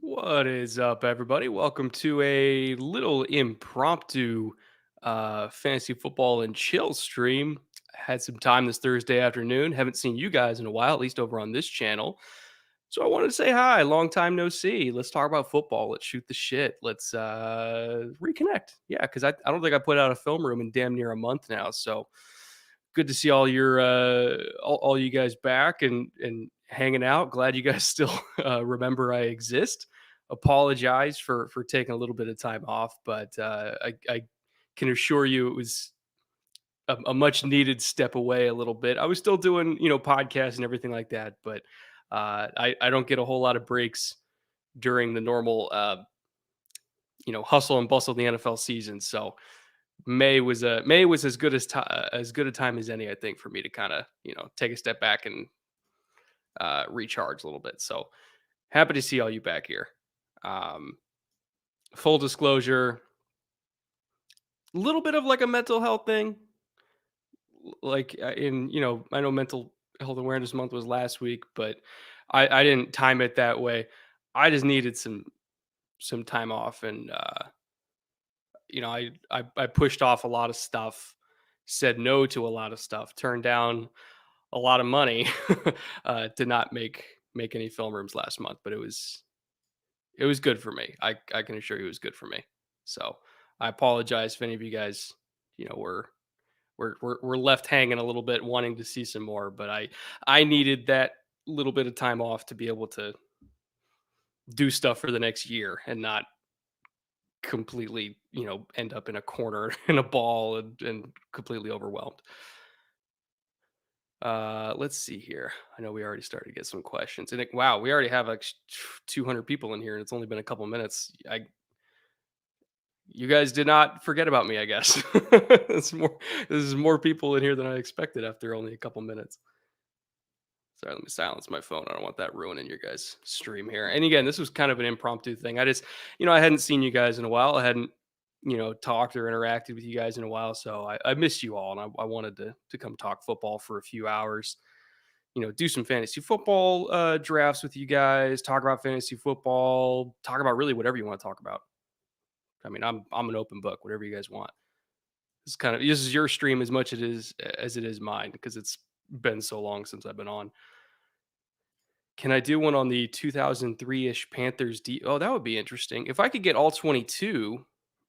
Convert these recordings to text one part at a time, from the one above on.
What is up, everybody? Welcome to a little impromptu fantasy football and chill stream. Had some time this Thursday afternoon. Haven't seen you guys in a while, at least over on this channel. So I wanted to say hi. Long time no see. Let's talk about football. Let's shoot the shit. Let's reconnect. Yeah, because I don't think I put out a film room in damn near a month now. So good to see all your all you guys back and hanging out. Glad you guys still remember I exist. Apologize for taking a little bit of time off, but I can assure you it was a much needed step away a little bit. I was still doing podcasts and everything like that, but I don't get a whole lot of breaks during the normal hustle and bustle of the NFL season. So May was as good a time as any, I think, for me to kind of take a step back and recharge a little bit. So happy to see all you back here. Um, Full disclosure, a little bit of like a mental health thing. Like in I know Mental Health Awareness Month was last week, but I didn't time it that way. I just needed some time off, and I pushed off a lot of stuff, said no to a lot of stuff, turned down a lot of money to not make any film rooms last month, but it was good for me. I can assure you it was good for me. So I apologize if any of you guys, were left hanging a little bit, wanting to see some more. But I needed that little bit of time off to be able to do stuff for the next year and not completely, end up in a corner in a ball and completely overwhelmed. Let's see here. I know we already started to get some questions. And wow, we already have like 200 people in here and it's only been a couple minutes. You guys did not forget about me, I guess. It's more This is more people in here than I expected after only a couple minutes. Sorry, let me silence my phone. I don't want that ruining your guys' stream here. And again, this was kind of an impromptu thing. I just, I hadn't seen you guys in a while. I hadn't, talked or interacted with you guys in a while. So I missed you all and I wanted to come talk football for a few hours, do some fantasy football drafts with you guys, talk about fantasy football, talk about really whatever you want to talk about. I mean, I'm an open book, whatever you guys want. This is your stream as much as it is mine because it's been so long since I've been on. Can I do one on the 2003-ish Panthers Oh, that would be interesting. If I could get all 22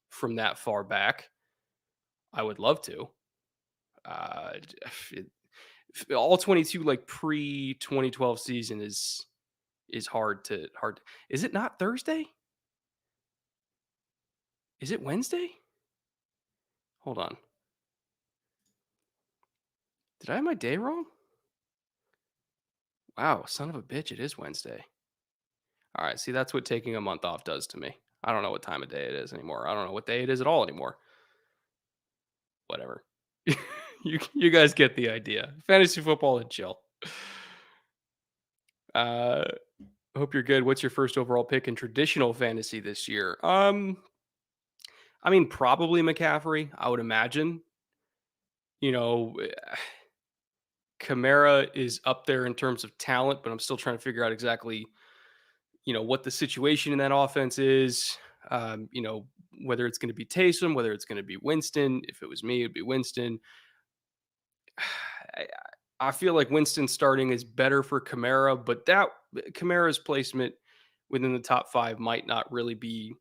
from that far back, I would love to. It, all 22 like pre 2012 season is hard. Is it not Thursday? Is it Wednesday? Hold on. Did I have my day wrong? Wow, son of a bitch, it is Wednesday. All right, see, that's what taking a month off does to me. I don't know what time of day it is anymore. I don't know what day it is at all anymore. Whatever. You guys get the idea. Fantasy football and chill. Uh Hope you're good. What's your first overall pick in traditional fantasy this year? I mean, probably McCaffrey, I would imagine. You know, Kamara is up there in terms of talent, but I'm still trying to figure out exactly, what the situation in that offense is. Whether it's going to be Taysom, whether it's going to be Winston. If it was me, it'd be Winston. I, I feel like Winston starting is better for Kamara, but that Kamara's placement within the top five might not really be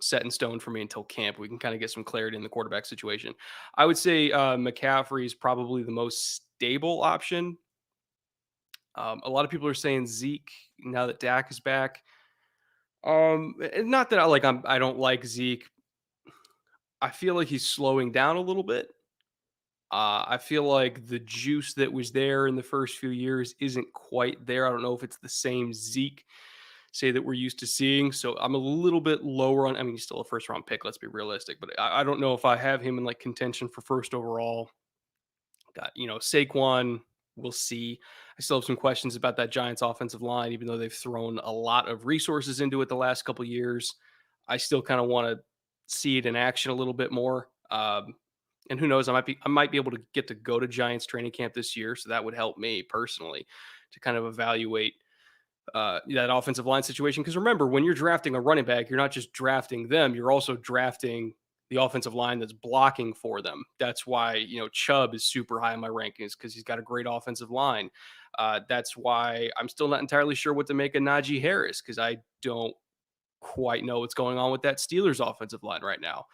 set in stone for me until camp. We can kind of get some clarity in the quarterback situation. I would say McCaffrey is probably the most stable option. A lot of people are saying Zeke now that Dak is back. Not that I don't like Zeke. I feel like he's slowing down a little bit. I feel like the juice that was there in the first few years isn't quite there. I don't know if it's the same Zeke, say, that we're used to seeing. So I'm a little bit lower on. I mean, he's still a first round pick. Let's be realistic, but I don't know if I have him in like contention for first overall. Got Saquon. We'll see. I still have some questions about that Giants offensive line, even though they've thrown a lot of resources into it the last couple of years. I still kind of want to see it in action a little bit more. And who knows? I might be able to get to go to Giants training camp this year, so that would help me personally to kind of evaluate that offensive line situation. Because remember, when you're drafting a running back, you're not just drafting them, you're also drafting the offensive line that's blocking for them. That's why, Chubb is super high in my rankings because he's got a great offensive line. That's why I'm still not entirely sure what to make of Najee Harris because I don't quite know what's going on with that Steelers offensive line right now.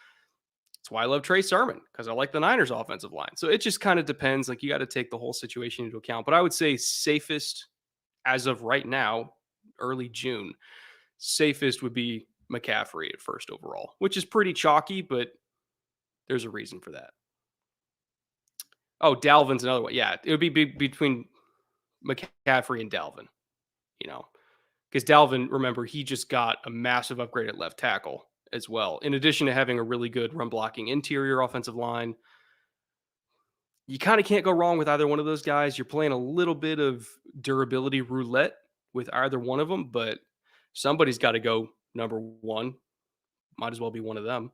That's why I love Trey Sermon because I like the Niners offensive line. So it just kind of depends. Like you got to take the whole situation into account. But I would say safest as of right now, early June, safest would be McCaffrey at first overall, which is pretty chalky, but there's a reason for that. Oh, Dalvin's another one. Yeah, it would be between McCaffrey and Dalvin, because Dalvin, remember, he just got a massive upgrade at left tackle as well. In addition to having a really good run blocking interior offensive line, you kind of can't go wrong with either one of those guys. You're playing a little bit of durability roulette with either one of them, but somebody's got to go number one. Might as well be one of them.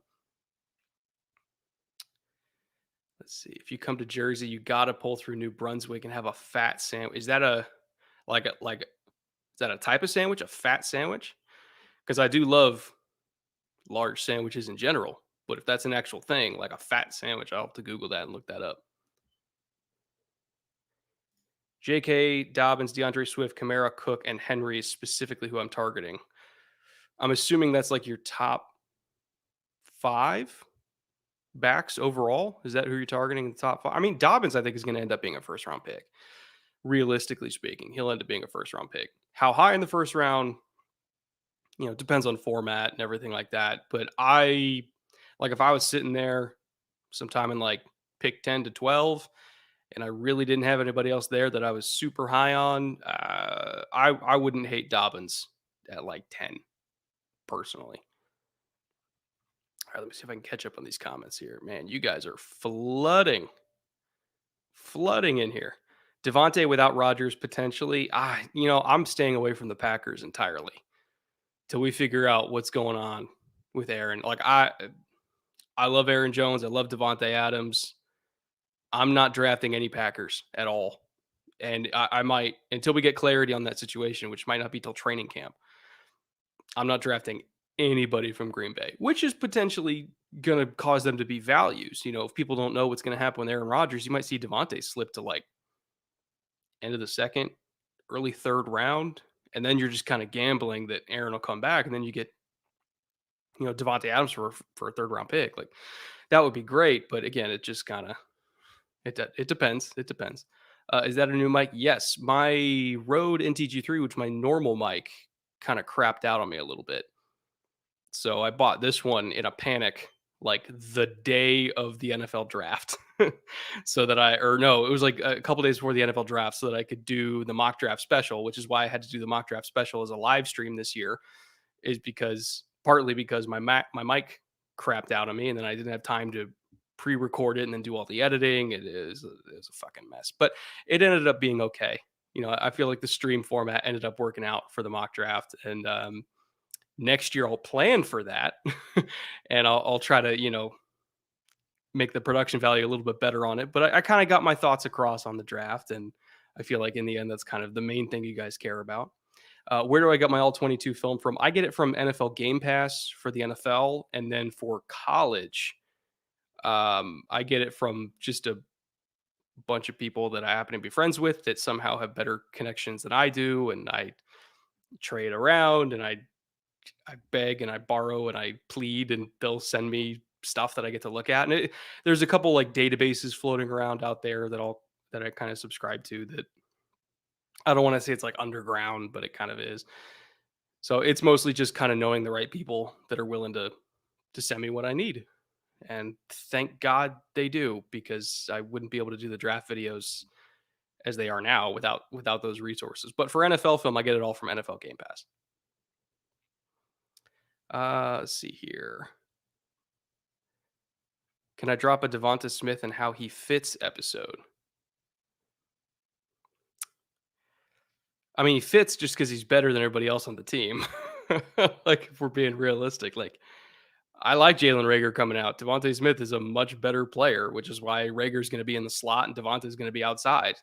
Let's see. If you come to Jersey, you got to pull through New Brunswick and have a fat sandwich. Is that is that a type of sandwich? A fat sandwich? Because I do love large sandwiches in general, but if that's an actual thing, like a fat sandwich, I'll have to Google that and look that up. J.K. Dobbins, DeAndre Swift, Kamara, Cook, and Henry is specifically who I'm targeting. I'm assuming that's like your top 5 backs overall. Is that who you're targeting in the top 5? I mean, Dobbins, I think, is going to end up being a first-round pick. Realistically speaking, he'll end up being a first-round pick. How high in the first round, depends on format and everything like that. But if I was sitting there sometime in like pick 10 to 12, and I really didn't have anybody else there that I was super high on, I wouldn't hate Dobbins at like 10, personally. All right, let me see if I can catch up on these comments here. Man, you guys are flooding in here. Devontae without Rodgers, potentially. I'm staying away from the Packers entirely till we figure out what's going on with Aaron. Like, I love Aaron Jones. I love Devontae Adams. I'm not drafting any Packers at all. And I might, until we get clarity on that situation, which might not be till training camp, I'm not drafting anybody from Green Bay, which is potentially going to cause them to be values. If people don't know what's going to happen with Aaron Rodgers, you might see Devontae slip to like end of the second, early third round. And then you're just kind of gambling that Aaron will come back. And then you get, Devontae Adams for a third round pick. Like that would be great. But again, it just kind of, it depends. It depends. Is that a new mic? Yes. My Rode NTG3, which my normal mic kind of crapped out on me a little bit. So I bought this one in a panic, like the day of the NFL draft. So that it was like a couple days before the NFL draft so that I could do the mock draft special, which is why I had to do the mock draft special as a live stream this year, is partly because my mic crapped out on me and then I didn't have time to pre-record it and then do all the editing. It is a fucking mess, but it ended up being okay. I feel like the stream format ended up working out for the mock draft, and next year I'll plan for that and I'll try to, make the production value a little bit better on it. But I kind of got my thoughts across on the draft. And I feel like in the end, that's kind of the main thing you guys care about. Where do I get my all 22 film from? I get it from NFL Game Pass for the NFL. And then for college, I get it from just a bunch of people that I happen to be friends with that somehow have better connections than I do. And I trade around and I beg and I borrow and I plead and they'll send me stuff that I get to look at. And there's a couple like databases floating around out there that I kind of subscribe to that I don't want to say it's like underground, but it kind of is. So it's mostly just kind of knowing the right people that are willing to send me what I need. And thank God they do, because I wouldn't be able to do the draft videos as they are now without those resources. But for NFL film, I get it all from NFL Game Pass. Let's see here. Can I drop a Devonta Smith and how he fits episode? I mean, he fits just because he's better than everybody else on the team. Like, if we're being realistic, like, I like Jalen Reagor coming out. Devonta Smith is a much better player, which is why Rager's going to be in the slot and Devonta is going to be outside,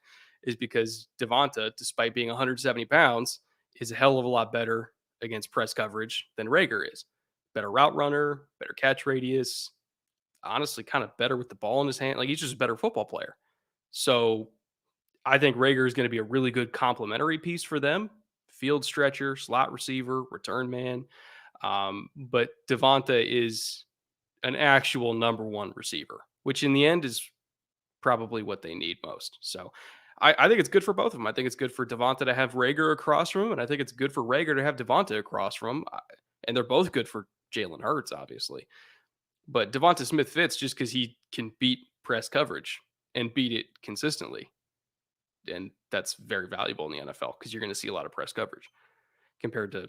is because Devonta, despite being 170 pounds, is a hell of a lot better against press coverage than Rager is. Better route runner, better catch radius, honestly kind of better with the ball in his hand. Like he's just a better football player. So I think Rager is going to be a really good complementary piece for them. Field stretcher, slot receiver, return man. But Devonta is an actual number one receiver, which in the end is probably what they need most. So I think it's good for both of them. I think it's good for Devonta to have Rager across from him, and I think it's good for Rager to have Devonta across from him. And they're both good for Jalen Hurts, obviously. But Devonta Smith fits just because he can beat press coverage and beat it consistently. And that's very valuable in the NFL because you're going to see a lot of press coverage compared to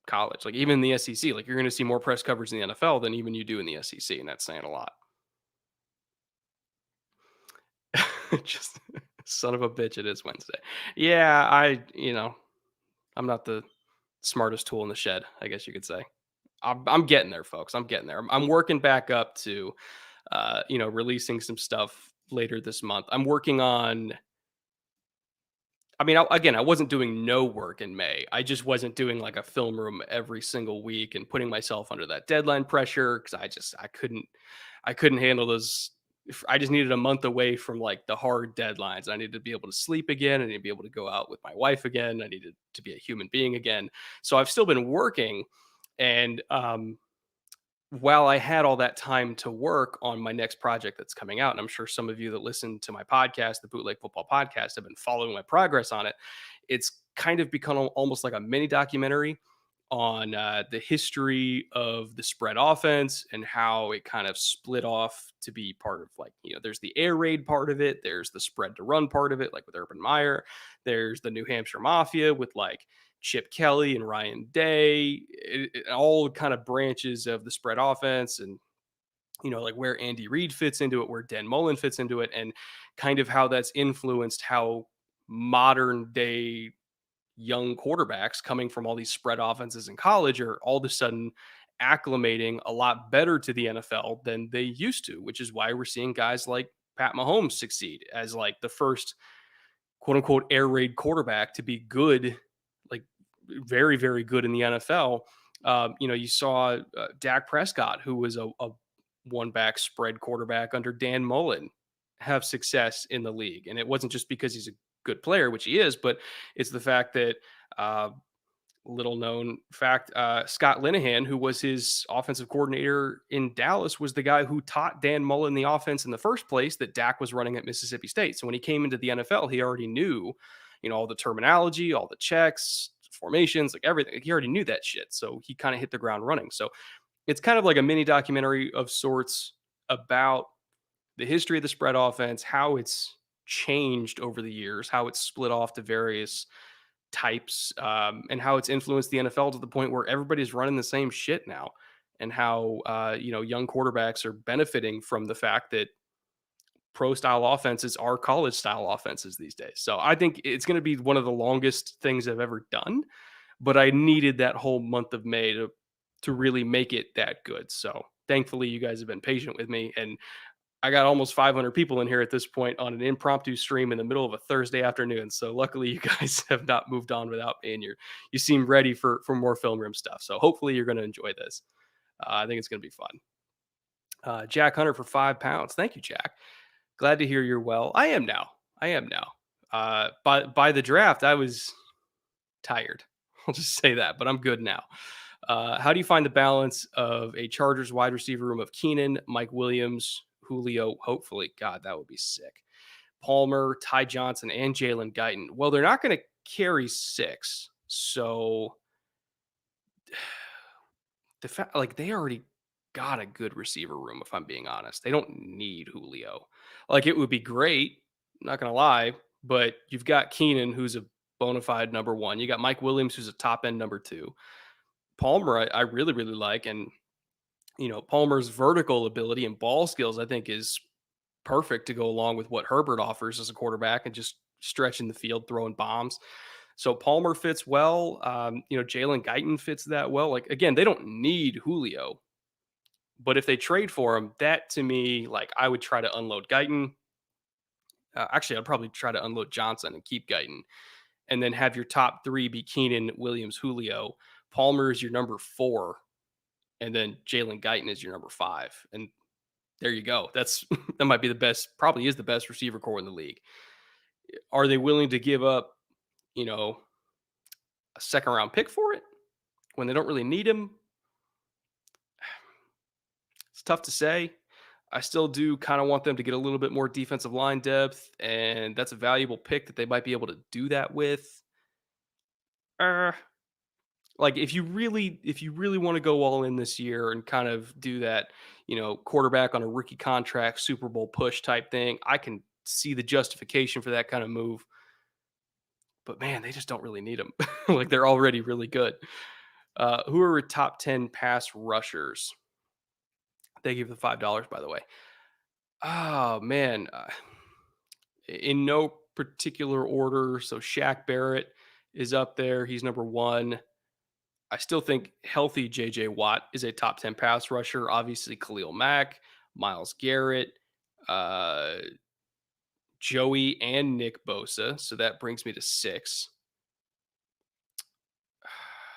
college. Like even in the SEC, like you're going to see more press coverage in the NFL than even you do in the SEC, and that's saying a lot. Just son of a bitch, it is Wednesday. Yeah, I'm not the smartest tool in the shed, I guess you could say. I'm getting there, folks. I'm getting there. I'm working back up to, releasing some stuff later this month. I'm working on. I mean, I wasn't doing no work in May. I just wasn't doing like a film room every single week and putting myself under that deadline pressure because I couldn't handle those. I just needed a month away from like the hard deadlines. I needed to be able to sleep again. I needed to be able to go out with my wife again. I needed to be a human being again. So I've still been working, and while I had all that time to work on my next project that's coming out, and I'm sure some of you that listen to my podcast, the Bootleg Football Podcast, have been following my progress on it. It's kind of become almost like a mini documentary on the history of the spread offense and how it kind of split off to be part of there's the air raid part of it, there's the spread to run part of it, like with Urban Meyer, there's the New Hampshire Mafia with like Chip Kelly and Ryan Day, all kind of branches of the spread offense, and like where Andy Reid fits into it, where Dan Mullen fits into it, and kind of how that's influenced how modern day young quarterbacks coming from all these spread offenses in college are all of a sudden acclimating a lot better to the NFL than they used to, which is why we're seeing guys like Pat Mahomes succeed as like the first quote unquote air raid quarterback to be good, like very, very good in the NFL. You saw Dak Prescott, who was a one back spread quarterback under Dan Mullen, have success in the league. And it wasn't just because he's a good player, which he is, but it's the fact that uh, little known fact, Scott Linehan, who was his offensive coordinator in Dallas, was the guy who taught Dan Mullen the offense in the first place that Dak was running at Mississippi State. So when he came into the NFL, he already knew, all the terminology, all the checks, formations, like everything. He already knew that shit. So he kind of hit the ground running. So it's kind of like a mini documentary of sorts about the history of the spread offense, how it's changed over the years, how it's split off to various types, and how it's influenced the NFL to the point where everybody's running the same shit now, and how young quarterbacks are benefiting from the fact that pro style offenses are college style offenses these days. So I think it's going to be one of the longest things I've ever done, but I needed that whole month of May to really make it that good. So thankfully you guys have been patient with me, and I got almost 500 people in here at this point on an impromptu stream in the middle of a Thursday afternoon. So luckily you guys have not moved on without me, and you seem ready for more film room stuff. So hopefully you're going to enjoy this. I think it's going to be fun. Jack Hunter for £5. Thank you, Jack. Glad to hear you're well. I am now. I am now. By the draft, I was tired. I'll just say that, but I'm good now. How do you find the balance of a Chargers wide receiver room of Keenan, Mike Williams, Julio, hopefully? God, that would be sick. Palmer, Ty Johnson, and Jalen Guyton. Well, they're not going to carry 6. So they already got a good receiver room, if I'm being honest. They don't need Julio. Like, it would be great, not going to lie, but you've got Keenan, who's a bona fide number 1. You got Mike Williams, who's a top end number 2. Palmer, I really, really like. And, Palmer's vertical ability and ball skills, I think, is perfect to go along with what Herbert offers as a quarterback and just stretching the field, throwing bombs. So Palmer fits well. Jalen Guyton fits that well. Like, again, they don't need Julio, but if they trade for him, that to me, like, I would try to unload Guyton. Actually, I'd probably try to unload Johnson and keep Guyton. and then have your top three be Keenan, Williams, Julio. Palmer is your number four, and then Jalen Guyton is your number five. And there you go. That's that might be the best, probably is the best receiver core in the league. Are they willing to give up, you know, a second round pick for it when they don't really need him? It's tough to say. I still do kind of want them to get a little bit more defensive line depth, and that's a valuable pick that they might be able to do that with. Uh, like if you really want to go all in this year and kind of do that, quarterback on a rookie contract, Super Bowl push type thing, I can see the justification for that kind of move. But man, they just don't really need them. Like they're already really good. Who are top 10 pass rushers? They give the $5, by the way. Oh man, in no particular order. So Shaq Barrett is up there. He's number one. I still think healthy JJ Watt is a top 10 pass rusher. Obviously, Khalil Mack, Miles Garrett, uh, Joey, and Nick Bosa. So that brings me to six.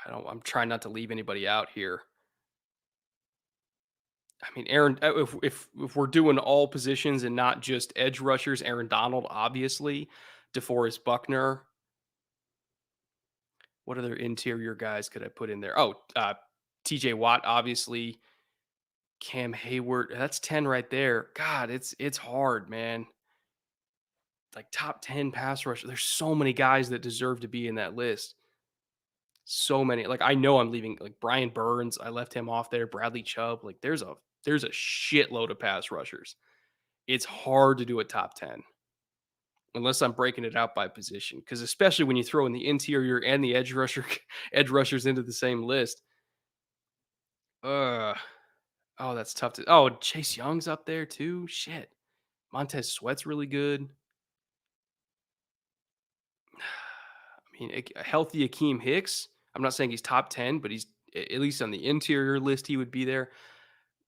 I'm trying not to leave anybody out here. I mean, Aaron, if we're doing all positions and not just edge rushers, Aaron Donald, obviously, DeForest Buckner. What other interior guys could I put in there? Oh, TJ Watt, obviously. Cam Hayward. That's 10 right there. God, it's hard, man. Like top 10 pass rush. There's so many guys that deserve to be in that list. So many. Like I know I'm leaving like Brian Burns. I left him off there. Bradley Chubb. Like there's a shitload of pass rushers. It's hard to do a top 10 unless I'm breaking it out by position. Because especially when you throw in the interior and the edge rushers into the same list. Uh oh, that's tough to. Oh, Chase Young's up there too. Shit. Montez Sweat's really good. I mean, a healthy Akeem Hicks. I'm not saying he's top 10, but he's at least on the interior list. He would be there.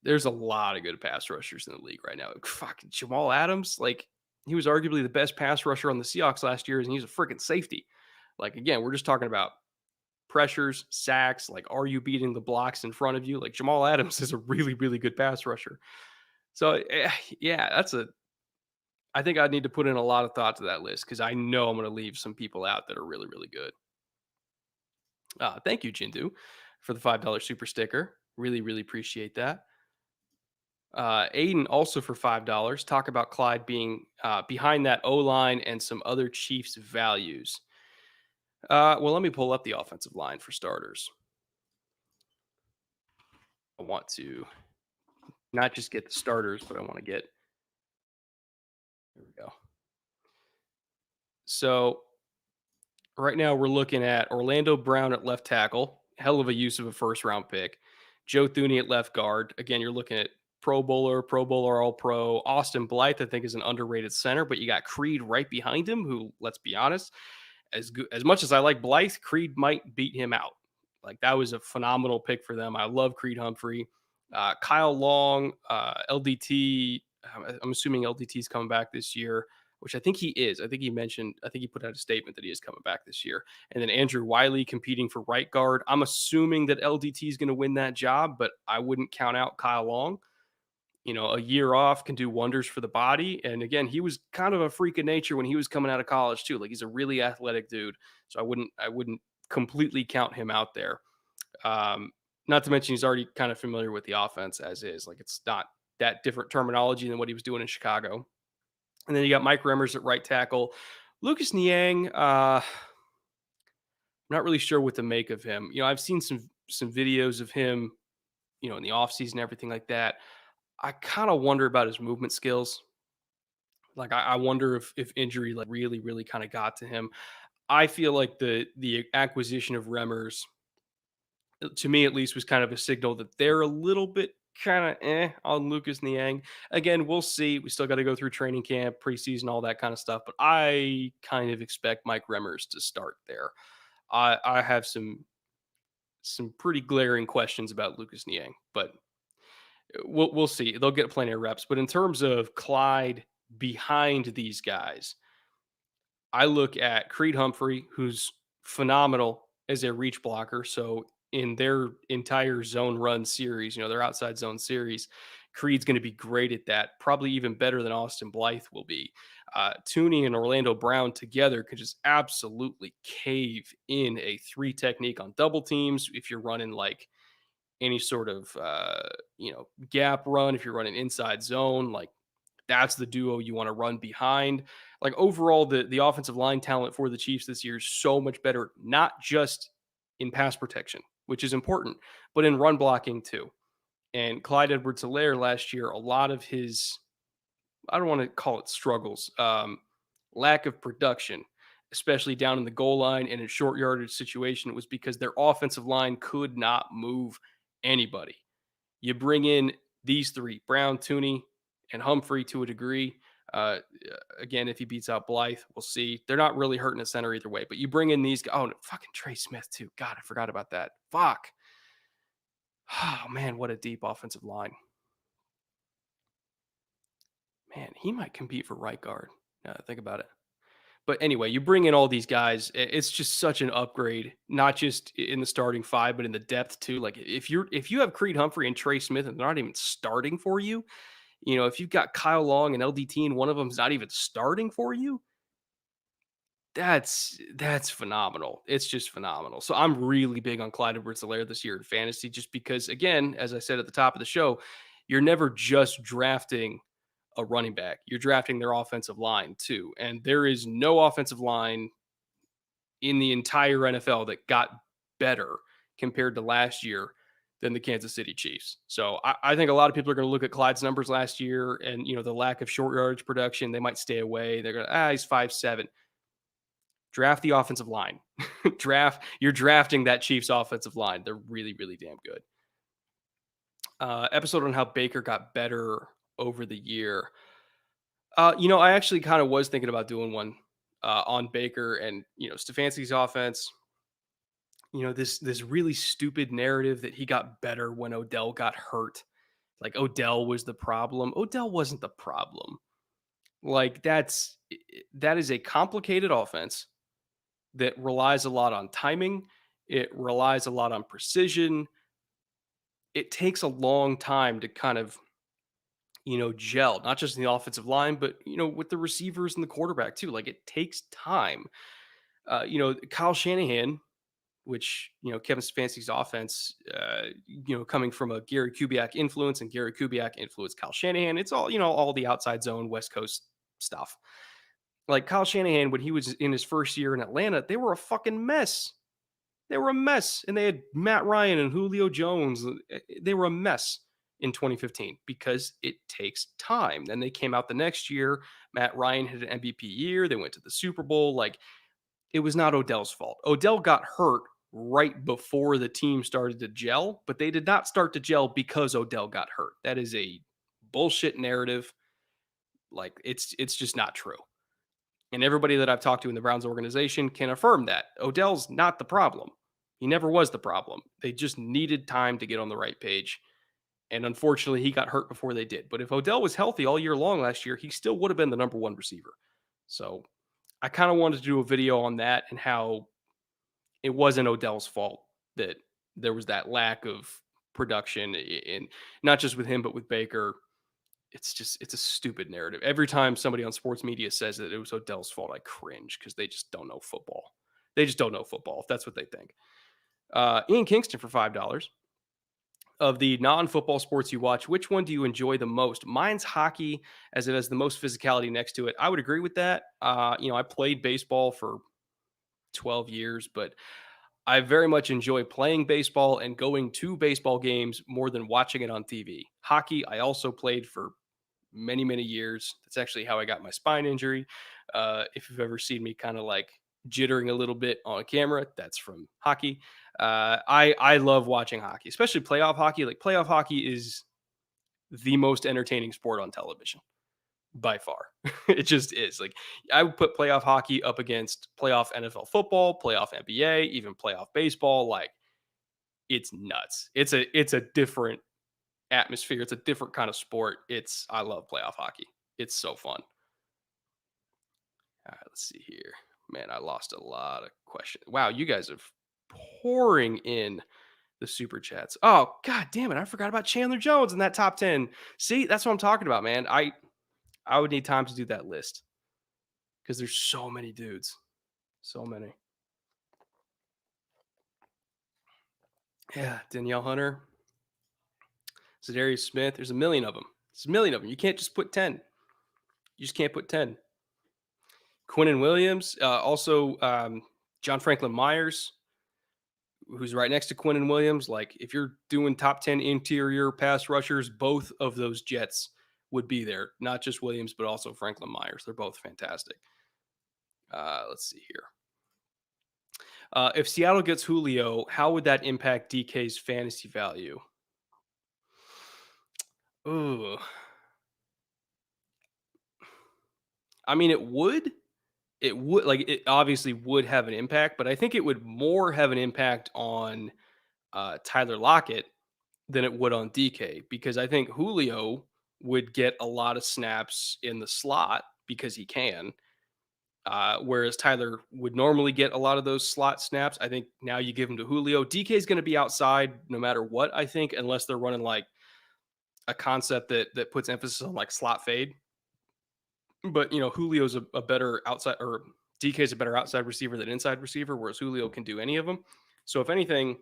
There's a lot of good pass rushers in the league right now. Fucking Jamal Adams, like he was arguably the best pass rusher on the Seahawks last year, and he's a freaking safety. Like again, we're just talking about pressures, sacks. Like, are you beating the blocks in front of you? Like Jamal Adams is a really, really good pass rusher. So yeah, I think I'd need to put in a lot of thought to that list because I know I'm going to leave some people out that are really, really good. Thank you, Jindu, for the $5 super sticker. Really, really appreciate that. Aiden also for $5. Talk about Clyde being behind that O line and some other Chiefs values. Well, let me pull up the offensive line for starters. I want to not just get the starters, but I want to get. Here we go. So right now we're looking at Orlando Brown at left tackle, hell of a use of a first round pick. Joe Thuney at left guard. Again, you're looking at Pro Bowler, All Pro. Austin Blythe, I think, is an underrated center, but you got Creed right behind him, who, let's be honest, as good as much as I like Blythe, Creed might beat him out. Like that was a phenomenal pick for them. I love Creed Humphrey. Kyle Long, LDT. I'm assuming LDT is coming back this year, which I think he is. I think he put out a statement that he is coming back this year. And then Andrew Wiley competing for right guard. I'm assuming that LDT is going to win that job, but I wouldn't count out Kyle Long. A year off can do wonders for the body. And again, he was kind of a freak of nature when he was coming out of college too. Like he's a really athletic dude. So I wouldn't completely count him out there. Not to mention he's already kind of familiar with the offense as is. Like it's not that different terminology than what he was doing in Chicago. And then you got Mike Remmers at right tackle. Lucas Niang, I'm not really sure what to make of him. I've seen some videos of him, in the offseason and everything like that. I kind of wonder about his movement skills. Like I wonder if injury like really, really kind of got to him. I feel like the acquisition of Remmers, to me at least, was kind of a signal that they're a little bit kind of on Lucas Niang. Again, we'll see. We still got to go through training camp, preseason, all that kind of stuff. But I kind of expect Mike Remmers to start there. I have some pretty glaring questions about Lucas Niang, but we'll see. They'll get plenty of reps. But in terms of Clyde behind these guys, I look at Creed Humphrey, who's phenomenal as a reach blocker. So in their entire zone run series, their outside zone series, Creed's going to be great at that. Probably even better than Austin Blythe will be. Tooney and Orlando Brown together could just absolutely cave in a three technique on double teams. If you're running like any sort of gap run, if you're running inside zone, like that's the duo you want to run behind. Like overall, the offensive line talent for the Chiefs this year is so much better, not just in pass protection, which is important, but in run blocking too. And Clyde Edwards-Helaire last year, a lot of his, I don't want to call it struggles, lack of production, especially down in the goal line and in short yardage situation, was because their offensive line could not move anybody. You bring in these three, Brown, Tooney, and Humphrey to a degree. Again, if he beats out Blythe, we'll see. They're not really hurting a center either way, but you bring in these. Oh, no, fucking Trey Smith too. God, I forgot about that. Fuck. Oh man, what a deep offensive line. Man, he might compete for right guard. Think about it. But anyway, you bring in all these guys. It's just such an upgrade, not just in the starting five, but in the depth too. Like if you have Creed Humphrey and Trey Smith and they're not even starting for you, if you've got Kyle Long and LDT and one of them's not even starting for you, that's phenomenal. It's just phenomenal. So I'm really big on Clyde Edwards-Helaire this year in fantasy, just because, again, as I said at the top of the show, you're never just drafting a running back. You're drafting their offensive line too, and there is no offensive line in the entire NFL that got better compared to last year than the Kansas City Chiefs. So I think a lot of people are going to look at Clyde's numbers last year and the lack of short yardage production. They might stay away. They're going to he's 5'7". Draft the offensive line. You're drafting that Chiefs offensive line. They're really, really damn good. Episode on how Baker got better over the year. I actually kind of was thinking about doing one on Baker and Stefanski's offense. This really stupid narrative that he got better when Odell got hurt. Like Odell was the problem. Odell wasn't the problem. Like that is a complicated offense that relies a lot on timing. It relies a lot on precision. It takes a long time to kind of gel, not just in the offensive line, but with the receivers and the quarterback too. Like it takes time. Kyle Shanahan, which Kevin Stefanski's offense, coming from a Gary Kubiak influence, and Gary Kubiak influenced Kyle Shanahan. It's all all the outside zone West Coast stuff. Like Kyle Shanahan, when he was in his first year in Atlanta, they were a fucking mess. They were a mess, and they had Matt Ryan and Julio Jones. They were a mess in 2015 because it takes time. Then they came out the next year. Matt Ryan had an MVP year. They went to the Super Bowl. Like it was not Odell's fault. Odell got hurt right before the team started to gel, but they did not start to gel because Odell got hurt. That is a bullshit narrative. Like it's just not true. And everybody that I've talked to in the Browns organization can affirm that Odell's not the problem. He never was the problem. They just needed time to get on the right page. And unfortunately, he got hurt before they did. But if Odell was healthy all year long last year, he still would have been the number one receiver. So I kind of wanted to do a video on that and how it wasn't Odell's fault that there was that lack of production in not just with him, but with Baker. It's a stupid narrative. Every time somebody on sports media says that it was Odell's fault, I cringe because they just don't know football. They just don't know football if that's what they think. Ian Kingston for $5. Of the non-football sports you watch, which one do you enjoy the most? Mine's hockey, as it has the most physicality next to it. I would agree with that. I played baseball for 12 years, but I very much enjoy playing baseball and going to baseball games more than watching it on TV. Hockey, I also played for many, many years. That's actually how I got my spine injury. If you've ever seen me kind of like jittering a little bit on camera, that's from hockey. I love watching hockey, especially playoff hockey. Like playoff hockey is the most entertaining sport on television by far. It just is. Like I would put playoff hockey up against playoff NFL football, playoff NBA, even playoff baseball. Like it's nuts. It's a different atmosphere. It's a different kind of sport. I love playoff hockey. It's so fun. All right, let's see here. Man, I lost a lot of questions. Wow, you guys are pouring in the super chats. Oh, god damn it. I forgot about Chandler Jones in that top 10. See, that's what I'm talking about, man. I would need time to do that list because there's so many dudes. So many. Yeah, Danielle Hunter, Zadarius Smith. There's a million of them. There's a million of them. You can't just put 10. You just can't put 10. Quinnen Williams, also John Franklin Myers, who's right next to Quinnen Williams. Like, if you're doing top 10 interior pass rushers, both of those Jets would be there. Not just Williams, but also Franklin Myers. They're both fantastic. Let's see here. If Seattle gets Julio, how would that impact DK's fantasy value? Ooh. I mean, it would. It would, like, it obviously would have an impact, but I think it would more have an impact on Tyler Lockett than it would on DK, because I think Julio would get a lot of snaps in the slot because he can. Whereas Tyler would normally get a lot of those slot snaps. I think now you give him to Julio. DK is going to be outside no matter what, I think, unless they're running like a concept that puts emphasis on like slot fade. But Julio's a better outside, or DK's a better outside receiver than inside receiver, whereas Julio can do any of them. So if anything,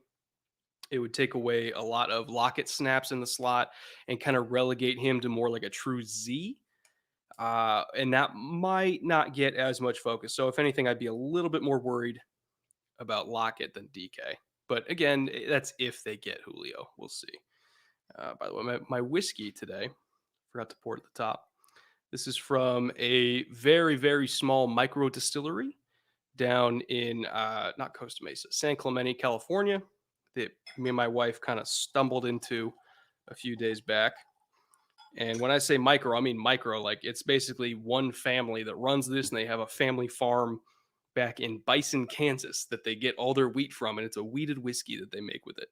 it would take away a lot of Lockett snaps in the slot and kind of relegate him to more like a true Z. And that might not get as much focus. So if anything, I'd be a little bit more worried about Lockett than DK. But again, that's if they get Julio. We'll see. By the way, my whiskey today, forgot to pour it at the top. This is from a very, very small micro distillery down in not Costa Mesa, San Clemente, California, that me and my wife kind of stumbled into a few days back. And when I say micro, I mean micro. Like, it's basically one family that runs this, and they have a family farm back in Bison, Kansas, that they get all their wheat from, and it's a wheated whiskey that they make with it.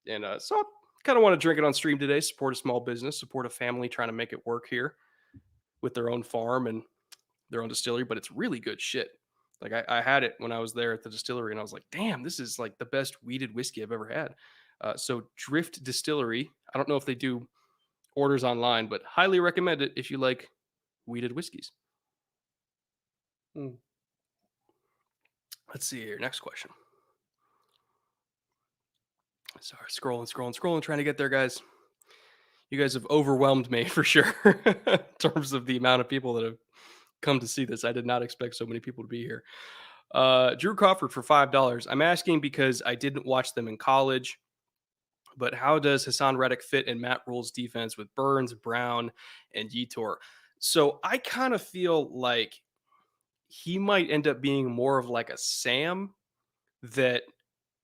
And so I kind of want to drink it on stream today, support a small business, support a family trying to make it work here with their own farm and their own distillery, but it's really good shit. Like, I had it when I was there at the distillery, and I was like, damn, this is like the best wheated whiskey I've ever had. So Drift Distillery, I don't know if they do orders online, but highly recommend it if you like wheated whiskeys. Mm. Let's see here. Next question. Sorry, scrolling, trying to get there, guys. You guys have overwhelmed me for sure in terms of the amount of people that have come to see this. I did not expect so many people to be here. Drew Crawford for $5. I'm asking because I didn't watch them in college, but how does Hassan Reddick fit in Matt Rule's defense with Burns, Brown, and Yetur? So I kind of feel like he might end up being more of like a Sam that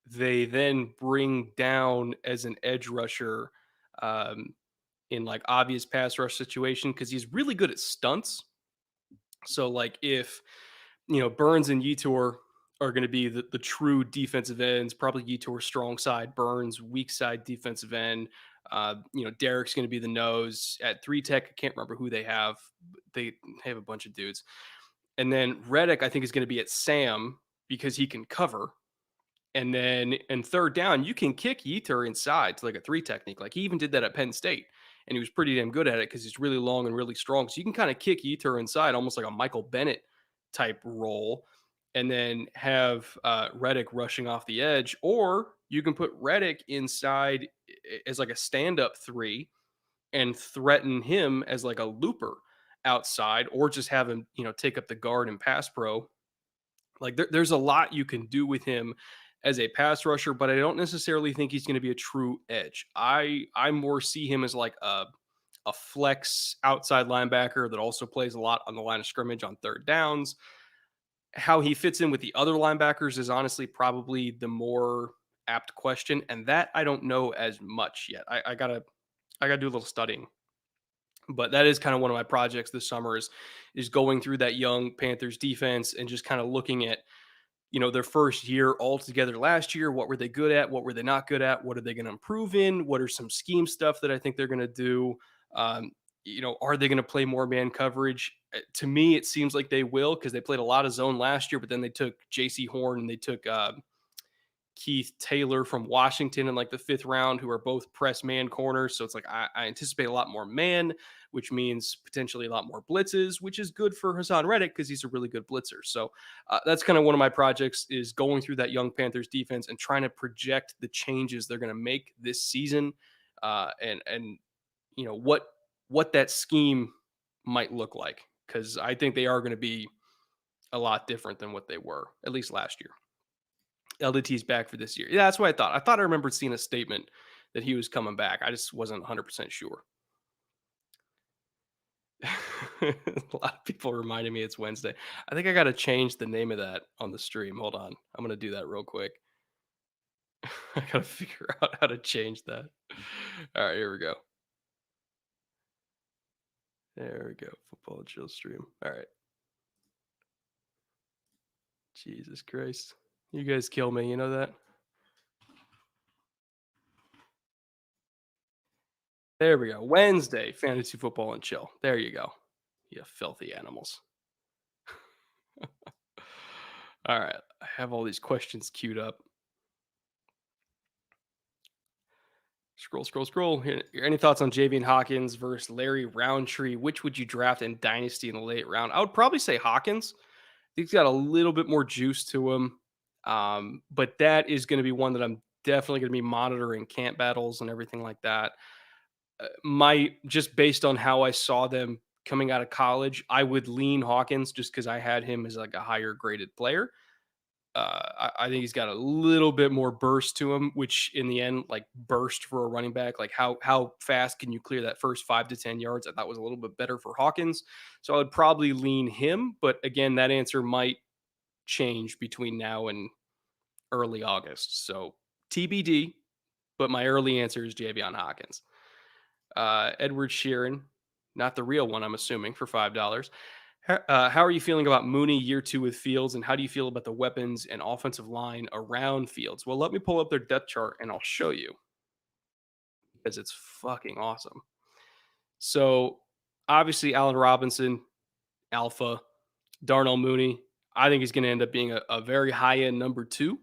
they then bring down as an edge rusher um, in like obvious pass rush situation, because he's really good at stunts. So like if Burns and Yetur are going to be the true defensive ends, probably Yetur strong side, Burns weak side defensive end. Derek's going to be the nose at 3 tech. I can't remember who they have. They have a bunch of dudes. And then Reddick, I think, is going to be at Sam because he can cover. And then in third down, you can kick Yetur inside to like a 3 technique. Like, he even did that at Penn State, and he was pretty damn good at it because he's really long and really strong. So you can kind of kick Yetur inside, almost like a Michael Bennett type role, and then have Reddick rushing off the edge. Or you can put Reddick inside as like a stand-up 3 and threaten him as like a looper outside, or just have him, take up the guard and pass pro. Like, there's a lot you can do with him as a pass rusher, but I don't necessarily think he's going to be a true edge. I more see him as like a flex outside linebacker that also plays a lot on the line of scrimmage on third downs. How he fits in with the other linebackers is honestly probably the more apt question, and that I don't know as much yet. I gotta do a little studying. But that is kind of one of my projects this summer is going through that young Panthers defense and just kind of looking at their first year all together last year. What were they good at? What were they not good at? What are they going to improve in? What are some scheme stuff that I think they're going to do? Are they going to play more man coverage? To me, it seems like they will because they played a lot of zone last year, but then they took J.C. Horn and they took Keith Taylor from Washington in like the fifth round, who are both press man corners. So it's like I anticipate a lot more man, which means potentially a lot more blitzes, which is good for Hassan Reddick because he's a really good blitzer. So that's kind of one of my projects is going through that young Panthers defense and trying to project the changes they're going to make this season, and what that scheme might look like because I think they are going to be a lot different than what they were at least last year. LDT's back for this year. Yeah, that's what I thought. I thought I remembered seeing a statement that he was coming back. I just wasn't 100% sure. A lot of people reminded me it's Wednesday. I think I got to change the name of that on the stream. Hold on. I'm going to do that real quick. I got to figure out how to change that. All right, here we go. There we go. Football chill stream. All right. Jesus Christ. You guys kill me. You know that? There we go. Wednesday, fantasy football and chill. There you go. You filthy animals. All right. I have all these questions queued up. Scroll, scroll, scroll. Any thoughts on Javian Hawkins versus Larry Roundtree? Which would you draft in Dynasty in the late round? I would probably say Hawkins. I think he's got a little bit more juice to him. But that is going to be one that I'm definitely going to be monitoring camp battles and everything like that. My just based on how I saw them coming out of college, I would lean Hawkins just because I had him as like a higher graded player. I think he's got a little bit more burst to him, which in the end, like burst for a running back, like how fast can you clear that first 5 to 10 yards? I thought was a little bit better for Hawkins, so I would probably lean him. But again, that answer might change between now and early August, so TBD. But my early answer is Javion Hawkins. Edward Sheeran, not the real one, I'm assuming, for $5. How are you feeling about Mooney year two with Fields, and how do you feel about the weapons and offensive line around Fields? Well, let me pull up their depth chart and I'll show you because it's fucking awesome. So, obviously, Allen Robinson, Alpha, Darnell Mooney. I think he's going to end up being a very high end number two.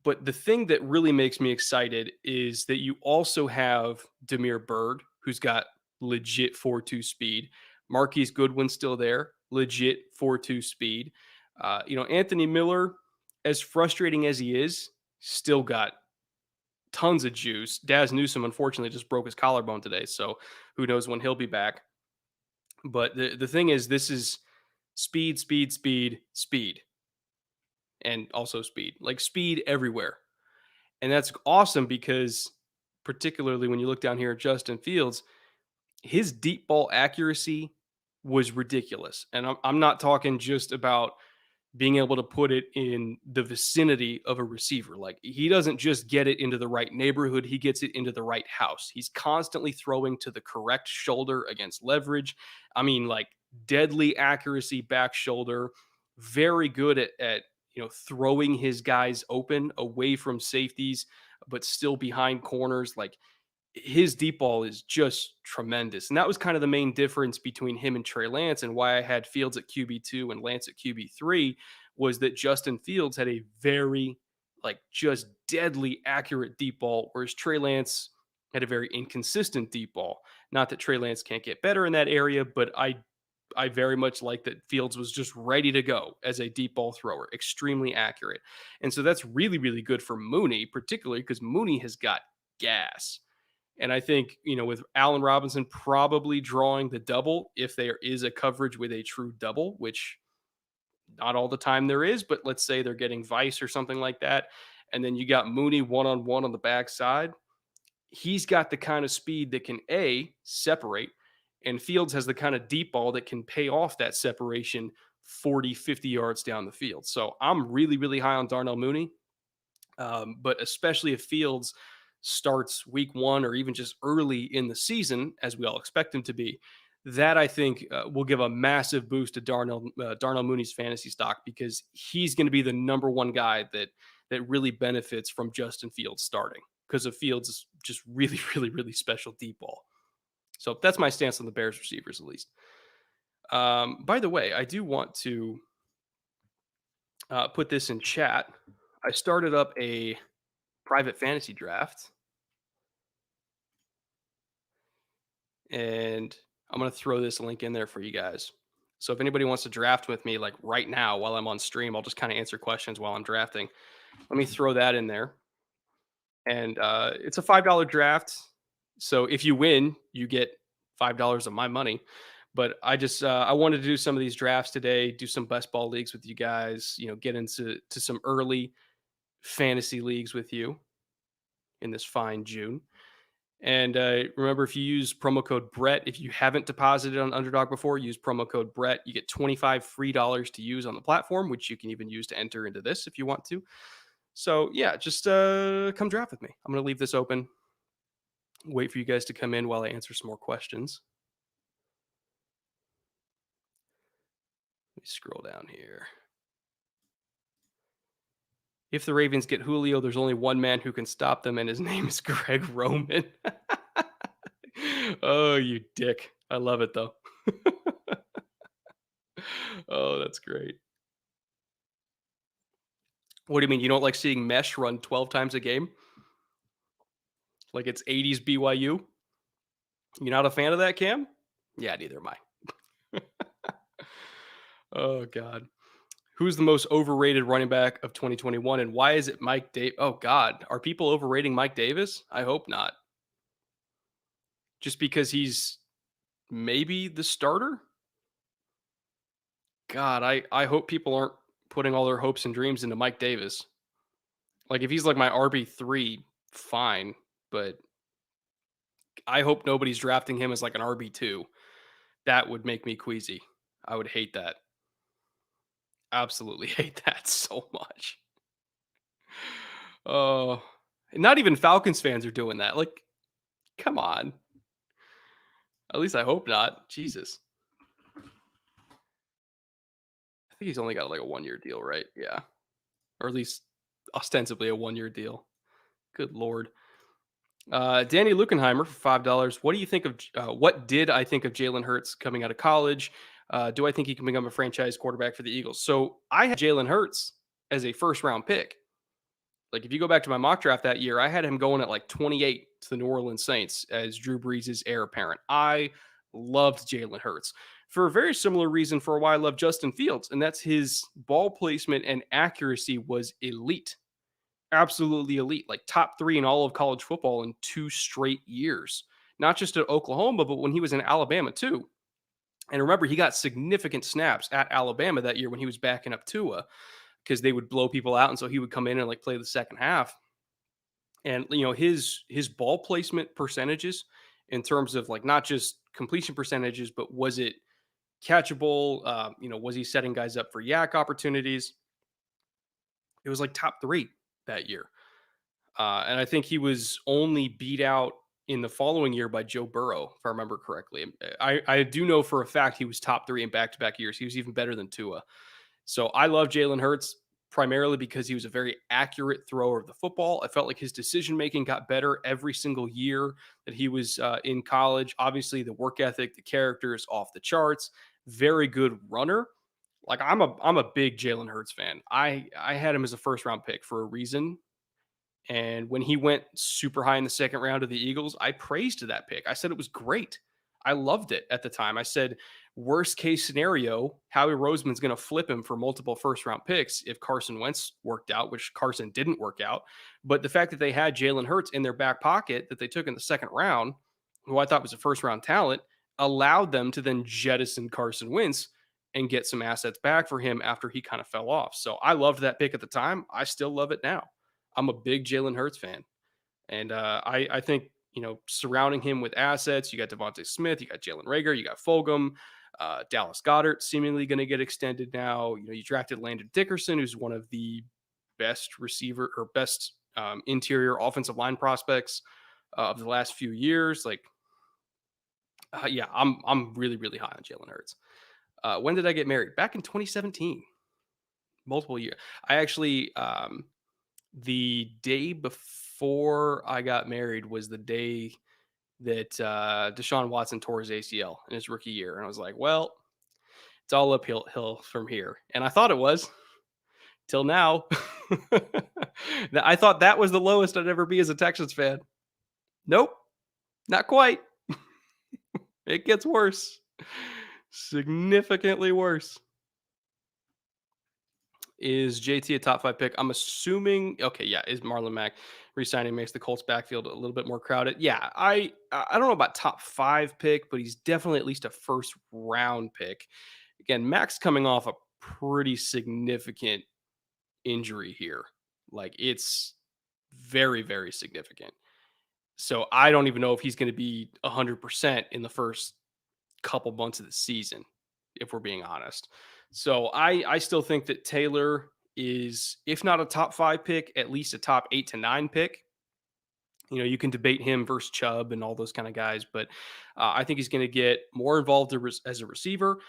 But the thing that really makes me excited is that you also have Demir Bird, who's got legit 4.2 speed. Marquise Goodwin's still there, legit 4.2 speed. Anthony Miller, as frustrating as he is, still got tons of juice. Daz Newsome, unfortunately, just broke his collarbone today. So who knows when he'll be back. But the thing is, this is speed, speed, speed, speed, and also speed. Like speed everywhere. And that's awesome because, particularly when you look down here at Justin Fields, his deep ball accuracy was ridiculous. And I'm not talking just about being able to put it in the vicinity of a receiver. Like he doesn't just get it into the right neighborhood, he gets it into the right house. He's constantly throwing to the correct shoulder against leverage. I mean, like deadly accuracy back shoulder, very good at throwing his guys open away from safeties, but still behind corners. Like his deep ball is just tremendous. And that was kind of the main difference between him and Trey Lance, and why I had Fields at QB2 and Lance at QB3 was that Justin Fields had a very just deadly accurate deep ball, whereas Trey Lance had a very inconsistent deep ball. Not that Trey Lance can't get better in that area, but I very much like that Fields was just ready to go as a deep ball thrower, extremely accurate. And so that's really, really good for Mooney, particularly because Mooney has got gas. And I think, with Allen Robinson probably drawing the double, if there is a coverage with a true double, which not all the time there is, but let's say they're getting Vice or something like that. And then you got Mooney one on the backside. He's got the kind of speed that can separate, and Fields has the kind of deep ball that can pay off that separation 40, 50 yards down the field. So I'm really, really high on Darnell Mooney. But especially if Fields starts week one or even just early in the season, as we all expect him to be, that I think will give a massive boost to Darnell Mooney's fantasy stock, because he's going to be the number one guy that really benefits from Justin Fields starting, because of Fields' just really, really, really special deep ball. So that's my stance on the Bears receivers, at least. By the way, I do want to put this in chat. I started up a private fantasy draft, and I'm going to throw this link in there for you guys. So if anybody wants to draft with me, like right now while I'm on stream, I'll just kind of answer questions while I'm drafting. Let me throw that in there. And it's a $5 draft. So if you win, you get $5 of my money. But I wanted to do some of these drafts today, do some best ball leagues with you guys, get into some early fantasy leagues with you in this fine June. And remember, if you use promo code Brett, if you haven't deposited on Underdog before, use promo code Brett. You get 25 free dollars to use on the platform, which you can even use to enter into this if you want to. So yeah, just come draft with me. I'm gonna leave this open. Wait for you guys to come in while I answer some more questions. Let me scroll down here. If the Ravens get Julio, there's only one man who can stop them, and his name is Greg Roman. Oh, you dick. I love it though. Oh, that's great. What do you mean? You don't like seeing Mesh run 12 times a game? Like it's 80s BYU? You're not a fan of that, Cam? Yeah, neither am I. Oh, God. Who's the most overrated running back of 2021, and why is it Mike Davis? Oh, God. Are people overrating Mike Davis? I hope not. Just because he's maybe the starter? God, I hope people aren't putting all their hopes and dreams into Mike Davis. Like, if he's like my RB3, fine. But I hope nobody's drafting him as like an RB2. That would make me queasy. I would hate that. Absolutely hate that so much. Oh, not even Falcons fans are doing that. Like, come on. At least I hope not. Jesus. I think he's only got like a 1 year deal, right? Yeah. Or at least ostensibly a 1 year deal. Good Lord. Danny Lukenheimer for $5. What do you think of what did I think of Jalen Hurts coming out of college? Do I think he can become a franchise quarterback for the Eagles? So I had Jalen Hurts as a first round pick. Like if you go back to my mock draft that year, I had him going at like 28 to the New Orleans Saints as Drew Brees' heir apparent. I loved Jalen Hurts for a very similar reason for why I love Justin Fields, and that's his ball placement and accuracy was elite. Absolutely elite, like top 3 in all of college football in 2 straight years. Not just at Oklahoma, but when he was in Alabama too. And remember, he got significant snaps at Alabama that year when he was backing up Tua because they would blow people out, and so he would come in and like play the second half. And his ball placement percentages in terms of like not just completion percentages, but was it catchable? Was he setting guys up for yak opportunities? It was like top 3 that year. And I think he was only beat out in the following year by Joe Burrow, if I remember correctly. I do know for a fact he was top 3 in back-to-back years. He was even better than Tua. So I love Jalen Hurts primarily because he was a very accurate thrower of the football. I felt like his decision making got better every single year that he was in college. Obviously, the work ethic, the character is off the charts. Very good runner. Like I'm a big Jalen Hurts fan. I had him as a first round pick for a reason. And when he went super high in the second round of the Eagles, I praised that pick. I said it was great. I loved it at the time. I said, worst case scenario, Howie Roseman's going to flip him for multiple first round picks if Carson Wentz worked out, which Carson didn't work out. But the fact that they had Jalen Hurts in their back pocket that they took in the second round, who I thought was a first round talent, allowed them to then jettison Carson Wentz and get some assets back for him after he kind of fell off. So I loved that pick at the time. I still love it now. I'm a big Jalen Hurts fan. And I think, surrounding him with assets, you got Devonta Smith, you got Jalen Rager, you got Fulgham, Dallas Goddard seemingly going to get extended now. You drafted Landon Dickerson, who's one of the best receiver or best interior offensive line prospects of the last few years. Like, yeah, I'm really, really high on Jalen Hurts. When did I get married? Back in 2017, multiple years. I actually, the day before I got married was the day that Deshaun Watson tore his ACL in his rookie year. And I was like, well, It's all uphill hill from here. And I thought it was till now. I thought that was the lowest I'd ever be as a Texans fan. Nope, not quite. It gets worse. Significantly worse. Is JT a top 5 pick? I'm assuming okay, yeah, is Marlon Mack resigning makes the Colts backfield a little bit more crowded. Yeah, I don't know about top 5 pick, but he's definitely at least a first round pick. Again, Mack's coming off a pretty significant injury here. Like it's very, very significant. So I don't even know if he's going to be 100% in the first couple months of the season, if we're being honest. So I still think that Taylor is, if not a top 5 pick, at least a top 8 to 9 pick. You know, you can debate him versus Chubb and all those kind of guys, but I think he's going to get more involved as a receiver.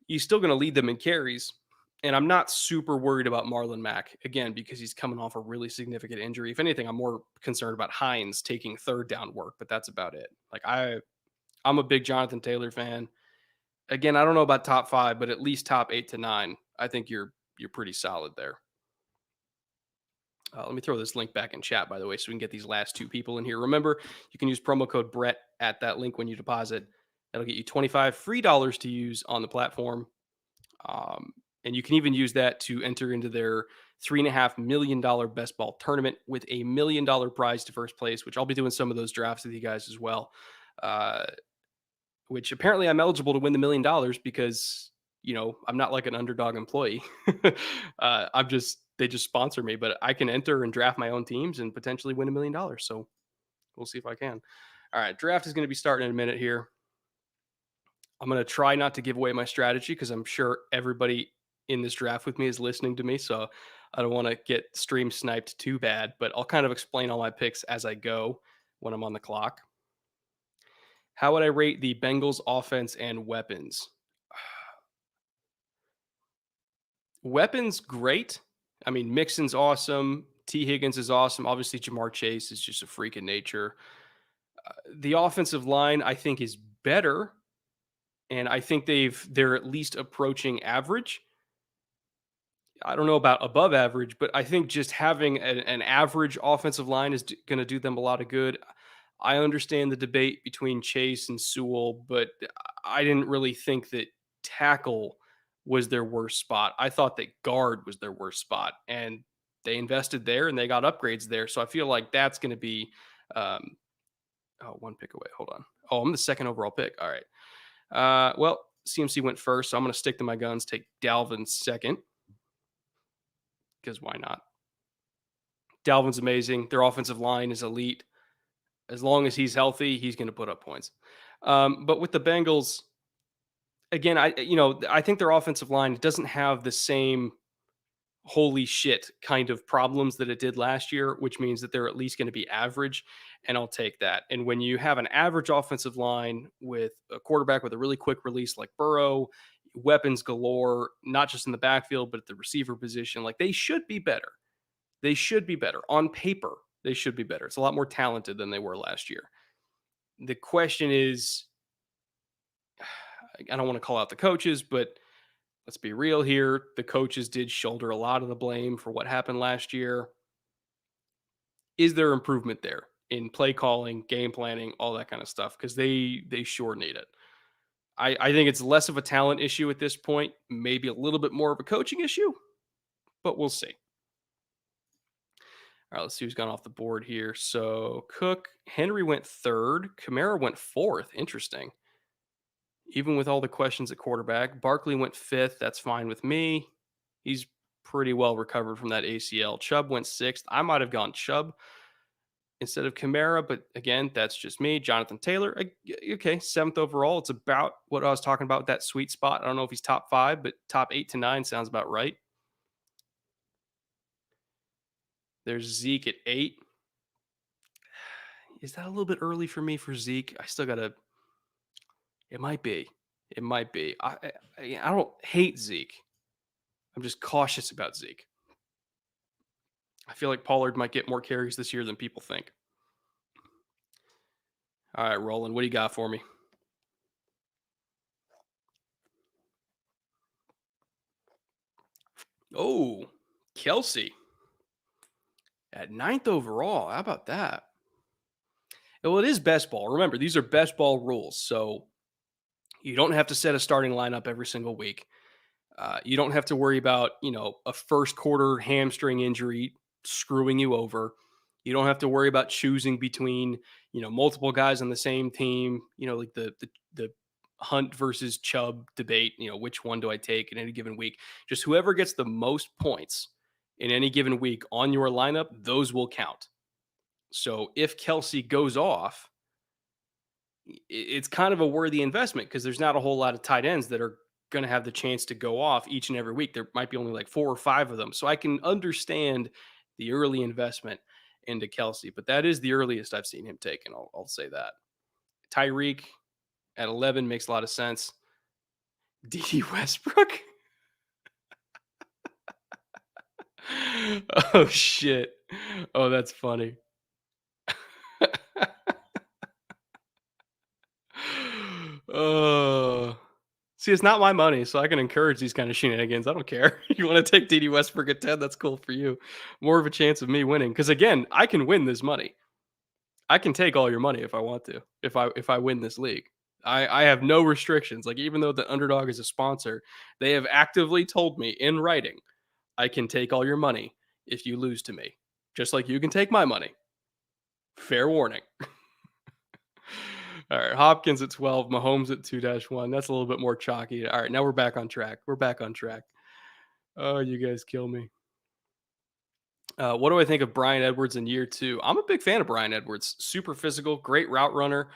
He's still going to lead them in carries. And I'm not super worried about Marlon Mack again because he's coming off a really significant injury. If anything, I'm more concerned about Hines taking third down work, but that's about it. Like I'm a big Jonathan Taylor fan. Again, I don't know about top 5, but at least top 8 to 9. I think you're pretty solid there. Let me throw this link back in chat, by the way, so we can get these last 2 people in here. Remember, you can use promo code Brett at that link when you deposit. That'll get you 25 free dollars to use on the platform. And you can even use that to enter into their $3.5 million best ball tournament with $1 million prize to first place, which I'll be doing some of those drafts with you guys as well. Which apparently I'm eligible to win the $1 million because I'm not like an underdog employee. They just sponsor me, but I can enter and draft my own teams and potentially win $1 million. So we'll see if I can. All right, draft is going to be starting in a minute here. I'm going to try not to give away my strategy because I'm sure everybody in this draft with me is listening to me. So I don't want to get stream sniped too bad, but I'll kind of explain all my picks as I go when I'm on the clock. How would I rate the Bengals offense and weapons? Weapons, great. I mean, Mixon's awesome. T. Higgins is awesome. Obviously, Jamar Chase is just a freak in nature. The offensive line, I think, is better, and I think they're at least approaching average. I don't know about above average, but I think just having an average offensive line is going to do them a lot of good. I understand the debate between Chase and Sewell, but I didn't really think that tackle was their worst spot. I thought that guard was their worst spot, and they invested there and they got upgrades there. So I feel like that's going to be um, 1 pick away. Hold on. Oh, I'm the second overall pick. All right. Well, CMC went first, so I'm going to stick to my guns. Take Dalvin second because why not? Dalvin's amazing. Their offensive line is elite. As long as he's healthy, he's going to put up points. But with the Bengals, again, I think their offensive line doesn't have the same holy shit kind of problems that it did last year, which means that they're at least going to be average, and I'll take that. And when you have an average offensive line with a quarterback with a really quick release like Burrow, weapons galore, not just in the backfield but at the receiver position, like they should be better. They should be better. On paper, they should be better. It's a lot more talented than they were last year. The question is, I don't want to call out the coaches, but let's be real here. The coaches did shoulder a lot of the blame for what happened last year. Is there improvement there in play calling, game planning, all that kind of stuff? Because they sure need it. I think it's less of a talent issue at this point, maybe a little bit more of a coaching issue, but we'll see. All right, let's see who's gone off the board here. So Cook, Henry went third. Kamara went fourth. Interesting. Even with all the questions at quarterback, Barkley went fifth. That's fine with me. He's pretty well recovered from that ACL. Chubb went sixth. I might have gone Chubb instead of Kamara, but again, that's just me. Jonathan Taylor, okay, seventh overall. It's about what I was talking about, that sweet spot. I don't know if he's top 5, but top 8 to 9 sounds about right. There's Zeke at 8. Is that a little bit early for me for Zeke? I still got to. It might be. It might be. I don't hate Zeke. I'm just cautious about Zeke. I feel like Pollard might get more carries this year than people think. All right, Roland, what do you got for me? Kelce at ninth overall. How about that? Well, it is best ball. Remember, these are best ball rules. So you don't have to set a starting lineup every single week. You don't have to worry about, a first quarter hamstring injury screwing you over. You don't have to worry about choosing between, multiple guys on the same team, like the Hunt versus Chubb debate, which one do I take in any given week? Just whoever gets the most points in any given week on your lineup, those will count. So if Kelce goes off, it's kind of a worthy investment because there's not a whole lot of tight ends that are going to have the chance to go off each and every week. There might be only like 4 or 5 of them. So I can understand the early investment into Kelce, but that is the earliest I've seen him taken. I'll say that. Tyreek at 11 makes a lot of sense. D.D. Westbrook? Oh, shit. Oh, that's funny. Oh. See, it's not my money, so I can encourage these kind of shenanigans. I don't care. You want to take D.D. Westbrook at 10? That's cool for you. More of a chance of me winning. Because again, I can win this money. I can take all your money if I want to. If I win this league. I have no restrictions. Like even though the underdog is a sponsor, they have actively told me in writing, I can take all your money if you lose to me. Just like you can take my money. Fair warning. All right, Hopkins at 12, Mahomes at 2-1. That's a little bit more chalky. All right, now we're back on track. We're back on track. Oh, you guys kill me. What do I think of Bryan Edwards in year 2? I'm a big fan of Bryan Edwards. Super physical, great route runner.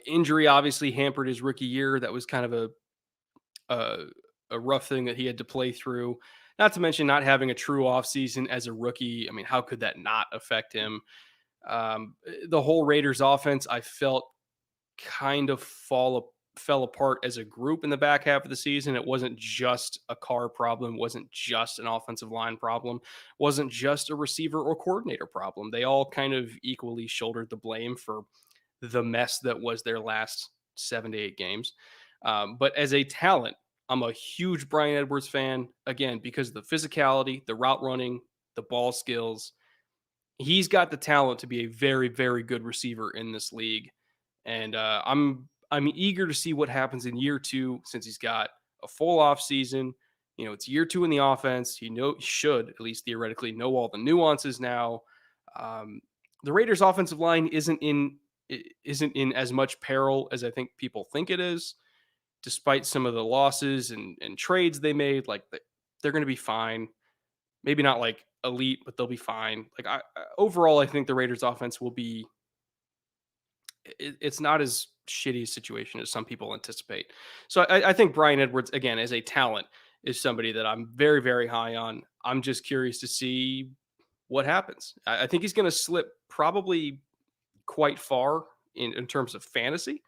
Injury obviously hampered his rookie year. That was kind of a a rough thing that he had to play through. Not to mention not having a true offseason as a rookie. I mean, how could that not affect him? The whole Raiders offense, I felt kind of fell apart as a group in the back half of the season. It wasn't just a Carr problem, wasn't just an offensive line problem, wasn't just a receiver or coordinator problem. They all kind of equally shouldered the blame for the mess that was their last 7 to 8 games. But as a talent, I'm a huge Bryan Edwards fan, again, because of the physicality, the route running, the ball skills. He's got the talent to be a very, very good receiver in this league. And I'm eager to see what happens in year 2 since he's got a full off season. It's year 2 in the offense. He should at least theoretically know all the nuances now. The Raiders' offensive line isn't in as much peril as I think people think it is, despite some of the losses and trades they made. Like they're going to be fine. Maybe not like elite, but they'll be fine. Like overall, I think the Raiders' offense will be. It's not as shitty a situation as some people anticipate. So I think Bryan Edwards, again, as a talent, is somebody that I'm very, very high on. I'm just curious to see what happens. I think he's going to slip probably quite far in terms of fantasy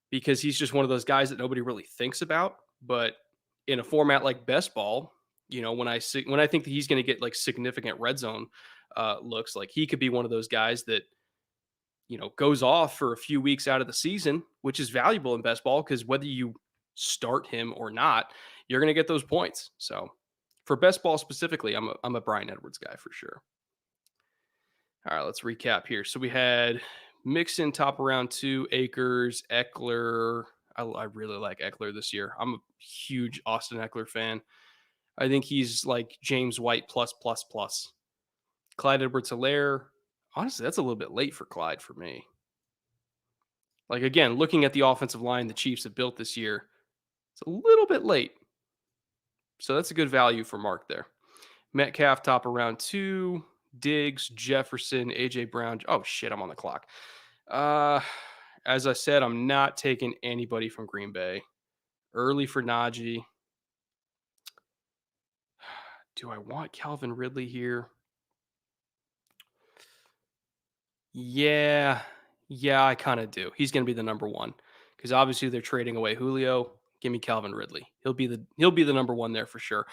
because he's just one of those guys that nobody really thinks about. But in a format like best ball, when I think that he's going to get like significant red zone looks, like he could be one of those guys that goes off for a few weeks out of the season, which is valuable in best ball because whether you start him or not, you're going to get those points. So for best ball specifically, I'm a Bryan Edwards guy for sure. All right, let's recap here. So we had Mixon top of round 2, Akers, Eckler. I really like Eckler this year. I'm a huge Austin Eckler fan. I think he's like James White plus plus plus. Clyde Edwards-Helaire. Honestly, that's a little bit late for Clyde for me. Like, again, looking at the offensive line the Chiefs have built this year, it's a little bit late. So that's a good value for Mark there. Metcalf top of round 2, Diggs, Jefferson, A.J. Brown. Oh, shit, I'm on the clock. As I said, I'm not taking anybody from Green Bay. Early for Najee. Do I want Calvin Ridley here? Yeah, I kind of do. He's going to be the number 1 because obviously they're trading away Julio. Give me Calvin Ridley. He'll be the number 1 there for sure.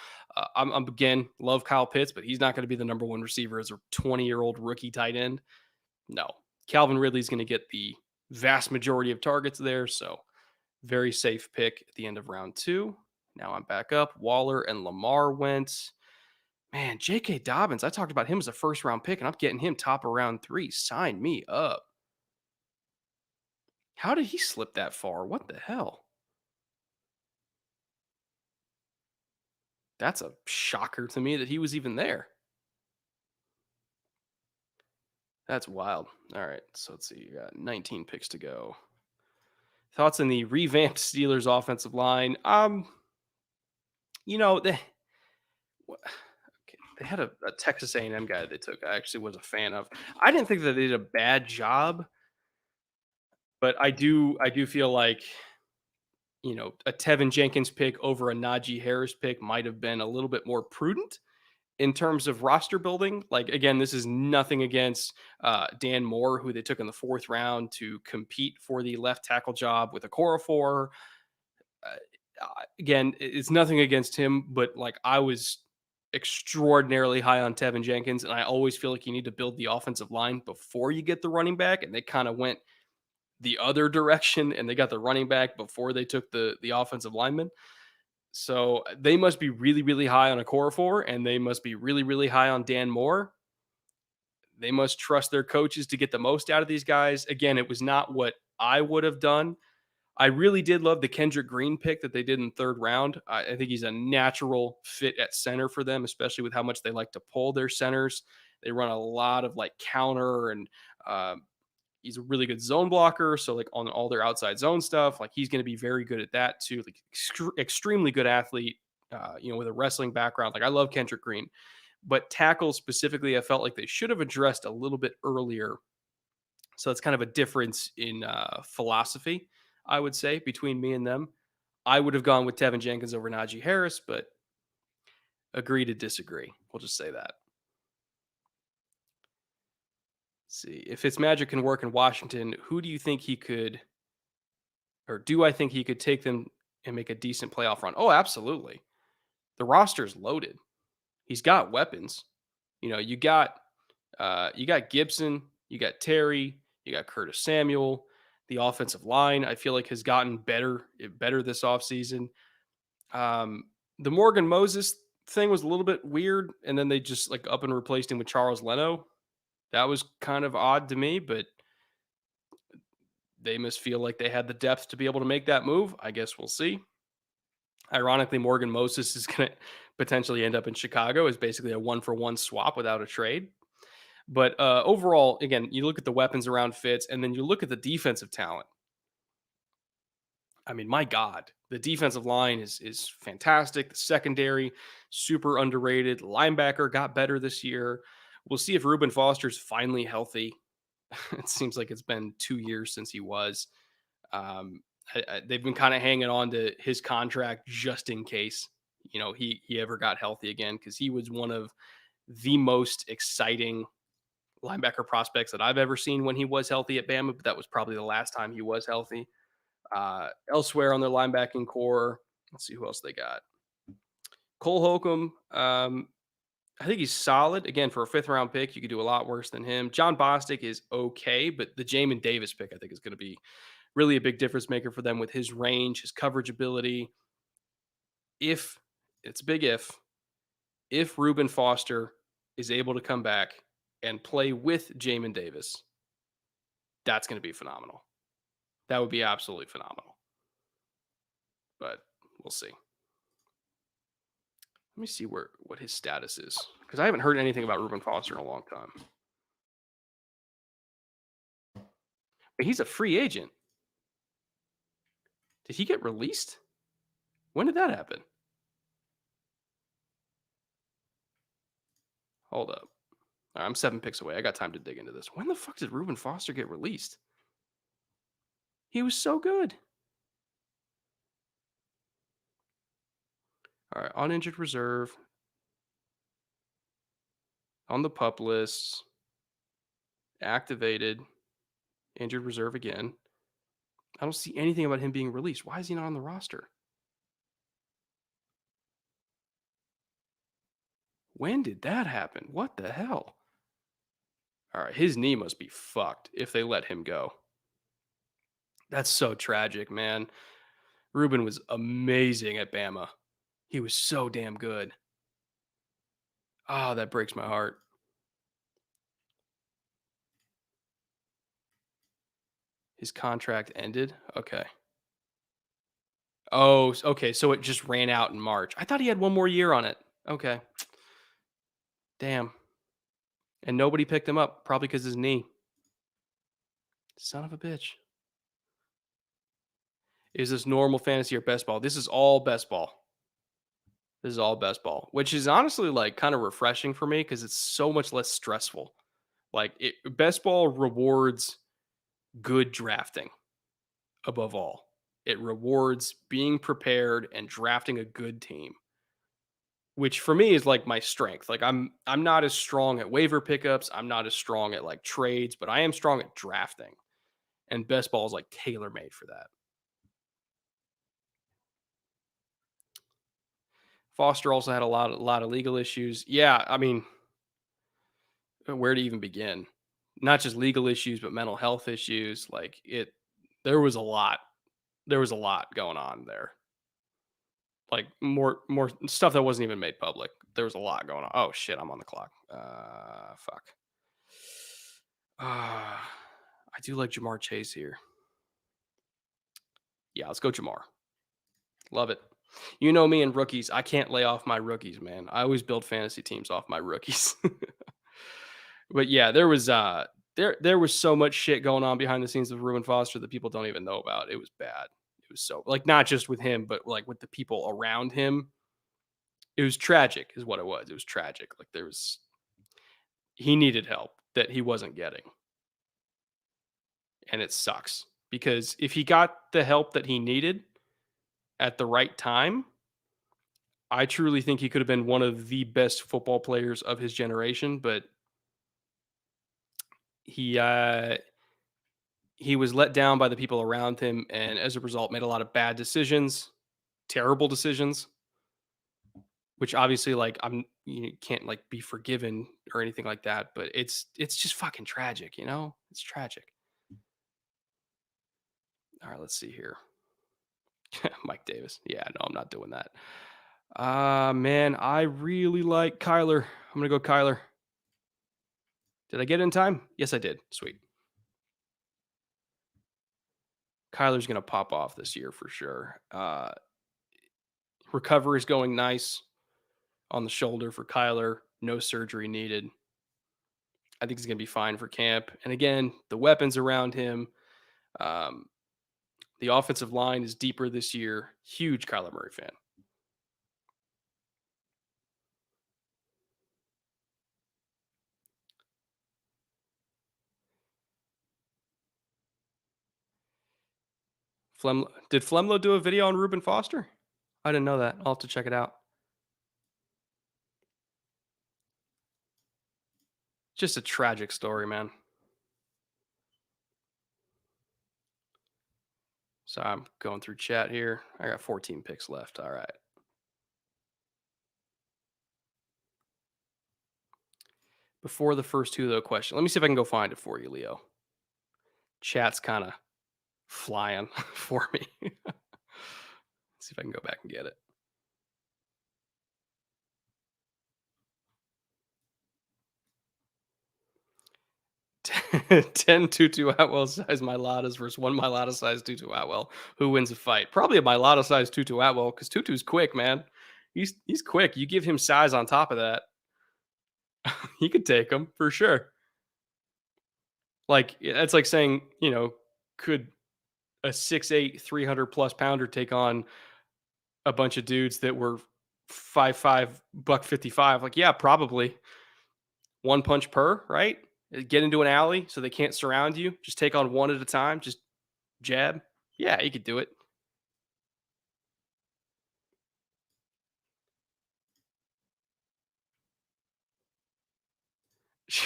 I'm again love Kyle Pitts, but he's not going to be the number 1 receiver as a 20-year-old rookie tight end. No, Calvin Ridley's going to get the vast majority of targets there. So very safe pick at the end of round 2. Now I'm back up. Waller and Lamar went. Man, J.K. Dobbins, I talked about him as a first round pick, and I'm getting him top of round 3. Sign me up. How did he slip that far? What the hell? That's a shocker to me that he was even there. That's wild. All right, so let's see. You got 19 picks to go. Thoughts on the revamped Steelers offensive line? You know, wha- okay, they had a Texas A&M guy they took. I actually was a fan of. I didn't think that they did a bad job, but I do feel like a Tevin Jenkins pick over a Najee Harris pick might have been a little bit more prudent in terms of roster building. Like, again, this is nothing against Dan Moore, who they took in the 4th round to compete for the left tackle job with a Okorafor. Again, it's nothing against him, but like I was extraordinarily high on Tevin Jenkins, and I always feel like you need to build the offensive line before you get the running back, and they kind of went the other direction, and they got the running back before they took the offensive lineman. So they must be really, really high on a core four, and they must be really, really high on Dan Moore. They must trust their coaches to get the most out of these guys. Again, it was not what I would have done. I really did love the Kendrick Green pick that they did in 3rd round. I think he's a natural fit at center for them, especially with how much they like to pull their centers. They run a lot of like counter and he's a really good zone blocker. So like on all their outside zone stuff, like he's going to be very good at that too. Like extremely good athlete, with a wrestling background. Like I love Kendrick Green, but tackles specifically, I felt like they should have addressed a little bit earlier. So it's kind of a difference in philosophy, I would say, between me and them. I would have gone with Tevin Jenkins over Najee Harris, but agree to disagree. We'll just say that. Let's see if its magic can work in Washington. Who do you think he could, or do I think he could take them and make a decent playoff run? Oh, absolutely. The roster's loaded. He's got weapons. You got Gibson, you got Terry, you got Curtis Samuel. The offensive line, I feel like, has gotten better this offseason. Um, the Morgan Moses thing was a little bit weird, and then they just like up and replaced him with Charles Leno. That was kind of odd to me, but they must feel like they had the depth to be able to make that move. I guess we'll see. Ironically, Morgan Moses is going to potentially end up in Chicago as basically a 1-for-1 swap without a trade. But overall, again, you look at the weapons around Fitz, and then you look at the defensive talent. I mean, my God, the defensive line is fantastic. The secondary, super underrated. Linebacker got better this year. We'll see if Reuben Foster's finally healthy. It seems like it's been 2 years since he was. Um, they've been kind of hanging on to his contract just in case he ever got healthy again, because he was one of the most exciting linebacker prospects that I've ever seen when he was healthy at Bama, but that was probably the last time he was healthy. Elsewhere on their linebacking core, let's see who else they got. Cole Holcomb, I think he's solid. Again, for a 5th-round pick, you could do a lot worse than him. John Bostic is okay, but the Jamin Davis pick, I think, is going to be really a big difference maker for them with his range, his coverage ability. If it's a big if Reuben Foster is able to come back and play with Jamin Davis, that's going to be phenomenal. That would be absolutely phenomenal. But we'll see. Let me see what his status is, because I haven't heard anything about Reuben Foster in a long time. But he's a free agent. Did he get released? When did that happen? Hold up. All right, I'm 7 picks away. I got time to dig into this. When the fuck did Reuben Foster get released? He was so good. All right, on injured reserve, on the pup list, activated, injured reserve again. I don't see anything about him being released. Why is he not on the roster? When did that happen? What the hell? All right, his knee must be fucked if they let him go. That's so tragic, man. Reuben was amazing at Bama. He was so damn good. Oh, that breaks my heart. His contract ended? Okay. Oh, okay, so it just ran out in March. I thought he had one more year on it. Okay. Damn. And nobody picked him up, probably because his knee. Son of a bitch. Is this normal fantasy or best ball? This is all best ball. This is all best ball, which is honestly like kind of refreshing for me because it's so much less stressful. Like best ball rewards good drafting above all. It rewards being prepared and drafting a good team, which for me is like my strength. Like I'm not as strong at waiver pickups, I'm not as strong at like trades, but I am strong at drafting. And best ball is like tailor made for that. Foster also had a lot of legal issues. Yeah, I mean, where to even begin? Not just legal issues, but mental health issues. Like there was a lot. There was a lot going on there. Like more stuff that wasn't even made public. There was a lot going on. Oh shit, I'm on the clock. Fuck. I do like Jamar Chase here. Yeah, let's go Jamar. Love it. You know me and rookies. I can't lay off my rookies, man. I always build fantasy teams off my rookies. But yeah, there was so much shit going on behind the scenes of Reuben Foster that people don't even know about. It was bad. It was so like not just with him, but like with the people around him. It was tragic, is what it was. It was tragic. Like he needed help that he wasn't getting, and it sucks because if he got the help that he needed at the right time, I truly think he could have been one of the best football players of his generation. But he uh, he was let down by the people around him, and as a result, made a lot of bad decisions, terrible decisions. Which obviously, like, you can't like be forgiven or anything like that. But it's just fucking tragic, you know. It's tragic. All right, let's see here. Mike Davis. Yeah, no, I'm not doing that. Man, I really like Kyler. I'm gonna go Kyler. Did I get it in time? Yes, I did. Sweet. Kyler's gonna pop off this year for sure. Recovery is going nice on the shoulder for Kyler. No surgery needed. I think he's gonna be fine for camp. And again, the weapons around him. Um, the offensive line is deeper this year. Huge Kyler Murray fan. Did Flemlo do a video on Reuben Foster? I didn't know that. I'll have to check it out. Just a tragic story, man. So I'm going through chat here. I got 14 picks left. All right. Before the first two, though, question. Let me see if I can go find it for you, Leo. Chat's kind of flying for me. See if I can go back and get it. 10 Tutu Atwell size Mylatas versus one Mylata size Tutu Atwell. Who wins a fight? Probably a Mylata size Tutu Atwell because Tutu's quick, man. He's quick. You give him size on top of that, he could take him for sure. Like it's like saying, could a 6'8", 300+ pounder take on a bunch of dudes that were 5'5", buck 55? Like, yeah, probably. One punch per, right? Get into an alley so they can't surround you. Just take on one at a time. Just jab. Yeah, you could do it.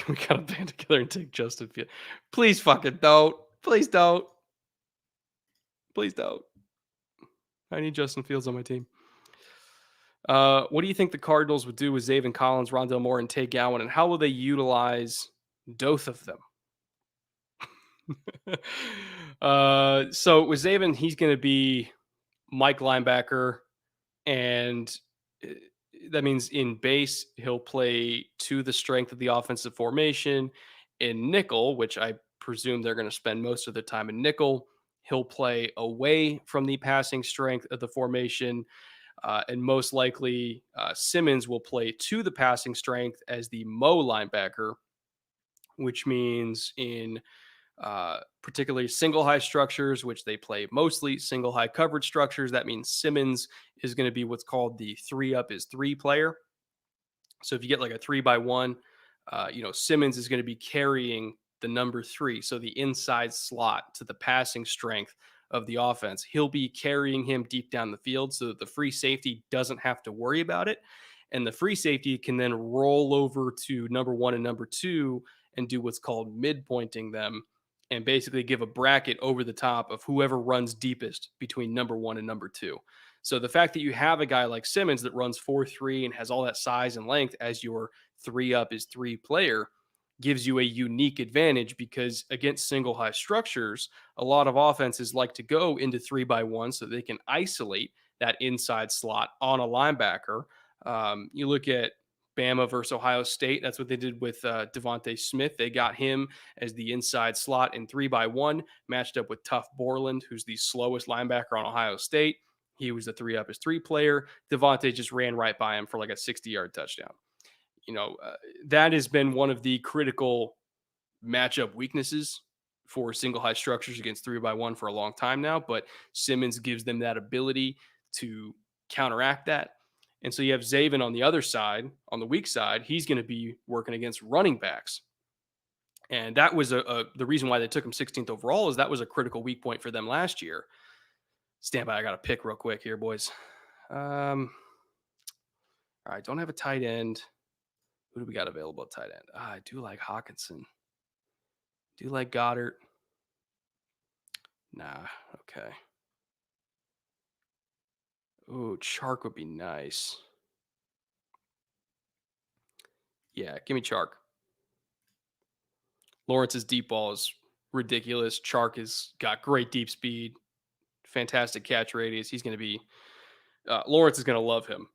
We gotta band together and take Justin Fields. Please fucking don't. Please don't. Please don't. I need Justin Fields on my team. What do you think the Cardinals would do with Zaven Collins, Rondell Moore, and Tay Gowan, and how will they utilize both of them? So with Zaven, he's going to be Mike linebacker, and that means in base, he'll play to the strength of the offensive formation. In nickel, which I presume they're going to spend most of the time in nickel, he'll play away from the passing strength of the formation. And most likely, Simmons will play to the passing strength as the Mo linebacker, which means in particularly single high structures, which they play mostly single high coverage structures. That means Simmons is going to be what's called the 3 up is 3 player. So if you get like a 3-by-1, Simmons is going to be carrying the number 3. So the inside slot to the passing strength of the offense. He'll be carrying him deep down the field so that the free safety doesn't have to worry about it. And the free safety can then roll over to number 1 and number 2 and do what's called midpointing them and basically give a bracket over the top of whoever runs deepest between number 1 and number 2. So the fact that you have a guy like Simmons that runs 4-3 and has all that size and length as your 3 up is 3 player gives you a unique advantage because against single high structures, a lot of offenses like to go into 3-by-1 so they can isolate that inside slot on a linebacker. You look at Bama versus Ohio State. That's what they did with Devonta Smith. They got him as the inside slot in 3-by-1, matched up with Tough Borland, who's the slowest linebacker on Ohio State. He was the 3-up is 3 player. Devontae just ran right by him for like a 60-yard touchdown. That has been one of the critical matchup weaknesses for single high structures against 3-by-1 for a long time now. But Simmons gives them that ability to counteract that. And so you have Zaven on the other side, on the weak side. He's going to be working against running backs. And that was the reason why they took him 16th overall is that was a critical weak point for them last year. Stand by. I got to pick real quick here, boys. All right. Don't have a tight end. Who do we got available at tight end? I do like Hawkinson. Do you like Goddard? Nah. Okay. Ooh, Chark would be nice. Yeah, give me Chark. Lawrence's deep ball is ridiculous. Chark has got great deep speed, fantastic catch radius. He's going to be Lawrence is going to love him.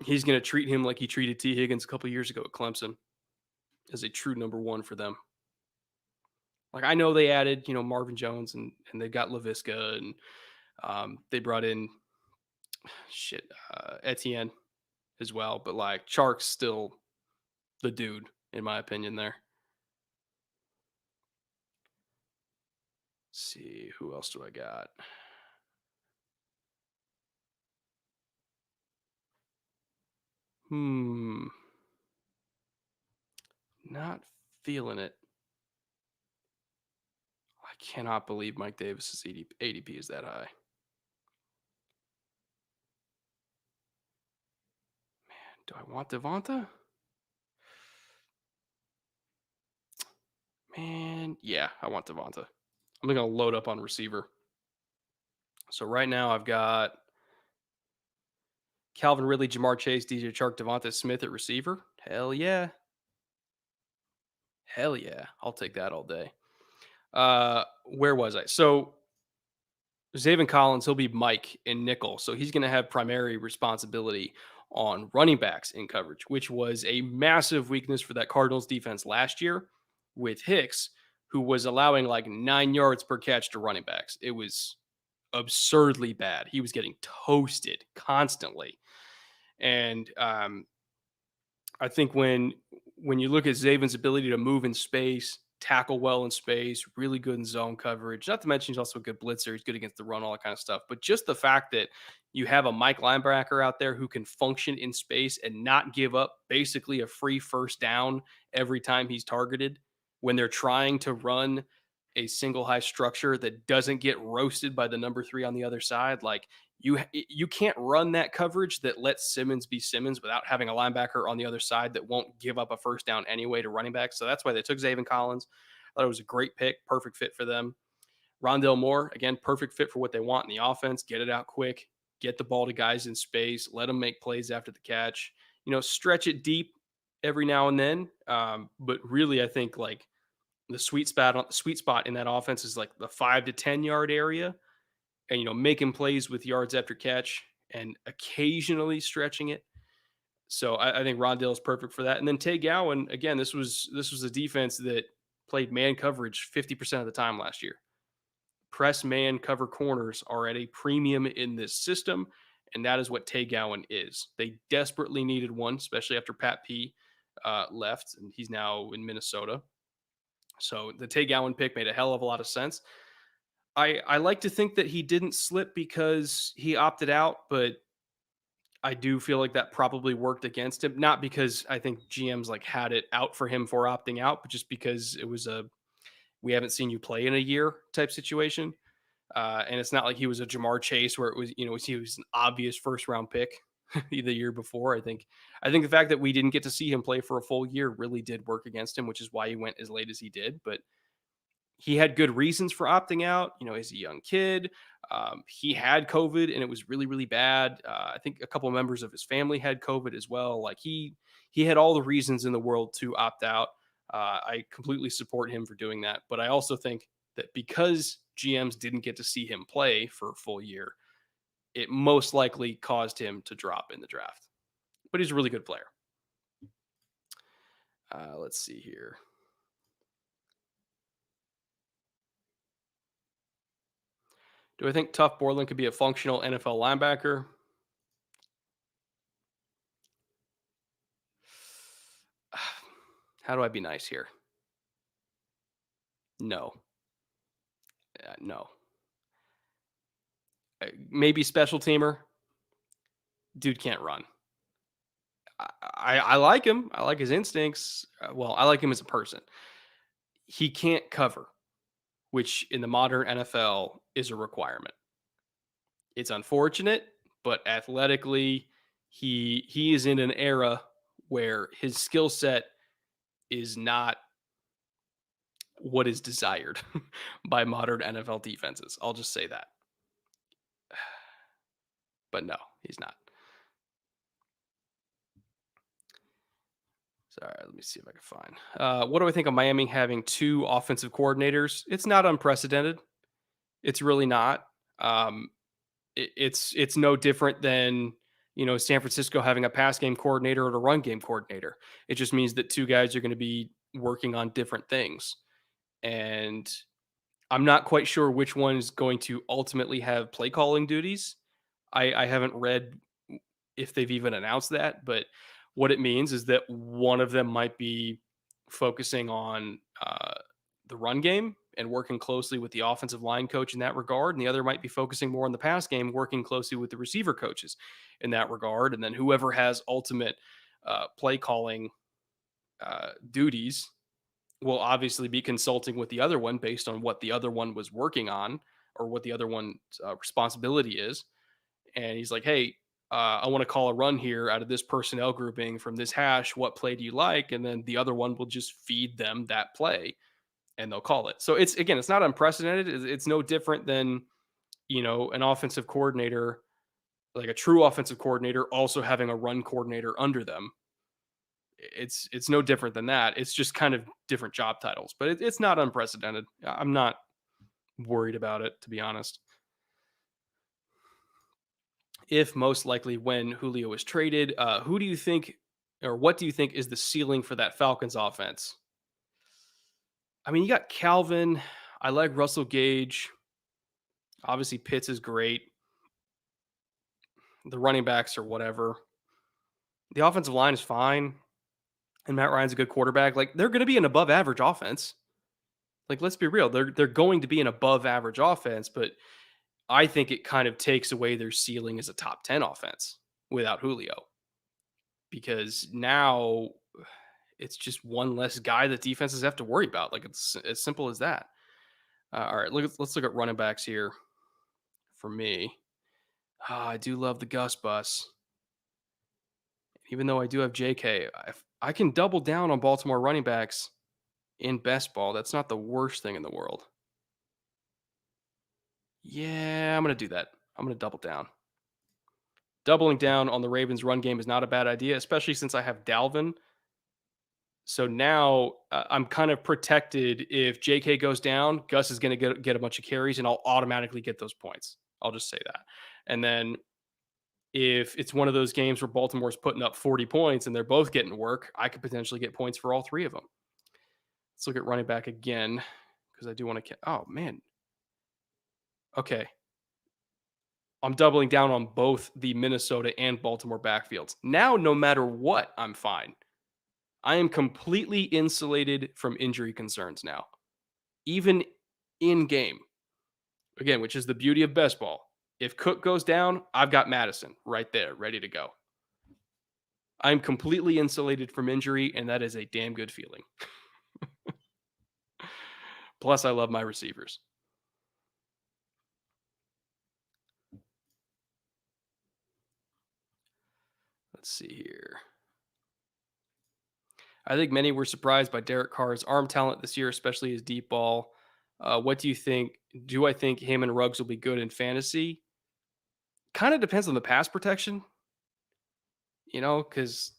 He's going to treat him like he treated T. Higgins a couple years ago at Clemson as a true number 1 for them. Like I know they added, Marvin Jones and they got LaVisca and they brought in Etienne as well, but like Chark's still the dude in my opinion there. Let's see, who else do I got? Not feeling it. I cannot believe Mike Davis's ADP is that high. Man, do I want Devonta? Man, yeah, I want Devonta. I'm going to load up on receiver. So right now I've got Calvin Ridley, Jamar Chase, DJ Chark, Devonta Smith at receiver. Hell yeah. Hell yeah. I'll take that all day. Where was I? So Zaven Collins, he'll be Mike in nickel. So he's going to have primary responsibility on running backs in coverage, which was a massive weakness for that Cardinals defense last year with Hicks, who was allowing like 9 yards per catch to running backs. It was absurdly bad. He was getting toasted constantly. And I think when you look at Zaven's ability to move in space, tackle well in space, really good in zone coverage, not to mention he's also a good blitzer. He's good against the run, all that kind of stuff. But just the fact that you have a Mike linebacker out there who can function in space and not give up basically a free first down every time he's targeted when they're trying to run a single high structure that doesn't get roasted by the number 3 on the other side. Like you can't run that coverage that lets Simmons be Simmons without having a linebacker on the other side that won't give up a first down anyway to running back. So that's why they took Zaven Collins. I thought it was a great pick, perfect fit for them. Rondale Moore, again, perfect fit for what they want in the offense. Get it out quick, get the ball to guys in space, let them make plays after the catch, stretch it deep every now and then. But really, I think like the sweet spot in that offense is like the 5 to 10 yard area, and making plays with yards after catch and occasionally stretching it. So I think Rondale is perfect for that. And then Tay Gowan, again, this was a defense that played man coverage 50% of the time last year. Press man cover corners are at a premium in this system, and that is what Tay Gowan is. They desperately needed one, especially after Pat P left, and he's now in Minnesota. So the Tay Gowan pick made a hell of a lot of sense. I like to think that he didn't slip because he opted out, but I do feel like that probably worked against him. Not because I think GMs like had it out for him for opting out, but just because it was a we haven't seen you play in a year type situation. And it's not like he was a Jamar Chase where it was, he was an obvious first round pick the year before. I think the fact that we didn't get to see him play for a full year really did work against him, which is why he went as late as he did. But he had good reasons for opting out. He's a young kid. He had COVID and it was really, really bad. I think a couple of members of his family had COVID as well. Like he had all the reasons in the world to opt out. I completely support him for doing that. But I also think that because GMs didn't get to see him play for a full year, it most likely caused him to drop in the draft. But he's a really good player. Let's see here. Do I think Tough Borland could be a functional NFL linebacker? How do I be nice here? No. No. Maybe special teamer. Dude can't run. I like him. I like his instincts. Well, I like him as a person. He can't cover, which in the modern NFL is a requirement. It's unfortunate, but athletically, he is in an era where his skill set is not what is desired by modern NFL defenses. I'll just say that. But no, he's not. Sorry, let me see if I can find. What do I think of Miami having two offensive coordinators? It's not unprecedented. It's really not. Um, it's no different than San Francisco having a pass game coordinator or a run game coordinator. It just means that two guys are going to be working on different things, and I'm not quite sure which one is going to ultimately have play calling duties. I haven't read if they've even announced that, but what it means is that one of them might be focusing on the run game and working closely with the offensive line coach in that regard, and the other might be focusing more on the pass game, working closely with the receiver coaches in that regard, and then whoever has ultimate play calling duties will obviously be consulting with the other one based on what the other one was working on or what the other one's responsibility is. And he's like, hey, I want to call a run here out of this personnel grouping from this hash. What play do you like? And then the other one will just feed them that play and they'll call it. So it's not unprecedented. It's no different than, an offensive coordinator, like a true offensive coordinator, also having a run coordinator under them. It's no different than that. It's just kind of different job titles, but it's not unprecedented. I'm not worried about it, to be honest. If most likely when Julio is traded, who do you think, or what do you think is the ceiling for that Falcons offense? I mean, you got Calvin. I like Russell Gage. Obviously, Pitts is great. The running backs or whatever. The offensive line is fine. And Matt Ryan's a good quarterback. Like, they're going to be an above average offense. Like, let's be real. They're going to be an above average offense, but I think it kind of takes away their ceiling as a top 10 offense without Julio. Because now it's just one less guy that defenses have to worry about. Like, it's as simple as that. All right, let's look at running backs here for me. I do love the Gus bus. Even though I do have JK, I can double down on Baltimore running backs in best ball. That's not the worst thing in the world. Yeah, I'm going to do that. I'm going to double down. Doubling down on the Ravens run game is not a bad idea, especially since I have Dalvin. So now I'm kind of protected. If JK goes down, Gus is going to get a bunch of carries and I'll automatically get those points. I'll just say that. And then If it's one of those games where Baltimore's putting up 40 points and they're both getting work, I could potentially get points for all three of them. Let's look at running back again because I do want to. Oh, man. Okay. I'm doubling down on both the Minnesota and Baltimore backfields. Now, no matter what, I'm fine. I am completely insulated from injury concerns now, even in game. Again, which is the beauty of best ball. If Cook goes down, I've got Madison right there, ready to go. I'm completely insulated from injury, and that is a damn good feeling. Plus, I love my receivers. Let's see here. I think many were surprised by Derek Carr's arm talent this year, especially his deep ball. What do you think? Do I think him and Ruggs will be good in fantasy? Kind of depends on the pass protection, because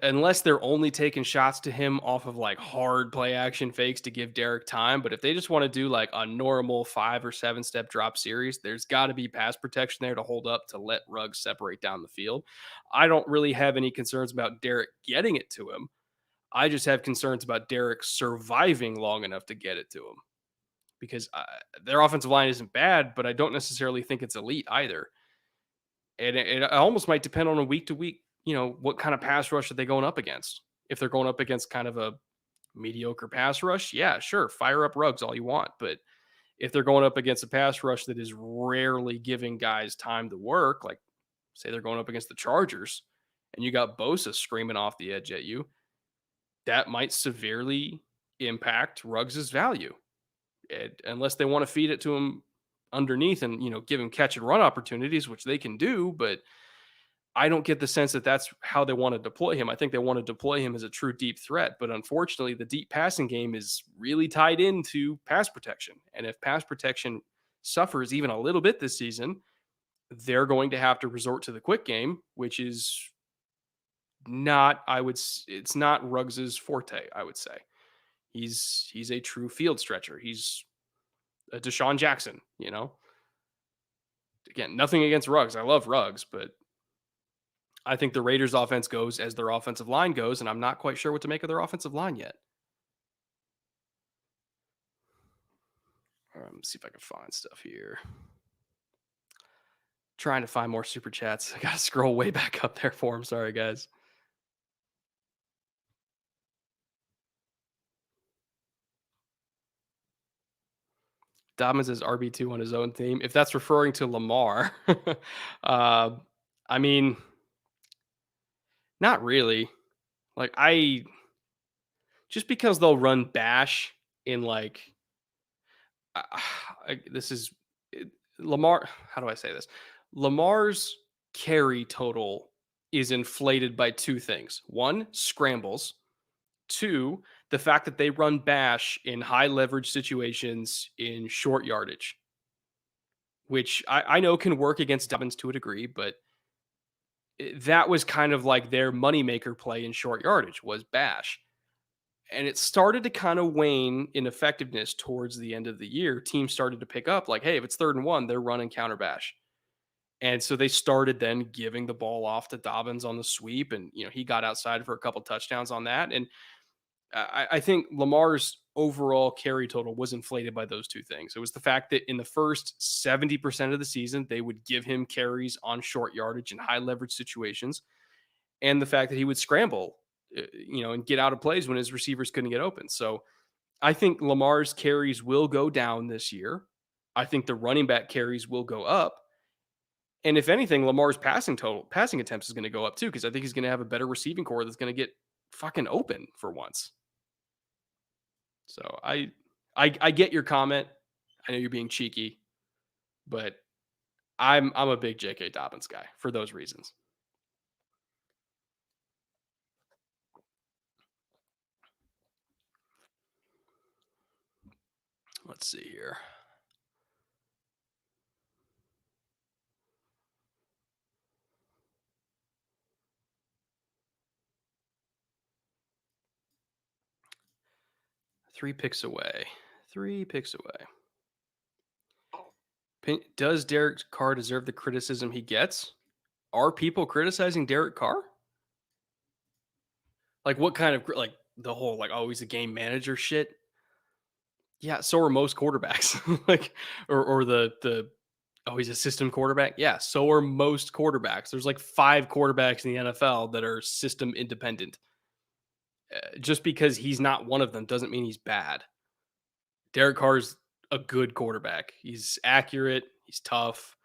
unless they're only taking shots to him off of like hard play action fakes to give Derek time. But if they just want to do like a normal 5 or 7 step drop series, there's got to be pass protection there to hold up to let Ruggs separate down the field. I don't really have any concerns about Derek getting it to him. I just have concerns about Derek surviving long enough to get it to him because their offensive line isn't bad, but I don't necessarily think it's elite either. And it almost might depend on a week to week, what kind of pass rush are they going up against? If they're going up against kind of a mediocre pass rush, yeah, sure, fire up Ruggs all you want. But if they're going up against a pass rush that is rarely giving guys time to work, like say they're going up against the Chargers and you got Bosa screaming off the edge at you, that might severely impact Ruggs's value. Unless they want to feed it to him underneath and, give him catch and run opportunities, which they can do, but I don't get the sense that that's how they want to deploy him. I think they want to deploy him as a true deep threat, but unfortunately, the deep passing game is really tied into pass protection. And if pass protection suffers even a little bit this season, they're going to have to resort to the quick game, which is not, it's not Ruggs's forte, I would say. He's a true field stretcher. He's a Deshaun Jackson. Again, nothing against Ruggs. I love Ruggs, but I think the Raiders' offense goes as their offensive line goes, and I'm not quite sure what to make of their offensive line yet. Let me see if I can find stuff here. Trying to find more super chats. I gotta scroll way back up there for them. Sorry, guys. Dobbins is RB2 on his own team. If that's referring to Lamar, uh, I mean, not really. Like just because they'll run bash in like uh, this is Lamar. How do I say this? Lamar's carry total is inflated by two things. One, scrambles. Two, the fact that they run bash in high leverage situations in short yardage, which I know can work against Dobbins to a degree, but that was kind of like their moneymaker play in short yardage was bash. And it started to kind of wane in effectiveness towards the end of the year. Teams started to pick up like, hey, if it's 3rd and 1, they're running counter bash. And so they started then giving the ball off to Dobbins on the sweep. And, he got outside for a couple touchdowns on that. And I think Lamar's overall carry total was inflated by those two things. It was the fact that in the first 70% of the season, they would give him carries on short yardage and high leverage situations. And the fact that he would scramble, and get out of plays when his receivers couldn't get open. So I think Lamar's carries will go down this year. I think the running back carries will go up. And if anything, Lamar's passing attempts is going to go up too, because I think he's going to have a better receiving core that's going to get fucking open for once. So I get your comment. I know you're being cheeky, but I'm a big J.K. Dobbins guy for those reasons. Let's see here. Three picks away. Does Derek Carr deserve the criticism he gets? Are people criticizing Derek Carr? Like, what kind of like the whole like, oh, he's a game manager shit? Yeah, so are most quarterbacks. Like, or the oh, he's a system quarterback. Yeah, so are most quarterbacks. There's like 5 quarterbacks in the NFL that are system independent. Just because he's not one of them doesn't mean he's bad. Derek Carr's a good quarterback. He's accurate. He's tough.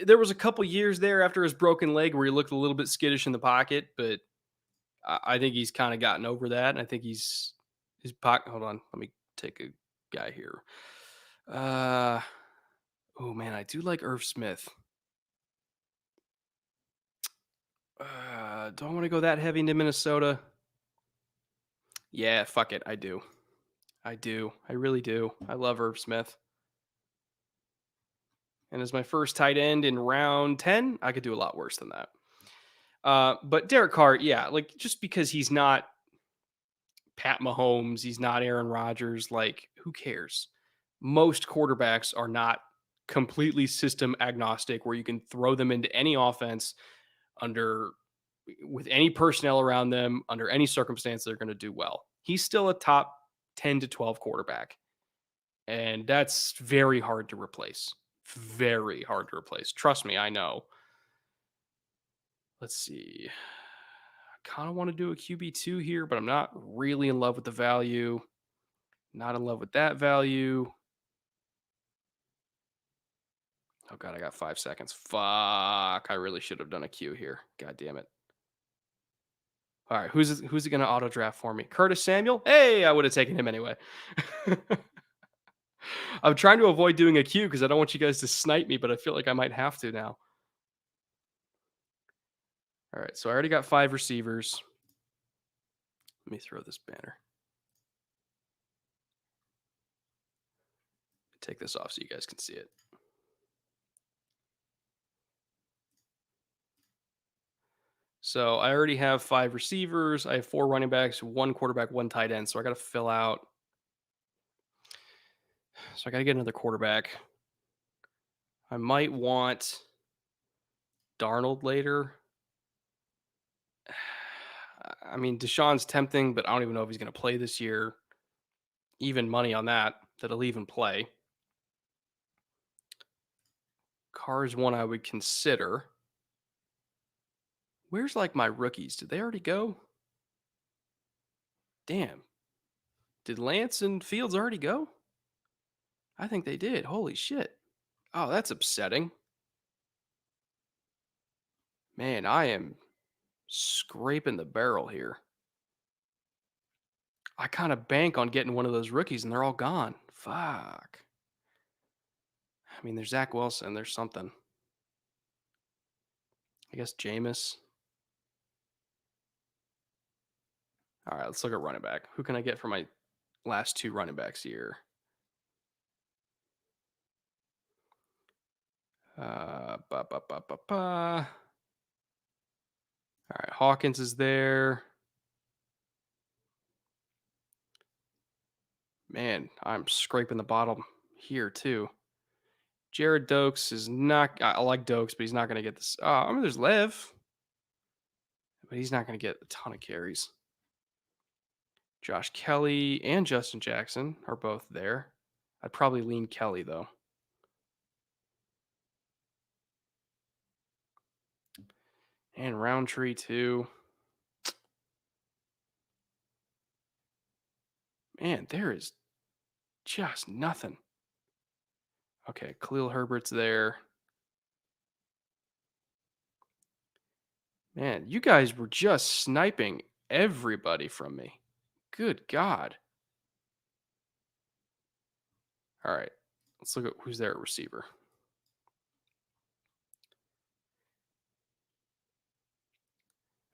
There was a couple years there after his broken leg where he looked a little bit skittish in the pocket, but I think he's kind of gotten over that. And I think he's his pocket. Hold on, let me take a guy here. Uh, oh man, I do like Irv Smith. Do I want to go that heavy into Minnesota? Yeah, fuck it. I do. I do. I really do. I love Irv Smith. And as my first tight end in round 10, I could do a lot worse than that. But Derek Carr, yeah, like just because he's not Pat Mahomes, he's not Aaron Rodgers, like who cares? Most quarterbacks are not completely system agnostic where you can throw them into any offense under with any personnel around them under any circumstance they're going to do well. He's still a top 10 to 12 quarterback. And that's very hard to replace. Very hard to replace. Trust me, I know. Let's see. I kind of want to do a QB2 here, but I'm not really in love with the value. Not in love with that value. Oh god, I got 5 seconds. Fuck. I really should have done a Q here. God damn it. All right, who's it going to auto draft for me? Curtis Samuel? Hey, I would have taken him anyway. I'm trying to avoid doing a Q because I don't want you guys to snipe me, but I feel like I might have to now. All right, so I already got 5 receivers. Let me throw this banner. Take this off so you guys can see it. So I already have 5 receivers. I have 4 running backs, 1 quarterback, 1 tight end. So I got to fill out. So I got to get another quarterback. I might want Darnold later. I mean, Deshaun's tempting, but I don't even know if he's going to play this year. Even money on that he'll even play. Carr is one I would consider. Where's like my rookies? Did they already go? Damn. Did Lance and Fields already go? I think they did. Holy shit. Oh, that's upsetting. Man, I am scraping the barrel here. I kind of bank on getting one of those rookies and they're all gone. Fuck. I mean, there's Zach Wilson. There's something. I guess Jameis. All right, let's look at running back. Who can I get for my last 2 running backs here? All right, Hawkins is there. Man, I'm scraping the bottom here too. Jared Dokes is not. I like Dokes, but he's not going to get this. I mean, there's Lev, but he's not going to get a ton of carries. Josh Kelly and Justin Jackson are both there. I'd probably lean Kelly though. And Roundtree too. Man, there is just nothing. Okay, Khalil Herbert's there. Man, you guys were just sniping everybody from me. Good God. All right, let's look at who's there at receiver.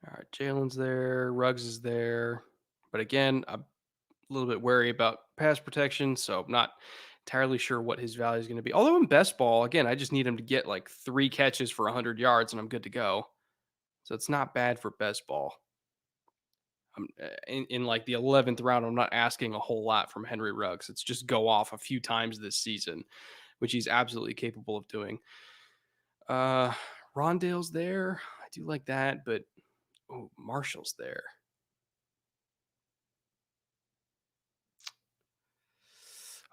All right, Jalen's there. Ruggs is there. But again, I'm a little bit wary about pass protection, so I'm not entirely sure what his value is going to be. Although in best ball, again, I just need him to get like 3 catches for 100 yards and I'm good to go. So it's not bad for best ball. In like the 11th round, I'm not asking a whole lot from Henry Ruggs. It's just go off a few times this season. which he's absolutely capable of doing. Uh, Rondale's there. I do like that, but oh, Marshall's there.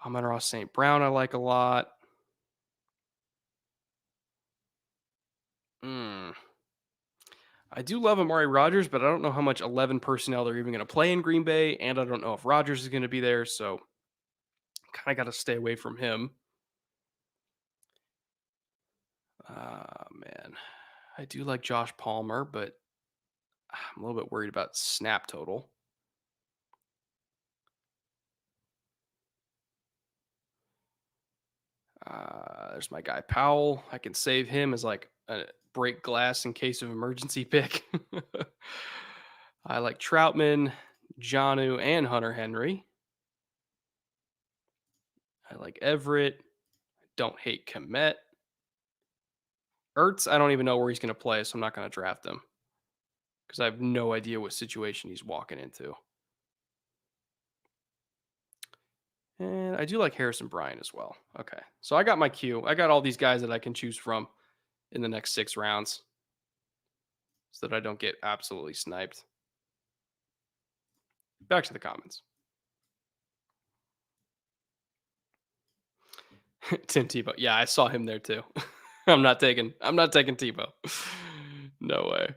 Amon-Ra St. Brown, I like a lot. Mm. I do love Amari Rodgers, but I don't know how much 11 personnel they're even going to play in Green Bay, and I don't know if Rodgers is going to be there, so kind of got to stay away from him. Man, I do like Josh Palmer, but I'm a little bit worried about snap total. There's my guy Powell. I can save him as like a break glass in case of emergency pick. I like Troutman, Janu, and Hunter Henry. I like Everett. Don't hate Komet. Ertz, I don't even know where he's going to play, so I'm not going to draft him because I have no idea what situation he's walking into. And I do like Harrison Bryant as well. Okay. So I got my queue. I got all these guys that I can choose from in the next 6 rounds so that I don't get absolutely sniped. Back to the comments. Tim Tebow. Yeah, I saw him there too. I'm not taking Tebow. No way.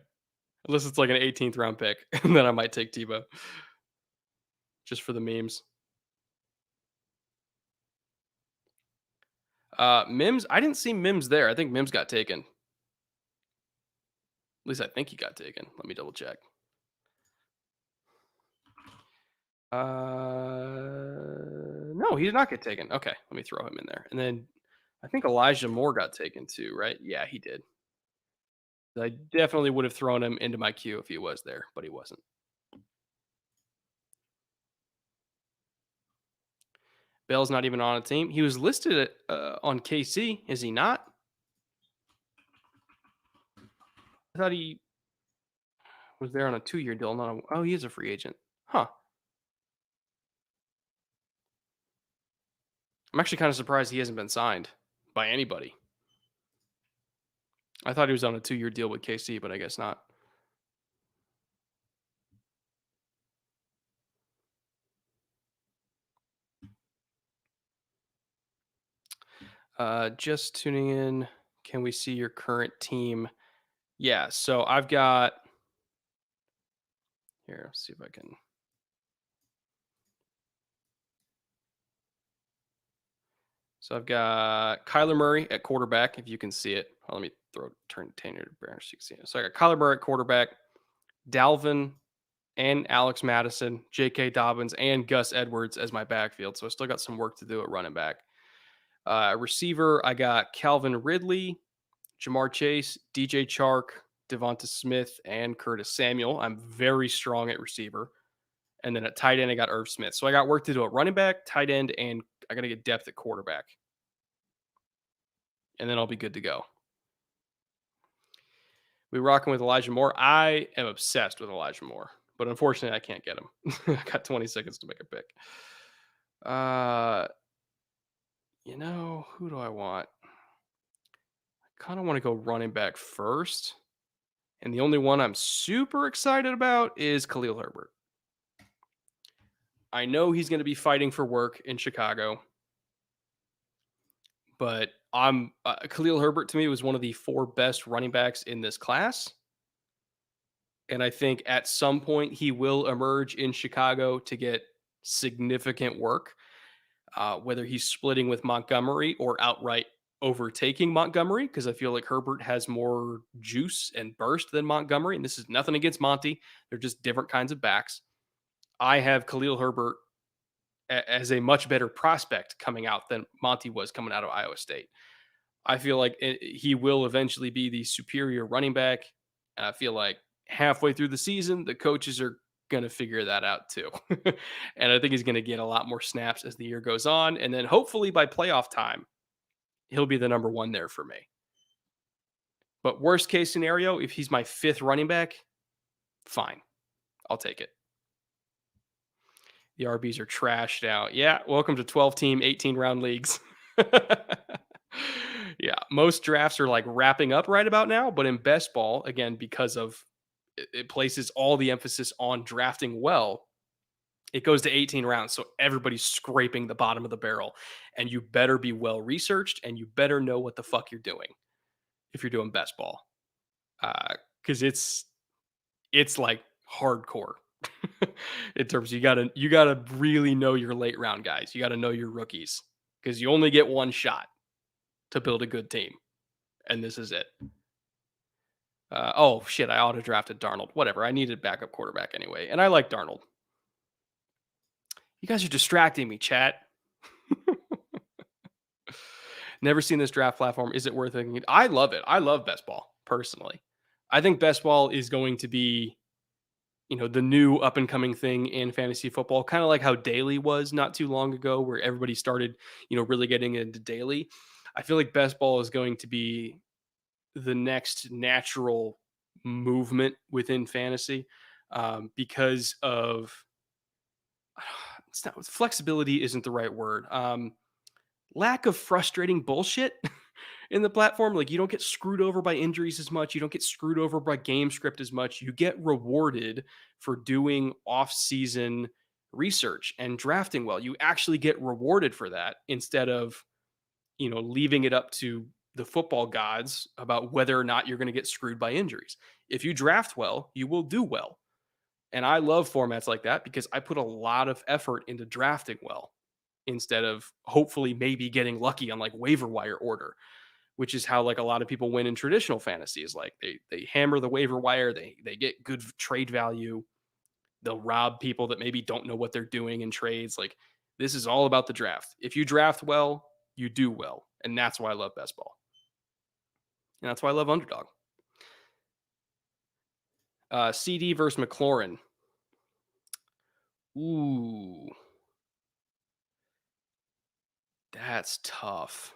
Unless it's like an 18th round pick, and then I might take Tebow just for the memes. Mims, I didn't see Mims there. I think Mims got taken. At least I think he got taken. Let me double check. No, he did not get taken. Okay, let me throw him in there. And then I think Elijah Moore got taken too, right? Yeah, he did. I definitely would have thrown him into my queue if he was there, but he wasn't. Bell's not even on a team. He was listed on KC. Is he not? I thought he was there on a 2-year deal. Not a, oh, he is a free agent. Huh. I'm actually kind of surprised he hasn't been signed by anybody. I thought he was on a 2-year deal with KC, but I guess not. Just tuning in. Can we see your current team? Yeah, so I've got here, let's see if I can. So I've got Kyler Murray at quarterback, if you can see it. Let me turn Tanner to Bear so you can see it. So I got Kyler Murray at quarterback, Dalvin and Alex Madison, J.K. Dobbins, and Gus Edwards as my backfield. So I still got some work to do at running back. Receiver, I got Calvin Ridley, Jamar Chase, DJ Chark, Devonta Smith, and Curtis Samuel. I'm very strong at receiver. And then at tight end, I got Irv Smith. So I got work to do at running back, tight end, and I got to get depth at quarterback. And then I'll be good to go. We rocking with Elijah Moore. I am obsessed with Elijah Moore, but unfortunately, I can't get him. I got 20 seconds to make a pick. Who do I want? I kind of want to go running back first. And the only one I'm super excited about is Khalil Herbert. I know he's going to be fighting for work in Chicago, but Khalil Herbert to me was one of the 4 best running backs in this class. And I think at some point he will emerge in Chicago to get significant work, whether he's splitting with Montgomery or outright overtaking Montgomery, because I feel like Herbert has more juice and burst than Montgomery. And this is nothing against Monty. They're just different kinds of backs. I have Khalil Herbert as a much better prospect coming out than Monty was coming out of Iowa State. I feel like he will eventually be the superior running back. And I feel like halfway through the season, the coaches are going to figure that out too. And I think he's going to get a lot more snaps as the year goes on. And then hopefully by playoff time, he'll be the number 1 there for me. But worst case scenario, if he's my 5th running back, fine. I'll take it. The RBs are trashed out. Yeah, welcome to 12-team, 18-round leagues. Yeah, most drafts are like wrapping up right about now, but in best ball, again, because of it places all the emphasis on drafting well, it goes to 18 rounds. So everybody's scraping the bottom of the barrel. And you better be well researched and you better know what the fuck you're doing if you're doing best ball. Because it's like hardcore. In terms you gotta really know your late round guys. You gotta know your rookies. Because you only get one shot to build a good team. And this is it. Oh shit! I auto drafted Darnold. Whatever. I needed backup quarterback anyway, and I like Darnold. You guys are distracting me, chat. Never seen this draft platform. Is it worth it? I love it. I love best ball personally. I think best ball is going to be, the new up and coming thing in fantasy football, kind of like how daily was not too long ago, where everybody started, really getting into daily. I feel like best ball is going to be the next natural movement within fantasy because of it's not flexibility isn't the right word. Lack of frustrating bullshit in the platform. Like you don't get screwed over by injuries as much. You don't get screwed over by game script as much. You get rewarded for doing off-season research and drafting well. You actually get rewarded for that instead of, leaving it up to the football gods about whether or not you're going to get screwed by injuries. If you draft well, you will do well. And I love formats like that because I put a lot of effort into drafting well instead of hopefully maybe getting lucky on like waiver wire order, which is how like a lot of people win in traditional fantasy is like they hammer the waiver wire, they get good trade value, they'll rob people that maybe don't know what they're doing in trades. Like this is all about the draft. If you draft well, you do well. And that's why I love best ball. And that's why I love underdog. CD versus McLaurin. Ooh, that's tough.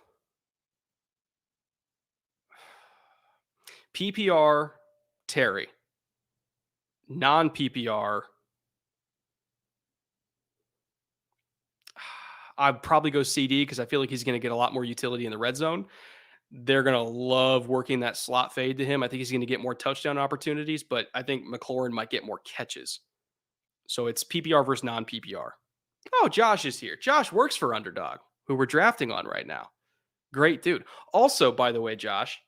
PPR, Terry. Non PPR, I'd probably go CD because I feel like he's going to get a lot more utility in the red zone. They're going to love working that slot fade to him. I think he's going to get more touchdown opportunities, but I think McLaurin might get more catches. So it's PPR versus non PPR. Oh, Josh is here. Josh works for Underdog, who we're drafting on right now. Great dude. Also, by the way, Josh,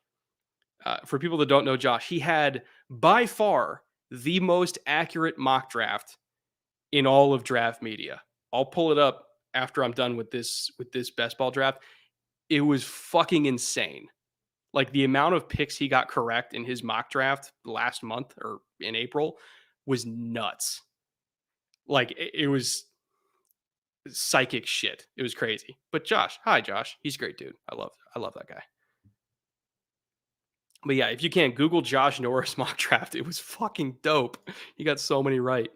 for people that don't know Josh, he had by far the most accurate mock draft in all of draft media. I'll pull it up after I'm done with this best ball draft. It was fucking insane. Like the amount of picks he got correct in his mock draft last month or in April was nuts. Like it was psychic shit. It was crazy. But Josh, hi Josh. He's a great dude. I love that guy. But yeah, if you can't Google Josh Norris mock draft, it was fucking dope. He got so many right.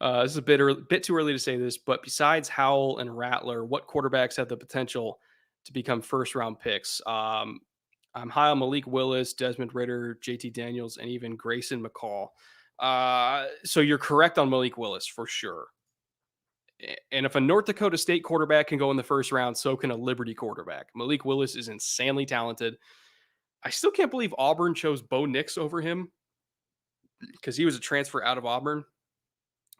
This is a bit too early to say this, but besides Howell and Rattler, what quarterbacks have the potential to become first round picks? I'm high on Malik Willis, Desmond Ritter, JT Daniels, and even Grayson McCall. So you're correct on Malik Willis for sure. And if a North Dakota State quarterback can go in the first round, so can a Liberty quarterback. Malik Willis is insanely talented. I still can't believe Auburn chose Bo Nix over him because he was a transfer out of Auburn.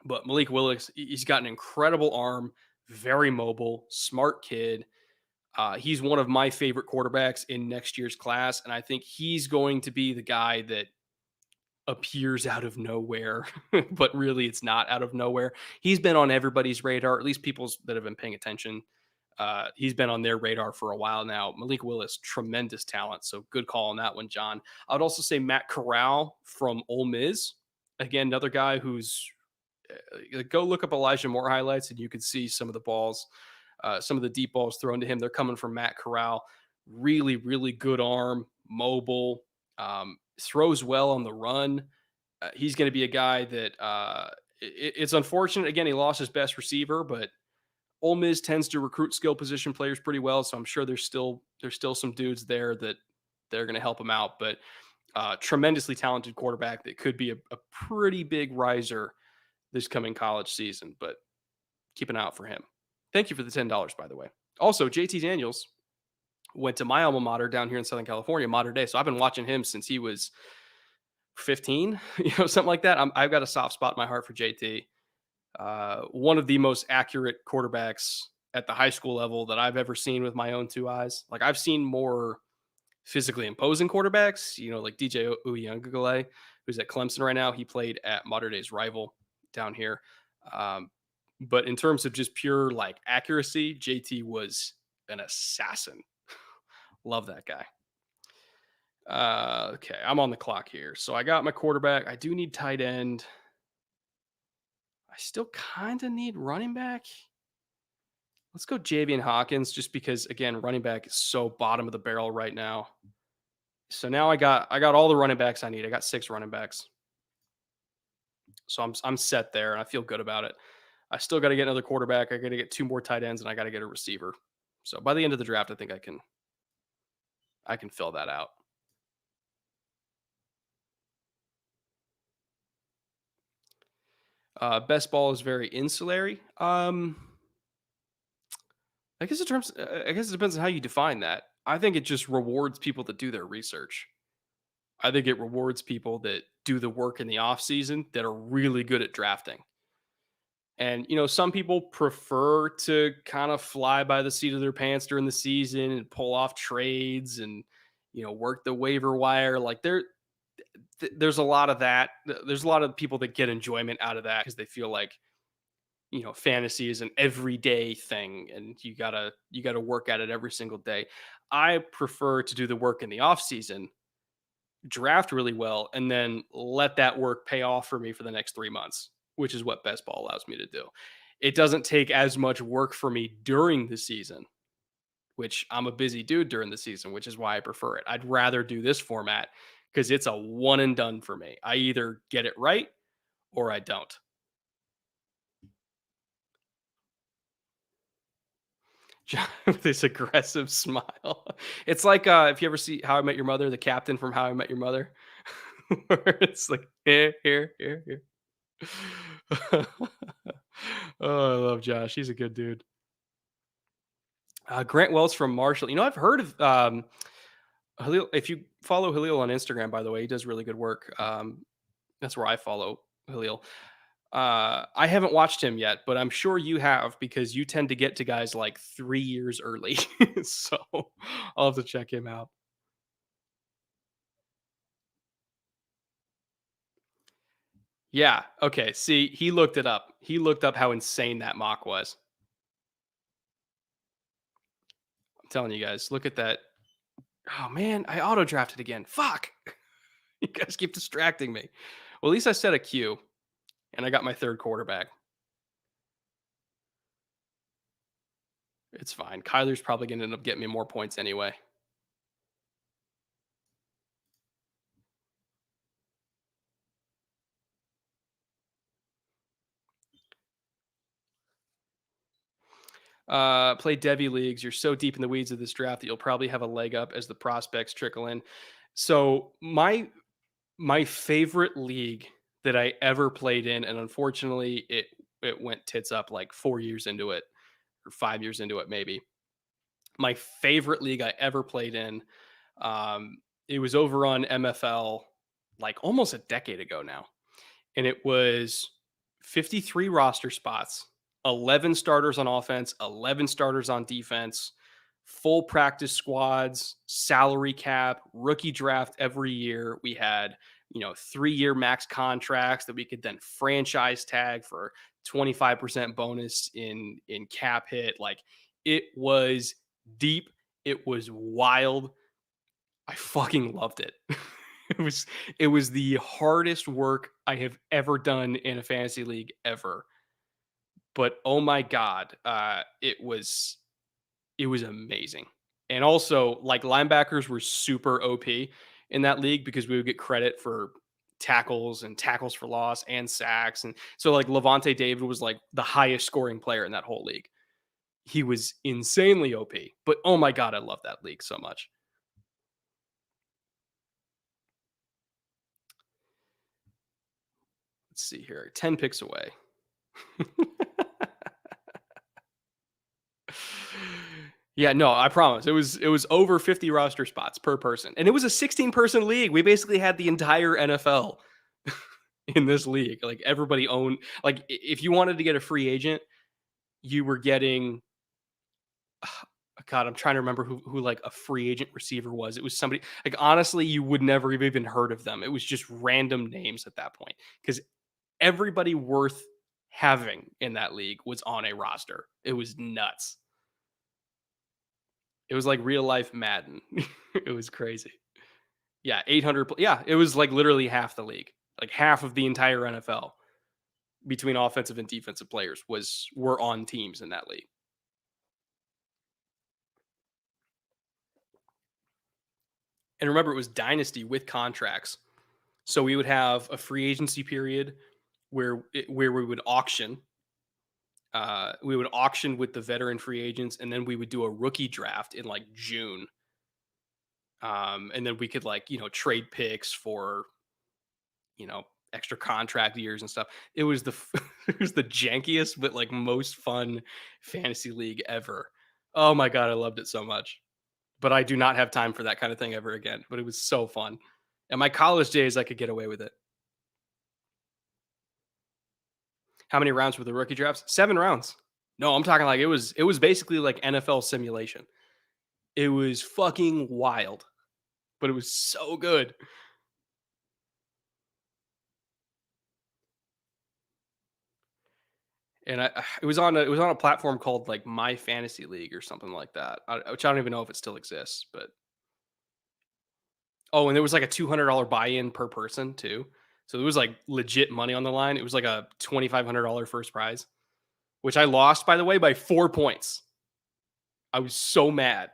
But Malik Willis, he's got an incredible arm, very mobile, smart kid. He's one of my favorite quarterbacks in next year's class. And I think he's going to be the guy that appears out of nowhere, but really it's not out of nowhere. He's been on everybody's radar, at least people's that have been paying attention. He's been on their radar for a while now. Malik Willis, tremendous talent. So good call on that one, John. I would also say Matt Corral from Ole Miss. Again, another guy who's go look up Elijah Moore highlights and you can see some of the balls, some of the deep balls thrown to him. They're coming from Matt Corral. Really, really good arm, mobile, throws well on the run. He's going to be a guy that it's unfortunate. Again, he lost his best receiver, but Ole Miss tends to recruit skill position players pretty well. So I'm sure there's still some dudes there that they're going to help him out. But tremendously talented quarterback that could be a pretty big riser this coming college season, but keep an eye out for him. Thank you for the $10, by the way. Also, JT Daniels, went to my alma mater down here in Southern California, Mater Day. So I've been watching him since he was 15, something like that. I've got a soft spot in my heart for JT. One of the most accurate quarterbacks at the high school level that I've ever seen with my own two eyes. Like I've seen more physically imposing quarterbacks, like DJ Uyunglele, who's at Clemson right now. He played at Mater Day's rival down here. Um, but in terms of just pure like accuracy, JT was an assassin. Love that guy. Okay, I'm on the clock here. So I got my quarterback. I do need tight end. I still kind of need running back. Let's go Javian Hawkins just because again, running back is so bottom of the barrel right now. So now I got all the running backs I need. I got 6 running backs. So I'm set there and I feel good about it. I still got to get another quarterback. I got to get 2 more tight ends and I got to get a receiver. So by the end of the draft, I think I can fill that out. Best ball is very insulary. I guess it depends on how you define that. I think it just rewards people that do their research. I think it rewards people that do the work in the off season that are really good at drafting. And some people prefer to kind of fly by the seat of their pants during the season and pull off trades and work the waiver wire. Like there's a lot of that. There's a lot of people that get enjoyment out of that because they feel like fantasy is an everyday thing and you gotta work at it every single day. I prefer to do the work in the off season, draft really well, and then let that work pay off for me for the next 3 months, which is what best ball allows me to do. It doesn't take as much work for me during the season, which I'm a busy dude during the season, which is why I prefer it. I'd rather do this format because it's a one and done for me. I either get it right or I don't. With this aggressive smile. It's like if you ever see How I Met Your Mother, the captain from How I Met Your Mother, where it's like here, here, here, here. Oh, I love Josh. He's a good dude. Grant Wells from Marshall. I've heard of Halil. If you follow Halil on Instagram, by the way, he does really good work. That's where I follow Halil. I haven't watched him yet, but I'm sure you have because you tend to get to guys like 3 years early. So I'll have to check him out. Yeah. Okay. See, he looked it up. He looked up how insane that mock was. I'm telling you guys, look at that. Oh man, I auto drafted again. Fuck. You guys keep distracting me. Well, at least I set a queue and I got my third quarterback. It's fine. Kyler's probably going to end up getting me more points anyway. Play Devy leagues. You're so deep in the weeds of this draft that you'll probably have a leg up as the prospects trickle in. So my favorite league that I ever played in, and unfortunately it went tits up like 4 years into it or 5 years into it, maybe. My favorite league I ever played in. It was over on MFL like almost a decade ago now. And it was 53 roster spots, 11 starters on offense, 11 starters on defense, full practice squads, salary cap, rookie draft every year. We had, 3-year max contracts that we could then franchise tag for 25% bonus in cap hit. Like it was deep, it was wild. I fucking loved it. It was it was the hardest work I have ever done in a fantasy league ever. But oh my god, it was amazing. And also, like linebackers were super OP in that league because we would get credit for tackles and tackles for loss and sacks. And so like Levante David was like the highest scoring player in that whole league. He was insanely OP. But oh my god, I love that league so much. Let's see here. 10 picks away. Yeah, no, I promise. It was over 50 roster spots per person. And it was a 16-person league. We basically had the entire NFL in this league. Like everybody owned like if you wanted to get a free agent, you were getting God, I'm trying to remember who like a free agent receiver was. It was somebody like honestly, you would never have even heard of them. It was just random names at that point because everybody worth having in that league was on a roster. It was nuts. It was like real life Madden. It was crazy. Yeah, 800. Yeah, it was like literally half the league, like half of the entire NFL between offensive and defensive players were on teams in that league. And remember, it was dynasty with contracts. So we would have a free agency period where we would auction. We would auction with the veteran free agents, and then we would do a rookie draft in like June. And then we could like trade picks for you know extra contract years and stuff. It was it was the jankiest but like most fun fantasy league ever. Oh my god, I loved it so much. But I do not have time for that kind of thing ever again. But it was so fun. In my college days, I could get away with it. How many rounds were the rookie drafts? 7 rounds. No, I'm talking like it was basically like NFL simulation. It was fucking wild, but it was so good. And it was on a platform called like My Fantasy League or something like that, which I don't even know if it still exists. But oh, and there was like a $200 buy-in per person too, so it was like legit money on the line. It was like a $2,500 first prize, which I lost by the way by 4 points. I was so mad.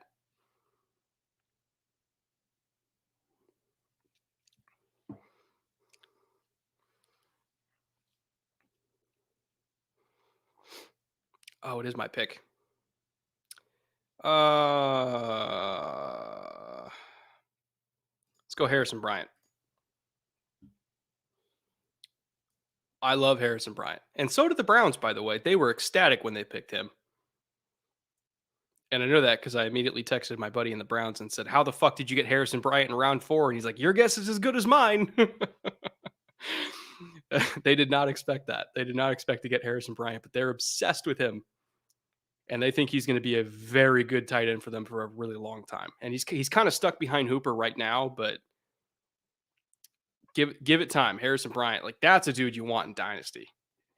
Oh, it is my pick. Let's go Harrison Bryant. I love Harrison Bryant, and so did the Browns. By the way, they were ecstatic when they picked him. And I know that because I immediately texted my buddy in the Browns and said, "How the fuck did you get Harrison Bryant in round 4?" And he's like, "Your guess is as good as mine." They did not expect that. They did not expect to get Harrison Bryant, but they're obsessed with him, and they think he's going to be a very good tight end for them for a really long time. And he's kind of stuck behind Hooper right now, but give it time. Harrison Bryant, like that's a dude you want in Dynasty.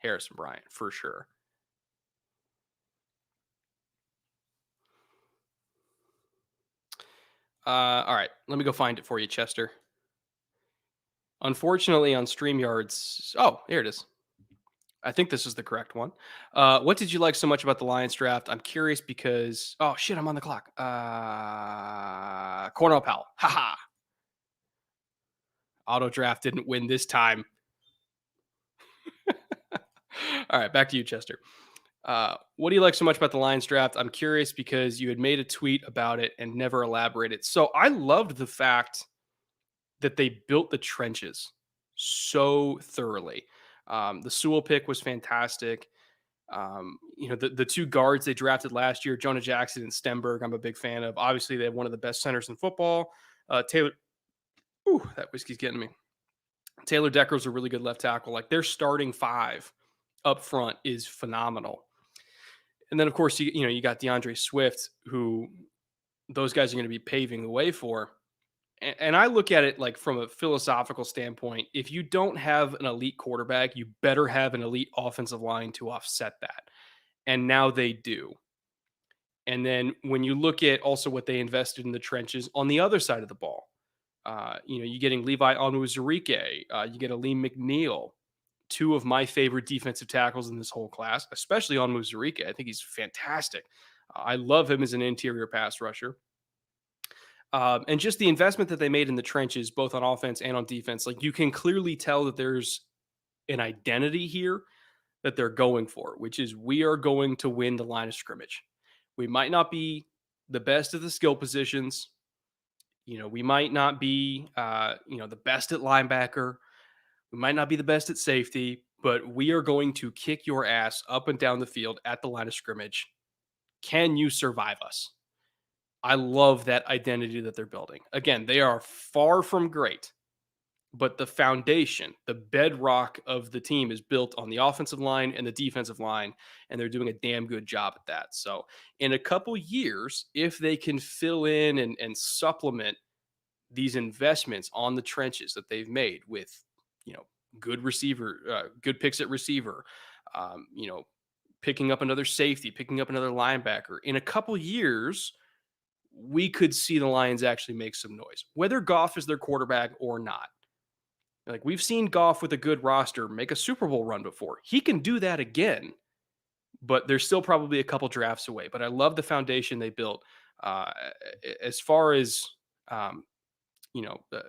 Harrison Bryant for sure. All right, let me go find it for you, Chester. Unfortunately, on StreamYards, oh, here it is. I think this is the correct one. What did you like so much about the Lions draft? I'm curious because oh shit, I'm on the clock. Cornell Powell. Haha. Auto draft didn't win this time. All right, back to you, Chester. What do you like so much about the Lions draft? I'm curious because you had made a tweet about it and never elaborated. So I loved the fact that they built the trenches so thoroughly. The Sewell pick was fantastic. The two guards they drafted last year, Jonah Jackson and Stenberg, I'm a big fan of. Obviously, they have one of the best centers in football. Taylor, ooh, that whiskey's getting me. Taylor Decker's a really good left tackle. Like their starting five up front is phenomenal. And then of course you got DeAndre Swift, who those guys are going to be paving the way for. And I look at it like from a philosophical standpoint. If you don't have an elite quarterback, you better have an elite offensive line to offset that. And now they do. And then when you look at also what they invested in the trenches on the other side of the ball, you're getting Levi Onwuzurike, you get Aleem McNeil, two of my favorite defensive tackles in this whole class, especially Onwuzurike. I think he's fantastic. I love him as an interior pass rusher. And just the investment that they made in the trenches, both on offense and on defense, like you can clearly tell that there's an identity here that they're going for, which is we are going to win the line of scrimmage. We might not be the best at the skill positions. We might not be, the best at linebacker. We might not be the best at safety, but we are going to kick your ass up and down the field at the line of scrimmage. Can you survive us? I love that identity that they're building. Again, they are far from great, but the foundation, the bedrock of the team is built on the offensive line and the defensive line, and they're doing a damn good job at that. So, in a couple years, if they can fill in and supplement these investments on the trenches that they've made with, you know, good receiver, good picks at receiver, you know, picking up another safety, picking up another linebacker, in a couple years, we could see the Lions actually make some noise, whether Goff is their quarterback or not. Like we've seen Goff with a good roster make a Super Bowl run before. He can do that again, but they're still probably a couple drafts away. But I love the foundation they built. Uh, as far as um, the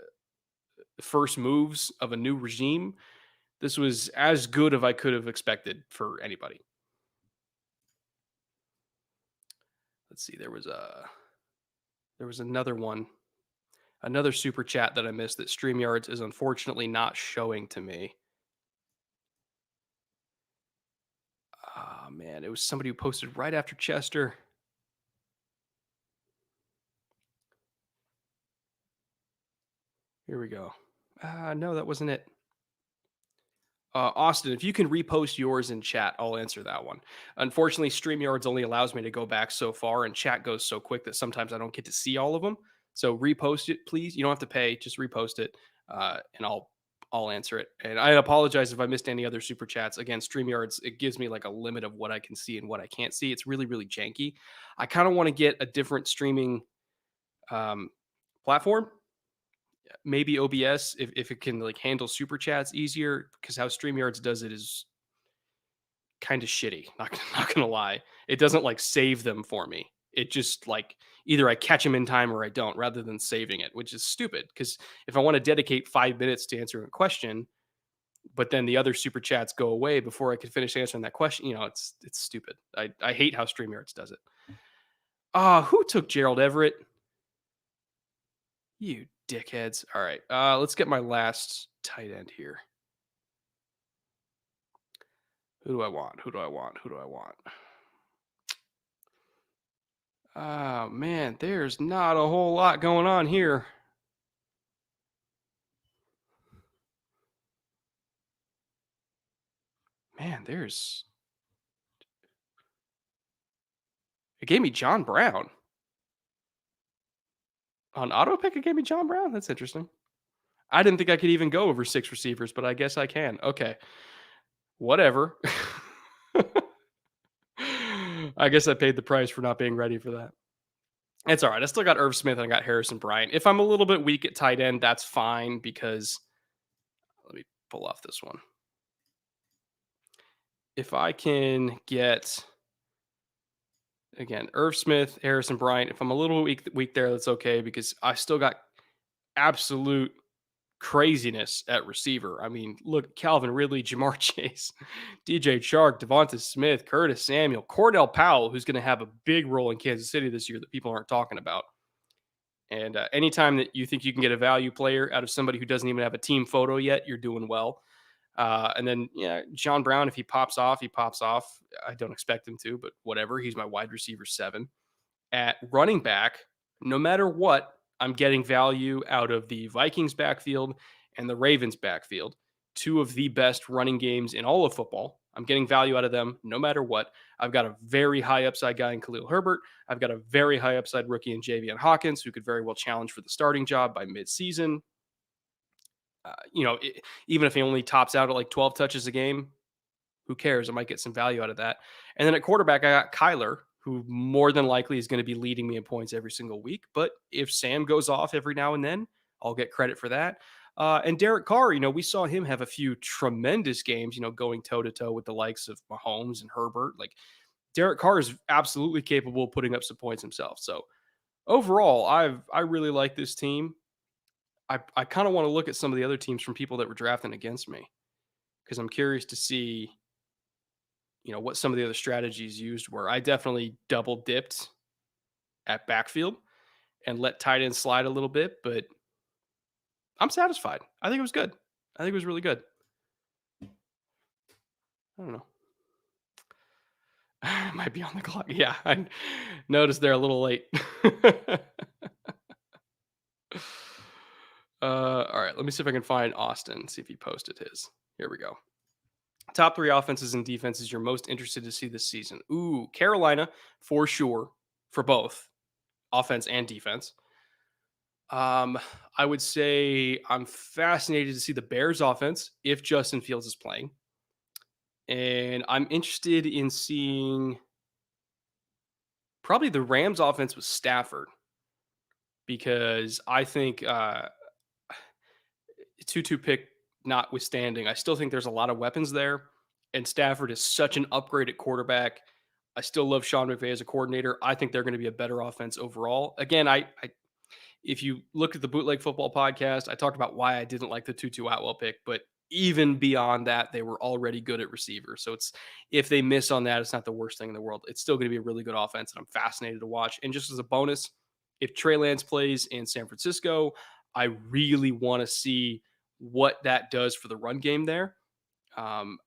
first moves of a new regime, this was as good as I could have expected for anybody. Let's see, there was another one, another super chat that I missed that StreamYards is unfortunately not showing to me. Oh man, it was somebody who posted right after Chester. Here we go. No, that wasn't it. Austin, if you can repost yours in chat, I'll answer that one. Unfortunately, StreamYards only allows me to go back so far, and chat goes so quick that sometimes I don't get to see all of them. So repost it, please. You don't have to pay; just repost it, and I'll answer it. And I apologize if I missed any other super chats. Again, StreamYards, it gives me like a limit of what I can see and what I can't see. It's really really janky. I kind of want to get a different streaming um, platform, maybe OBS if it can like handle super chats easier, because how StreamYards does it is kind of shitty. Not gonna lie, it doesn't like save them for me. It just like either I catch them in time or I don't, rather than saving it, which is stupid. Because if I want to dedicate 5 minutes to answering a question, but then the other super chats go away before I can finish answering that question, it's stupid. I hate how StreamYards does it. Who took Gerald Everett? You dickheads. All right. Let's get my last tight end here. Who do I want? Who do I want? Who do I want? Oh man, there's not a whole lot going on here. Man, it gave me John Brown. On auto pick, it gave me John Brown. That's interesting. I didn't think I could even go over 6 receivers, but I guess I can. Okay. Whatever. I guess I paid the price for not being ready for that. It's all right. I still got Irv Smith and I got Harrison Bryant. If I'm a little bit weak at tight end, that's fine because let me pull off this one. If I can get again Irv Smith, Harrison Bryant, if I'm a little weak there, that's okay because I still got absolute craziness at receiver. I mean, look, Calvin Ridley, Jamar Chase, DJ Chark, Devonta Smith, Curtis Samuel, Cordell Powell, who's going to have a big role in Kansas City this year that people aren't talking about. And anytime that you think you can get a value player out of somebody who doesn't even have a team photo yet, you're doing well. And then, yeah, John Brown, if he pops off, he pops off. I don't expect him to, but whatever. He's my wide receiver 7. At running back, no matter what, I'm getting value out of the Vikings backfield and the Ravens backfield, 2 of the best running games in all of football. I'm getting value out of them no matter what. I've got a very high upside guy in Khalil Herbert. I've got a very high upside rookie in Javian Hawkins, who could very well challenge for the starting job by midseason. Even if he only tops out at like 12 touches a game, who cares? I might get some value out of that. And then at quarterback, I got Kyler, who more than likely is going to be leading me in points every single week. But if Sam goes off every now and then, I'll get credit for that. And Derek Carr, we saw him have a few tremendous games, going toe to toe with the likes of Mahomes and Herbert. Like Derek Carr is absolutely capable of putting up some points himself. So overall, I really like this team. I kind of want to look at some of the other teams from people that were drafting against me because I'm curious to see what some of the other strategies used were. I definitely double dipped at backfield and let tight end slide a little bit, but I'm satisfied. I think it was good. I think it was really good. I don't know. Might be on the clock. Yeah, I noticed they're a little late. All right, let me see if I can find Austin, see if he posted his. Here we go. Top three offenses and defenses you're most interested to see this season. Ooh, Carolina for sure, for both offense and defense. Um, I would say I'm fascinated to see the Bears offense if Justin Fields is playing. And I'm interested in seeing probably the Rams offense with Stafford because I think Tutu pick notwithstanding, I still think there's a lot of weapons there. And Stafford is such an upgraded quarterback. I still love Sean McVay as a coordinator. I think they're going to be a better offense overall. Again, I if you look at the Bootleg Football podcast, I talked about why I didn't like the Tutu Atwell pick, but even beyond that, they were already good at receiver. So it's if they miss on that, it's not the worst thing in the world. It's still going to be a really good offense, and I'm fascinated to watch. And just as a bonus, if Trey Lance plays in San Francisco, I really want to see what that does for the run game there. Um,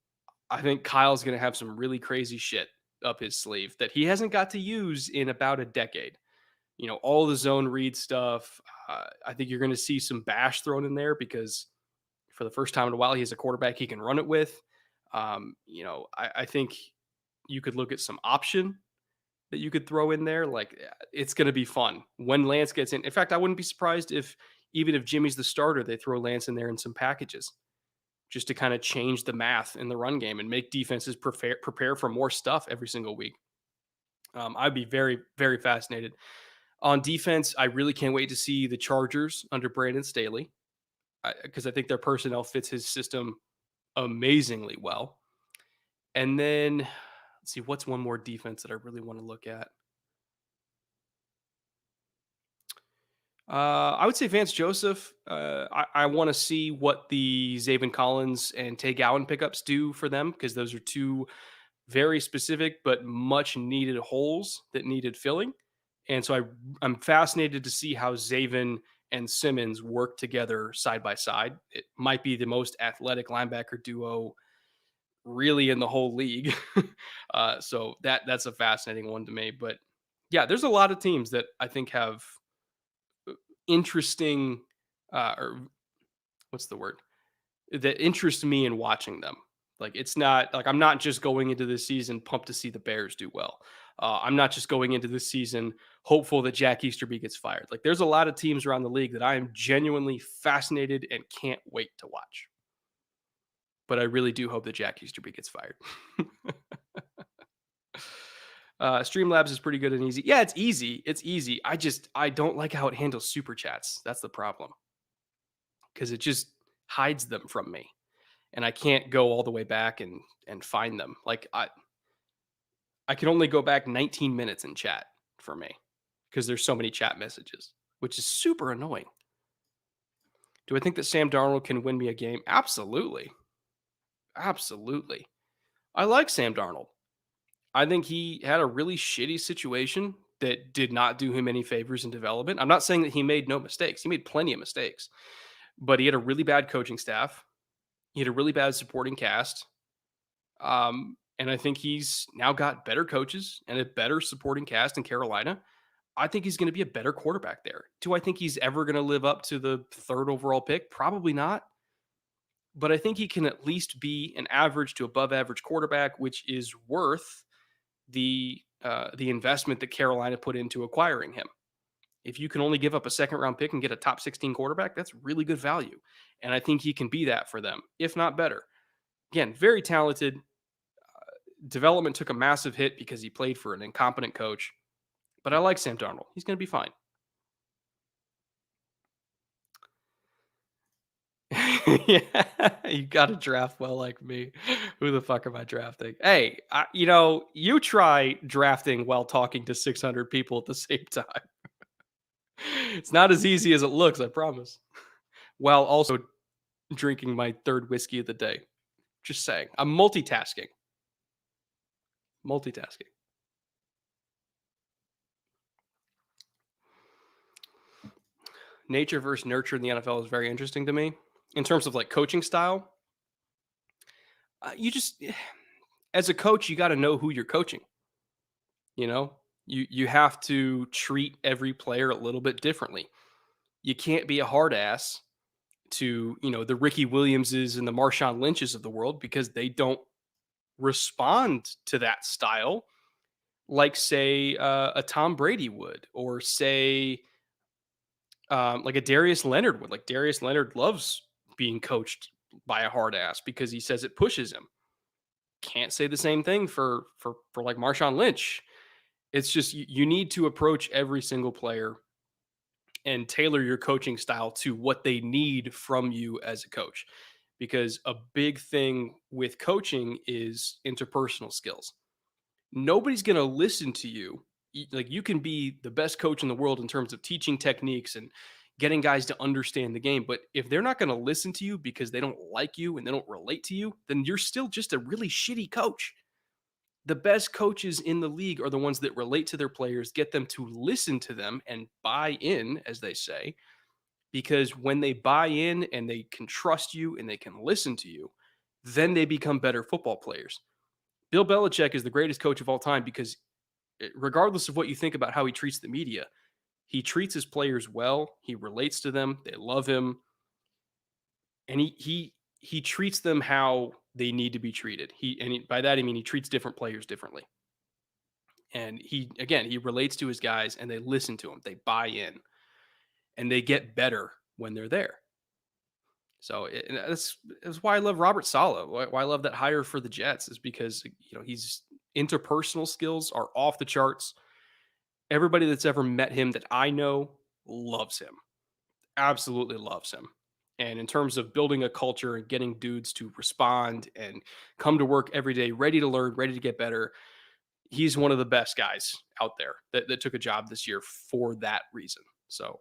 I think Kyle's going to have some really crazy shit up his sleeve that he hasn't got to use in about a decade. All the zone read stuff. I think you're going to see some bash thrown in there because for the first time in a while, he has a quarterback he can run it with. I think you could look at some option that you could throw in there. Like it's going to be fun when Lance gets in. In fact, I wouldn't be surprised if even if Jimmy's the starter, they throw Lance in there in some packages just to kind of change the math in the run game and make defenses prepare for more stuff every single week. I'd be very, very fascinated. On defense, I really can't wait to see the Chargers under Brandon Staley because I think their personnel fits his system amazingly well. And then let's see, what's one more defense that I really want to look at? I would say Vance Joseph. I want to see what the Zaven Collins and Tay Gowan pickups do for them because those are two very specific but much needed holes that needed filling. And so I'm fascinated to see how Zaven and Simmons work together side by side. It might be the most athletic linebacker duo really in the whole league. So that's a fascinating one to me. But yeah, there's a lot of teams that I think have interesting or what's the word that interests me in watching them. Like it's not like I'm not just going into this season pumped to see the Bears do well. I'm not just going into this season hopeful that Jack Easterby gets fired. Like there's a lot of teams around the league that I am genuinely fascinated and can't wait to watch. But I really do hope that Jack Easterby gets fired. Streamlabs is pretty good and easy. Yeah, it's easy. It's easy. I don't like how it handles super chats. That's the problem because it just hides them from me, and I can't go all the way back and find them. Like I can only go back 19 minutes in chat for me because there's so many chat messages, which is super annoying. Do I think that Sam Darnold can win me a game? Absolutely. Absolutely. I like Sam Darnold. I think he had a really shitty situation that did not do him any favors in development. I'm not saying that he made no mistakes. He made plenty of mistakes, but he had a really bad coaching staff. He had a really bad supporting cast. And I think he's now got better coaches and a better supporting cast in Carolina. I think he's going to be a better quarterback there. Do I think he's ever going to live up to the third overall pick? Probably not. But I think he can at least be an average to above average quarterback, which is worth the investment that Carolina put into acquiring him. If you can only give up a second round pick and get a top 16 quarterback, that's really good value. And I think he can be that for them, if not better. Again, very talented. Development took a massive hit because he played for an incompetent coach. But I like Sam Darnold. He's going to be fine. Yeah, you got to draft well like me. Who the fuck am I drafting? Hey, you try drafting while talking to 600 people at the same time. It's not as easy as it looks, I promise. While also drinking my third whiskey of the day. Just saying. I'm multitasking. Multitasking. Nature versus nurture in the NFL is very interesting to me. In terms of like coaching style, you just, as a coach, you got to know who you're coaching. You know, You have to treat every player a little bit differently. You can't be a hard ass to, the Ricky Williamses and the Marshawn Lynches of the world because they don't respond to that style like, say, a Tom Brady would, or say, like a Darius Leonard would. Like Darius Leonard loves being coached by a hard ass because he says it pushes him. Can't say the same thing for like Marshawn Lynch. It's just you need to approach every single player and tailor your coaching style to what they need from you as a coach. Because a big thing with coaching is interpersonal skills. Nobody's going to listen to you. Like you can be the best coach in the world in terms of teaching techniques and getting guys to understand the game. But if they're not going to listen to you because they don't like you and they don't relate to you, then you're still just a really shitty coach. The best coaches in the league are the ones that relate to their players, get them to listen to them and buy in, as they say, because when they buy in and they can trust you and they can listen to you, then they become better football players. Bill Belichick is the greatest coach of all time because regardless of what you think about how he treats the media, he treats his players well. He relates to them. They love him, and he treats them how they need to be treated. By that I mean he treats different players differently. And he relates to his guys, and they listen to him. They buy in, and they get better when they're there. So and that's why I love Robert Saleh. Why I love that hire for the Jets is because he's interpersonal skills are off the charts. Everybody that's ever met him that I know loves him, absolutely loves him. And in terms of building a culture and getting dudes to respond and come to work every day, ready to learn, ready to get better, he's one of the best guys out there that took a job this year for that reason. So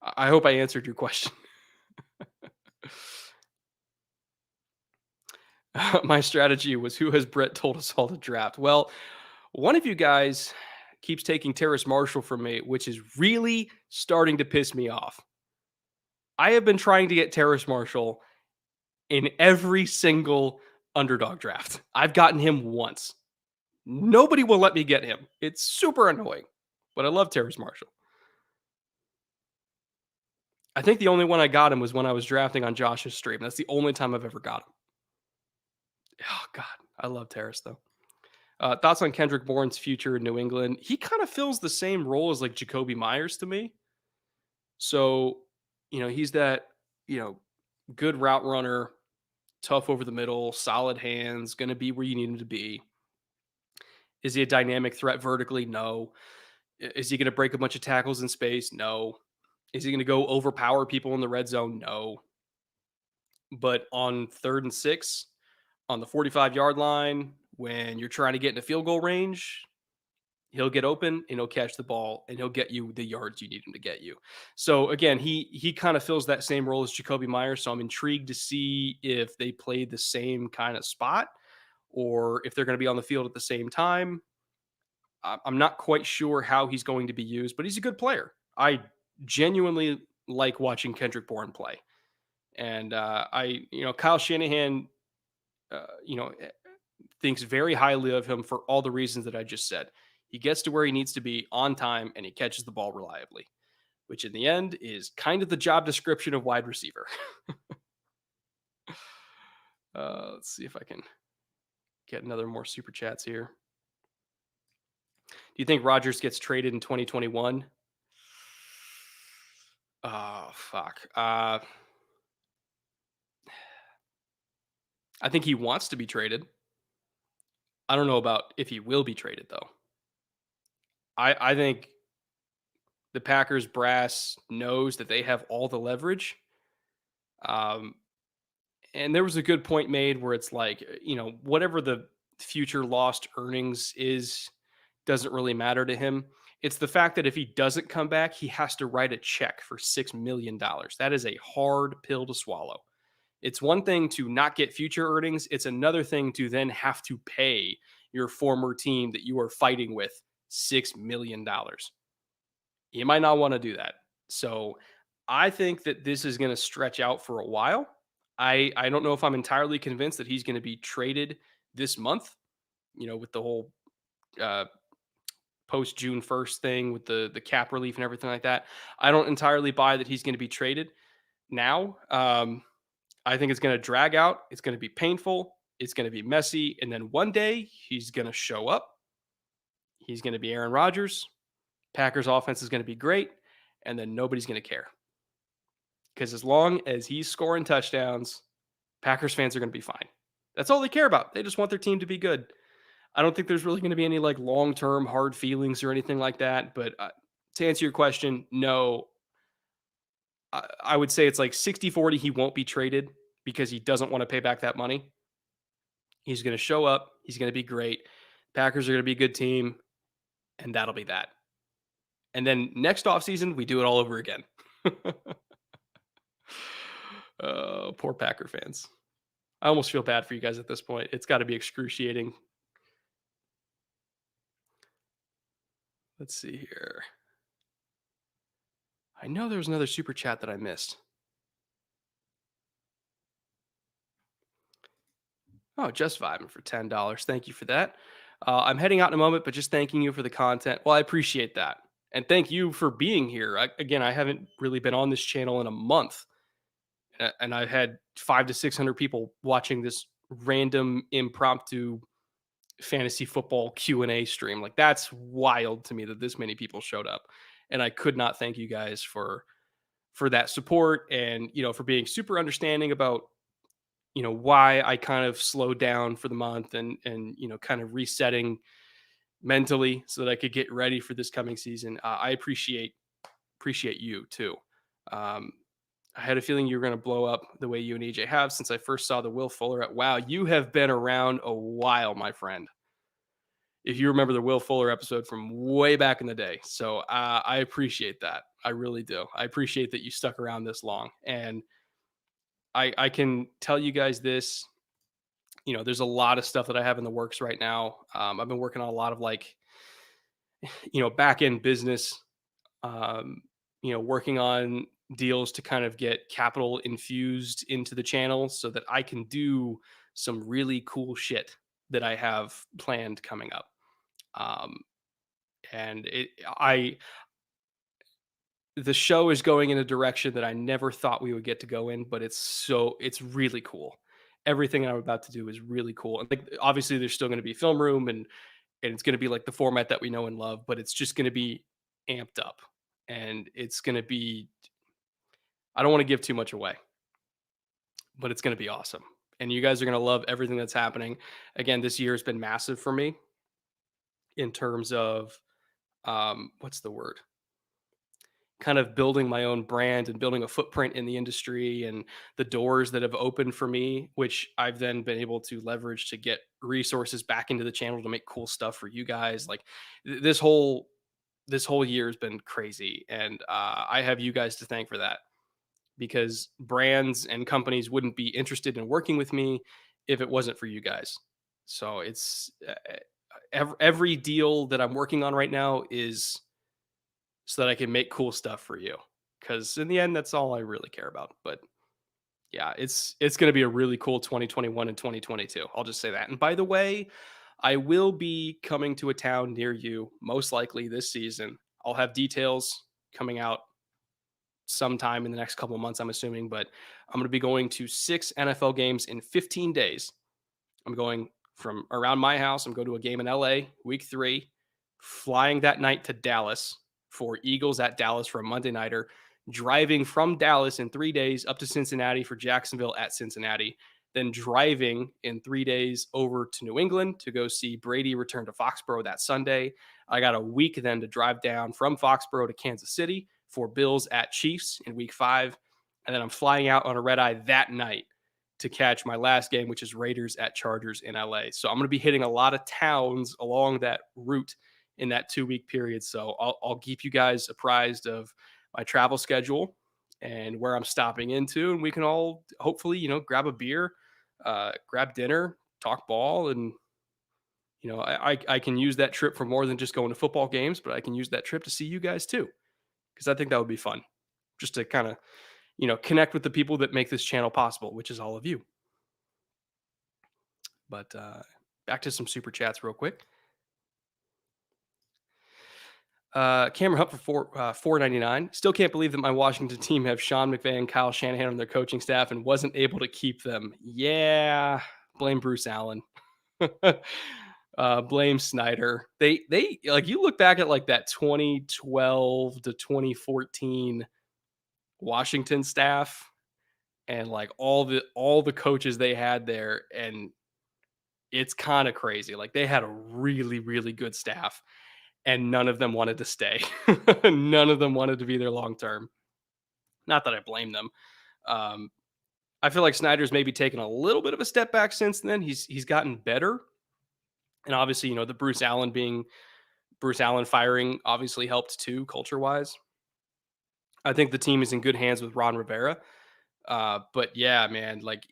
I hope I answered your question. My strategy was who has Brett told us all to draft? Well, one of you guys keeps taking Terrace Marshall from me, which is really starting to piss me off. I have been trying to get Terrace Marshall in every single underdog draft. I've gotten him once. Nobody will let me get him. It's super annoying, but I love Terrace Marshall. I think the only one I got him was when I was drafting on Josh's stream. That's the only time I've ever got him. Oh, God. I love Terrace, though. Thoughts on Kendrick Bourne's future in New England? He kind of fills the same role as like Jacoby Myers to me. So, he's that, you know, good route runner, tough over the middle, solid hands, going to be where you need him to be. Is he a dynamic threat vertically? No. Is he going to break a bunch of tackles in space? No. Is he going to go overpower people in the red zone? No. But on 3rd and 6, on the 45-yard line, when you're trying to get in a field goal range, he'll get open and he'll catch the ball and he'll get you the yards you need him to get you. So again, he kind of fills that same role as Jacoby Myers. So I'm intrigued to see if they play the same kind of spot or if they're going to be on the field at the same time. I'm not quite sure how he's going to be used, but he's a good player. I genuinely like watching Kendrick Bourne play. And Kyle Shanahan, thinks very highly of him for all the reasons that I just said. He gets to where he needs to be on time and he catches the ball reliably, which in the end is kind of the job description of wide receiver. Let's see if I can get another more super chats here. Do you think Rodgers gets traded in 2021? Oh, fuck. I think he wants to be traded. I don't know about if he will be traded, though. I think the Packers brass knows that they have all the leverage. Um, and there was a good point made where it's like, whatever the future lost earnings is, doesn't really matter to him. It's the fact that if he doesn't come back, he has to write a check for $6 million. That is a hard pill to swallow. It's one thing to not get future earnings. It's another thing to then have to pay your former team that you are fighting with $6 million. You might not want to do that. So I think that this is going to stretch out for a while. I don't know if I'm entirely convinced that he's going to be traded this month, with the whole post June 1st thing with the cap relief and everything like that. I don't entirely buy that he's going to be traded now. I think it's going to drag out. It's going to be painful. It's going to be messy. And then one day he's going to show up. He's going to be Aaron Rodgers. Packers offense is going to be great. And then nobody's going to care. Because as long as he's scoring touchdowns, Packers fans are going to be fine. That's all they care about. They just want their team to be good. I don't think there's really going to be any like long-term hard feelings or anything like that. But to answer your question, no, I would say it's like 60-40. He won't be traded because he doesn't want to pay back that money. He's going to show up. He's going to be great. Packers are going to be a good team, and that'll be that. And then next offseason, we do it all over again. Oh, poor Packer fans. I almost feel bad for you guys at this point. It's got to be excruciating. Let's see here. I know there was another super chat that I missed. Oh, just vibing for $10. Thank you for that. I'm heading out in a moment, but just thanking you for the content. Well, I appreciate that. And thank you for being here. Again, I haven't really been on this channel in a month. And I've had 500 to 600 people watching this random impromptu fantasy football Q&A stream. Like that's wild to me that this many people showed up. And I could not thank you guys for that support and, for being super understanding about, why I kind of slowed down for the month and, kind of resetting mentally so that I could get ready for this coming season. I appreciate you too. Um, I had a feeling you were going to blow up the way you and EJ have since I first saw the Will Fuller at Wow. You have been around a while, my friend. If you remember the Will Fuller episode from way back in the day. So I appreciate that. I really do. I appreciate that you stuck around this long. And I can tell you guys this, there's a lot of stuff that I have in the works right now. I've been working on a lot of like, back end business, um, working on deals to kind of get capital infused into the channel so that I can do some really cool shit that I have planned coming up. Um, and the show is going in a direction that I never thought we would get to go in, but it's really cool. Everything I'm about to do is really cool. And like obviously there's still going to be film room and it's going to be like the format that we know and love, but it's just going to be amped up. And it's going to be I don't want to give too much away, but it's going to be awesome. And you guys are going to love everything that's happening. Again, this year has been massive for me in terms of what's the word? Kind of building my own brand and building a footprint in the industry and the doors that have opened for me, which I've then been able to leverage to get resources back into the channel to make cool stuff for you guys. Like this whole year has been crazy, and I have you guys to thank for that because brands and companies wouldn't be interested in working with me if it wasn't for you guys. So it's every deal that I'm working on right now is so that I can make cool stuff for you. Because in the end, that's all I really care about. But yeah, it's going to be a really cool 2021 and 2022. I'll just say that. And by the way, I will be coming to a town near you, most likely this season. I'll have details coming out sometime in the next couple of months, I'm assuming. But I'm going to be going to 6 NFL games in 15 days. I'm going from around my house. I'm going to a game in LA, week 3, flying that night to Dallas for Eagles at Dallas for a Monday nighter, driving from Dallas in 3 days up to Cincinnati for Jacksonville at Cincinnati, then driving in 3 days over to New England to go see Brady return to Foxborough that Sunday. I got a week then to drive down from Foxborough to Kansas City for Bills at Chiefs in week 5. And then I'm flying out on a red eye that night to catch my last game, which is Raiders at Chargers in LA. So I'm going to be hitting a lot of towns along that route in that 2-week period. So I'll keep you guys apprised of my travel schedule and where I'm stopping into, and we can all hopefully, grab a beer, grab dinner, talk ball, and I can use that trip for more than just going to football games, but I can use that trip to see you guys too, because I think that would be fun, just to kind of connect with the people that make this channel possible, which is all of you. But back to some super chats real quick. Cameron Hunt for $4.99. Still can't believe that my Washington team have Sean McVay and Kyle Shanahan on their coaching staff and wasn't able to keep them. Yeah, blame Bruce Allen. Blame Snyder. They like you look back at like that 2012 to 2014 Washington staff and like all the coaches they had there, and it's kind of crazy. Like they had a really really good staff, and none of them wanted to stay. None of them wanted to be there long term. Not that I blame them. Um, I feel like Snyder's maybe taken a little bit of a step back since then. He's gotten better, and obviously, the Bruce Allen firing obviously helped too, culture wise. I think the team is in good hands with Ron Rivera. But yeah, man, like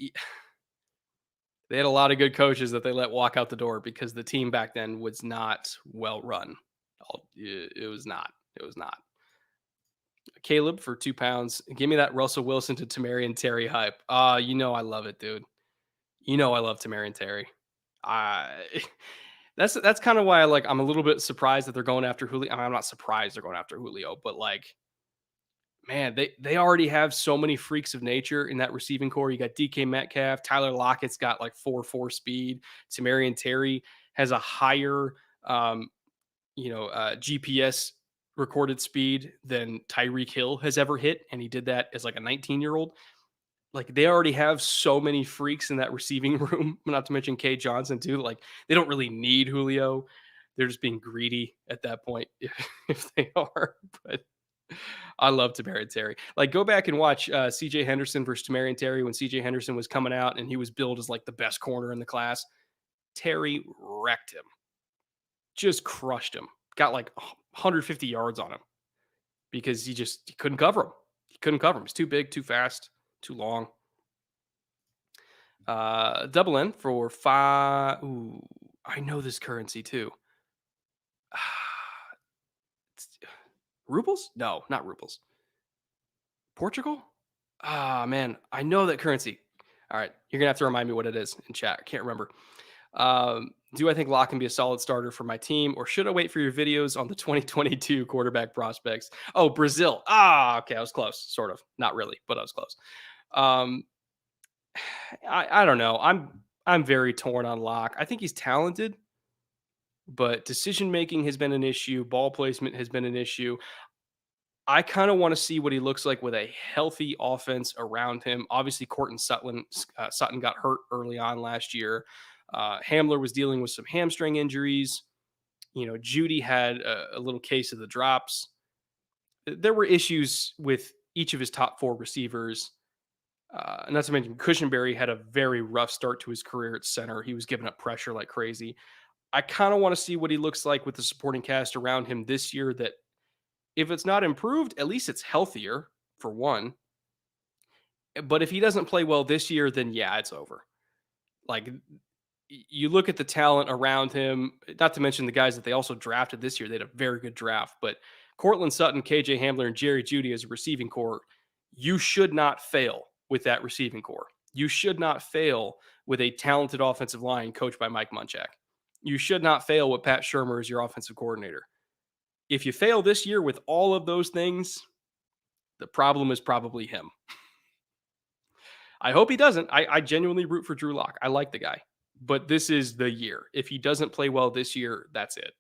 they had a lot of good coaches that they let walk out the door because the team back then was not well run. It was not. It was not. Caleb for £2. Give me that Russell Wilson to Tamari and Terry hype. I love it, dude. I love Tamari and Terry. I that's kind of why I'm a little bit surprised that they're going after Julio. I mean, I'm not surprised they're going after Julio, but like, man, they already have so many freaks of nature in that receiving core. You got DK Metcalf, Tyler Lockett's got like 4.4 speed. Tamarian Terry has a higher GPS recorded speed than Tyreek Hill has ever hit, and he did that as like a 19-year-old. Like they already have so many freaks in that receiving room, not to mention Kay Johnson too. Like they don't really need Julio. They're just being greedy at that point if they are. But I love Tamarian Terry. Like go back and watch CJ Henderson versus Tamarian Terry when CJ Henderson was coming out and he was billed as like the best corner in the class. Terry wrecked him. Just crushed him. Got like 150 yards on him because he couldn't cover him. He couldn't cover him. He's too big, too fast, too long. Double N for 5. Ooh, I know this currency too. Rubles? No, not rubles. Portugal? Man, I know that currency. All right, you're gonna have to remind me what it is in chat. I can't remember. Do I think Locke can be a solid starter for my team, or should I wait for your videos on the 2022 quarterback prospects? Oh, Brazil. Okay, I was close, sort of. Not really, but I was close. Um, I don't know. I'm very torn on Locke. I think he's talented, but decision making has been an issue. Ball placement has been an issue. I kind of want to see what he looks like with a healthy offense around him. Obviously, Sutton got hurt early on last year. Hamler was dealing with some hamstring injuries. Judy had a little case of the drops. There were issues with each of his top 4 receivers. And not to mention, Cushenberry had a very rough start to his career at center. He was giving up pressure like crazy. I kind of want to see what he looks like with the supporting cast around him this year. That if it's not improved, at least it's healthier for one. But if he doesn't play well this year, then yeah, it's over. Like you look at the talent around him, not to mention the guys that they also drafted this year. They had a very good draft, but Cortland Sutton, KJ Hamler, and Jerry Jeudy as a receiving core, you should not fail with that receiving core. You should not fail with a talented offensive line coached by Mike Munchak. You should not fail with Pat Shurmur as your offensive coordinator. If you fail this year with all of those things, the problem is probably him. I hope he doesn't. I genuinely root for Drew Lock. I like the guy, but this is the year. If he doesn't play well this year, that's it.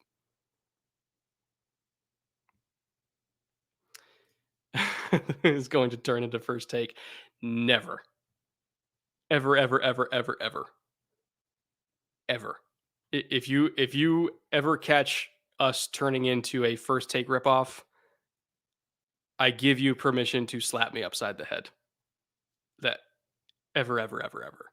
It's going to turn into first take. Never. Ever, ever, ever, ever, ever. Ever. If you ever catch us turning into a first take ripoff, I give you permission to slap me upside the head. That ever, ever, ever, ever.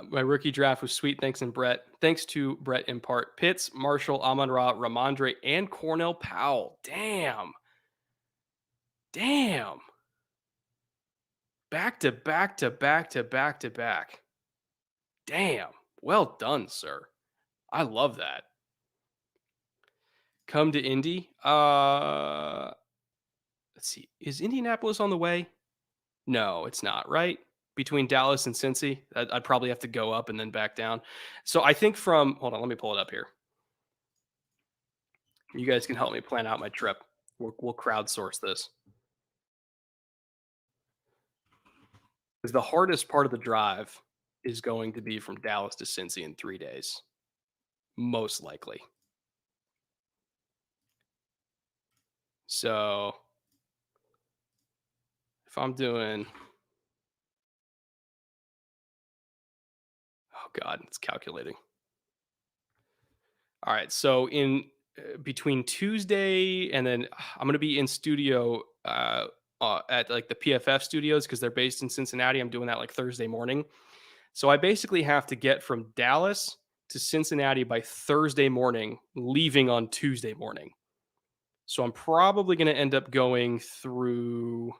My rookie draft was sweet. Thanks to Brett in part. Pitts, Marshall, Amon-Ra, Ramondre, and Cornell Powell. Damn. Back to back to back to back to back. Damn. Well done, sir. I love that. Come to Indy. Let's see. Is Indianapolis on the way? No, it's not, right? Between Dallas and Cincy, I'd probably have to go up and then back down. So I think hold on, let me pull it up here. You guys can help me plan out my trip. We'll crowdsource this. Because the hardest part of the drive is going to be from Dallas to Cincy in 3 days, most likely. So if I'm doing, oh God, it's calculating. All right. So in between Tuesday and then I'm going to be in studio at like the PFF studios because they're based in Cincinnati. I'm doing that like Thursday morning. So I basically have to get from Dallas to Cincinnati by Thursday morning, leaving on Tuesday morning. So I'm probably going to end up going through,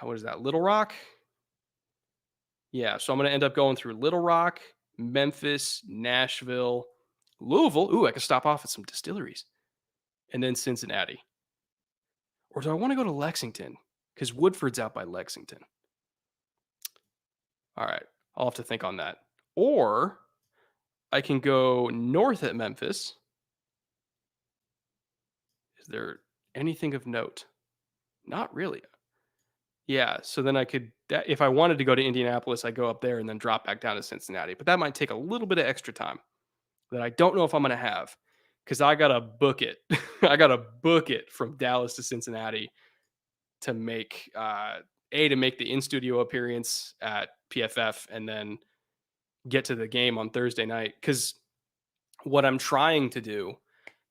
what is that, Little Rock? Yeah. So I'm going to end up going through Little Rock, Memphis, Nashville, Louisville. Ooh, I could stop off at some distilleries and then Cincinnati. Or do I want to go to Lexington? Because Woodford's out by Lexington. All right. I'll have to think on that. Or I can go north at Memphis. Is there anything of note? Not really. Yeah. So then I could, if I wanted to go to Indianapolis, I go up there and then drop back down to Cincinnati. But that might take a little bit of extra time that I don't know if I'm going to have because I got to book it. I got to book it from Dallas to Cincinnati to make to make the in studio appearance at PFF and then get to the game on Thursday night. Because what I'm trying to do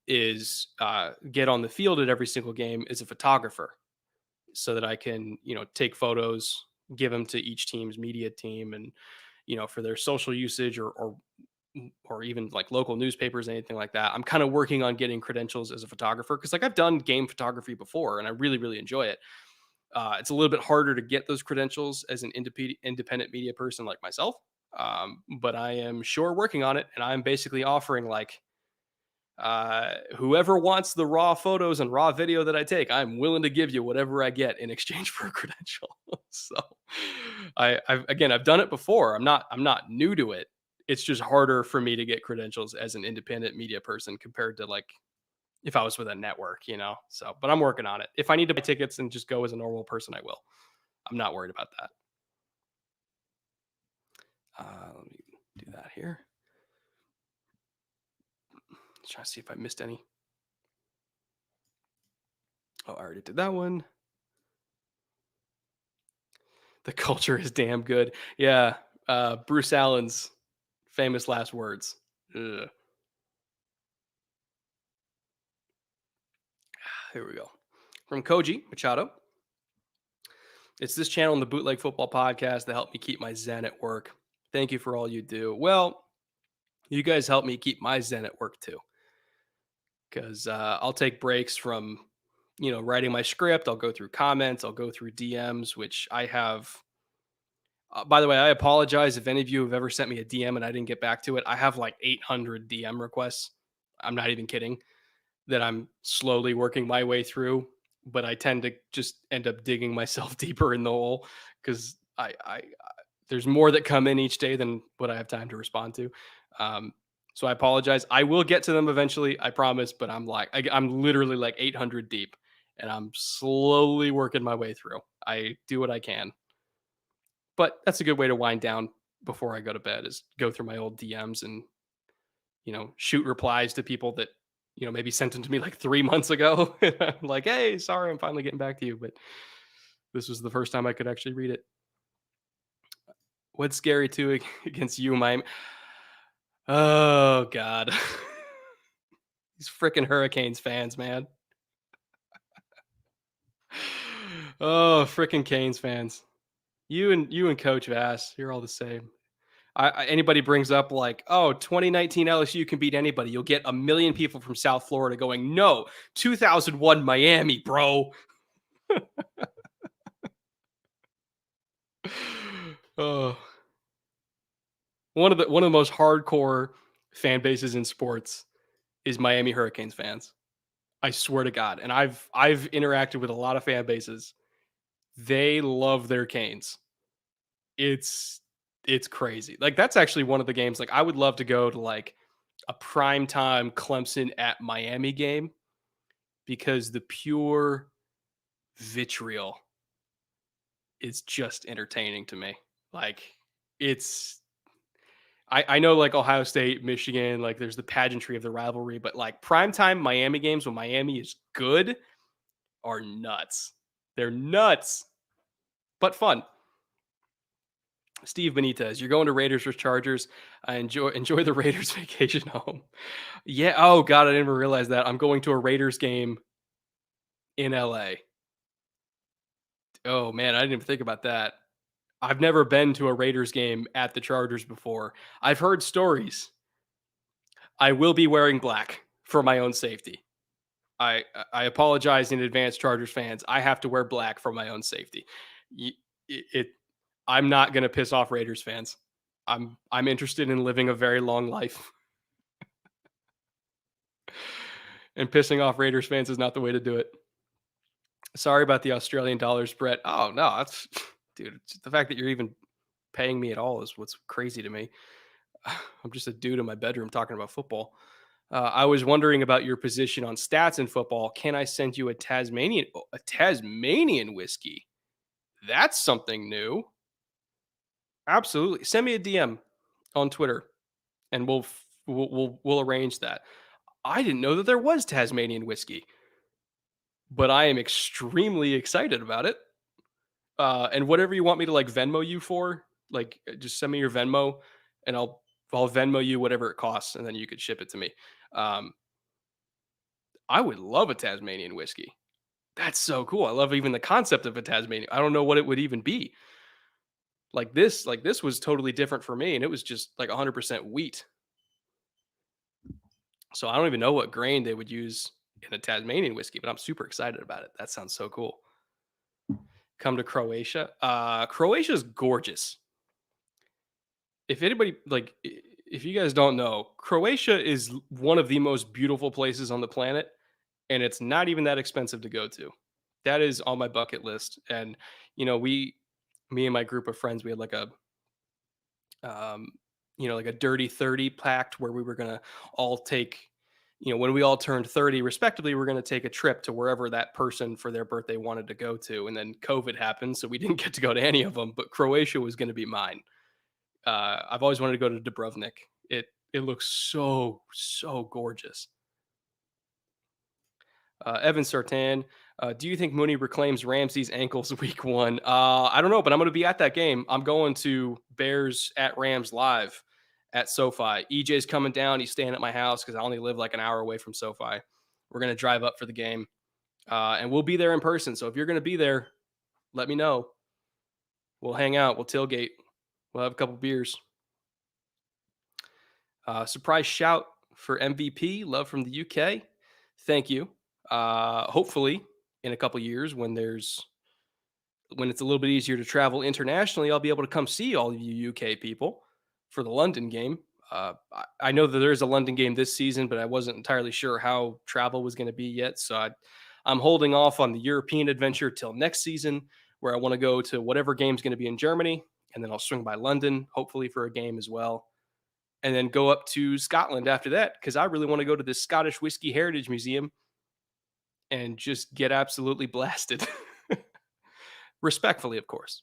is get on the field at every single game as a photographer, so that I can take photos, give them to each team's media team, and for their social usage or even like local newspapers, anything like that. I'm kind of working on getting credentials as a photographer because like I've done game photography before and I really really enjoy it. It's a little bit harder to get those credentials as an independent media person like myself. But I am sure working on it, and I'm basically offering like whoever wants the raw photos and raw video that I take, I'm willing to give you whatever I get in exchange for a credential. So I've done it before. I'm not new to it. It's just harder for me to get credentials as an independent media person compared to like if I was with a network. So, but I'm working on it. If I need to buy tickets and just go as a normal person, I will. I'm not worried about that. Let me do that here. Try to see if I missed any. Oh, I already did that one. The culture is damn good. Yeah. Bruce Allen's famous last words. Ugh. Here we go. From Koji Machado. It's this channel and the Bootleg Football Podcast that helped me keep my zen at work. Thank you for all you do. Well, you guys help me keep my zen at work too. Because I'll take breaks from, writing my script. I'll go through comments. I'll go through DMs, which I have. By the way, I apologize if any of you have ever sent me a DM and I didn't get back to it. I have like 800 DM requests. I'm not even kidding. That I'm slowly working my way through, but I tend to just end up digging myself deeper in the hole because I there's more that come in each day than what I have time to respond to. So I apologize. I will get to them eventually, I promise. But I'm literally like 800 deep, and I'm slowly working my way through. I do what I can, but that's a good way to wind down before I go to bed is go through my old DMs and shoot replies to people that maybe sent them to me like 3 months ago. I'm like, hey, sorry, I'm finally getting back to you, but this was the first time I could actually read it. What's scary too against you, Miami? Oh God, these freaking Hurricanes fans, man. Oh, freaking Canes fans. You and Coach Vass, you're all the same. Anybody brings up like, oh, 2019 LSU can beat anybody, you'll get a million people from South Florida going, no, 2001 Miami, bro. Oh, one of the most hardcore fan bases in sports is Miami Hurricanes fans. I swear to God. And I've interacted with a lot of fan bases. They love their Canes. It's crazy. Like that's actually one of the games like I would love to go to like a primetime Clemson at Miami game because the pure vitriol is just entertaining to me. Like it's I know like Ohio State, Michigan, like there's the pageantry of the rivalry, but like primetime Miami games when Miami is good are nuts. They're nuts, but fun. Steve Benitez, you're going to Raiders or Chargers. I enjoy the Raiders vacation home. Yeah. Oh God, I didn't even realize that. I'm going to a Raiders game in LA. Oh man, I didn't even think about that. I've never been to a Raiders game at the Chargers before. I've heard stories. I will be wearing black for my own safety. I I apologize in advance, Chargers fans. I have to wear black for my own safety. It I'm not going to piss off Raiders fans. I'm interested in living a very long life, and pissing off Raiders fans is not the way to do it. Sorry about the Australian dollars, Brett. Oh no, that's dude. The fact that you're even paying me at all is what's crazy to me. I'm just a dude in my bedroom talking about football. I was wondering about your position on stats in football. Can I send you a Tasmanian whiskey? That's something new. Absolutely. Send me a DM on Twitter, and we'll arrange that. I didn't know that there was Tasmanian whiskey, but I am extremely excited about it. And whatever you want me to like Venmo you for, like just send me your Venmo, and I'll Venmo you whatever it costs, and then you could ship it to me. Um, I would love a Tasmanian whiskey. That's so cool. I love even the concept of a Tasmanian. I don't know what it would even be. Like this was totally different for me, and it was just like 100% wheat. So I don't even know what grain they would use in a Tasmanian whiskey, but I'm super excited about it. That sounds so cool. Come to Croatia. Croatia's gorgeous. If anybody if you guys don't know, Croatia is one of the most beautiful places on the planet, and it's not even that expensive to go to. That is on my bucket list. And me and my group of friends, we had like um, like a dirty 30 pact where we were gonna all take, when we all turned 30 respectively, we're gonna take a trip to wherever that person for their birthday wanted to go to. And then COVID happened, so we didn't get to go to any of them. But Croatia was gonna be mine. I've always wanted to go to Dubrovnik. It looks so gorgeous. Evan Sartan, do you think Mooney reclaims Ramsey's ankles week one? I don't know, but I'm going to be at that game. I'm going to Bears at Rams live at SoFi. EJ's coming down. He's staying at my house because I only live like an hour away from SoFi. We're going to drive up for the game, and we'll be there in person. So if you're going to be there, let me know. We'll hang out. We'll tailgate. We'll have a couple beers. Surprise shout for MVP. Love from the UK. Thank you. Hopefully, in a couple years, when it's a little bit easier to travel internationally, I'll be able to come see all of you UK people for the London game. I know that there's a London game this season, but I wasn't entirely sure how travel was going to be yet. So I'm holding off on the European adventure till next season, where I want to go to whatever game's going to be in Germany, and then I'll swing by London, hopefully for a game as well, and then go up to Scotland after that because I really want to go to the Scottish Whiskey Heritage Museum and just get absolutely blasted. Respectfully, of course.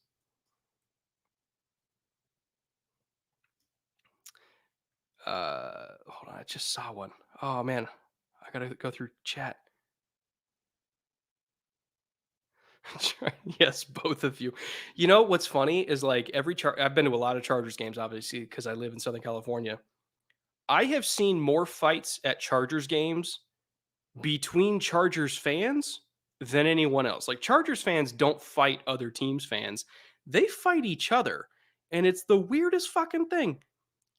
Hold on, I just saw one. Oh man, I gotta go through chat. Yes, both of you. You know what's funny is like I've been to a lot of Chargers games, obviously, because I live in Southern California. I have seen more fights at Chargers games between Chargers fans than anyone else. Like Chargers fans don't fight other teams' fans; they fight each other, and it's the weirdest fucking thing.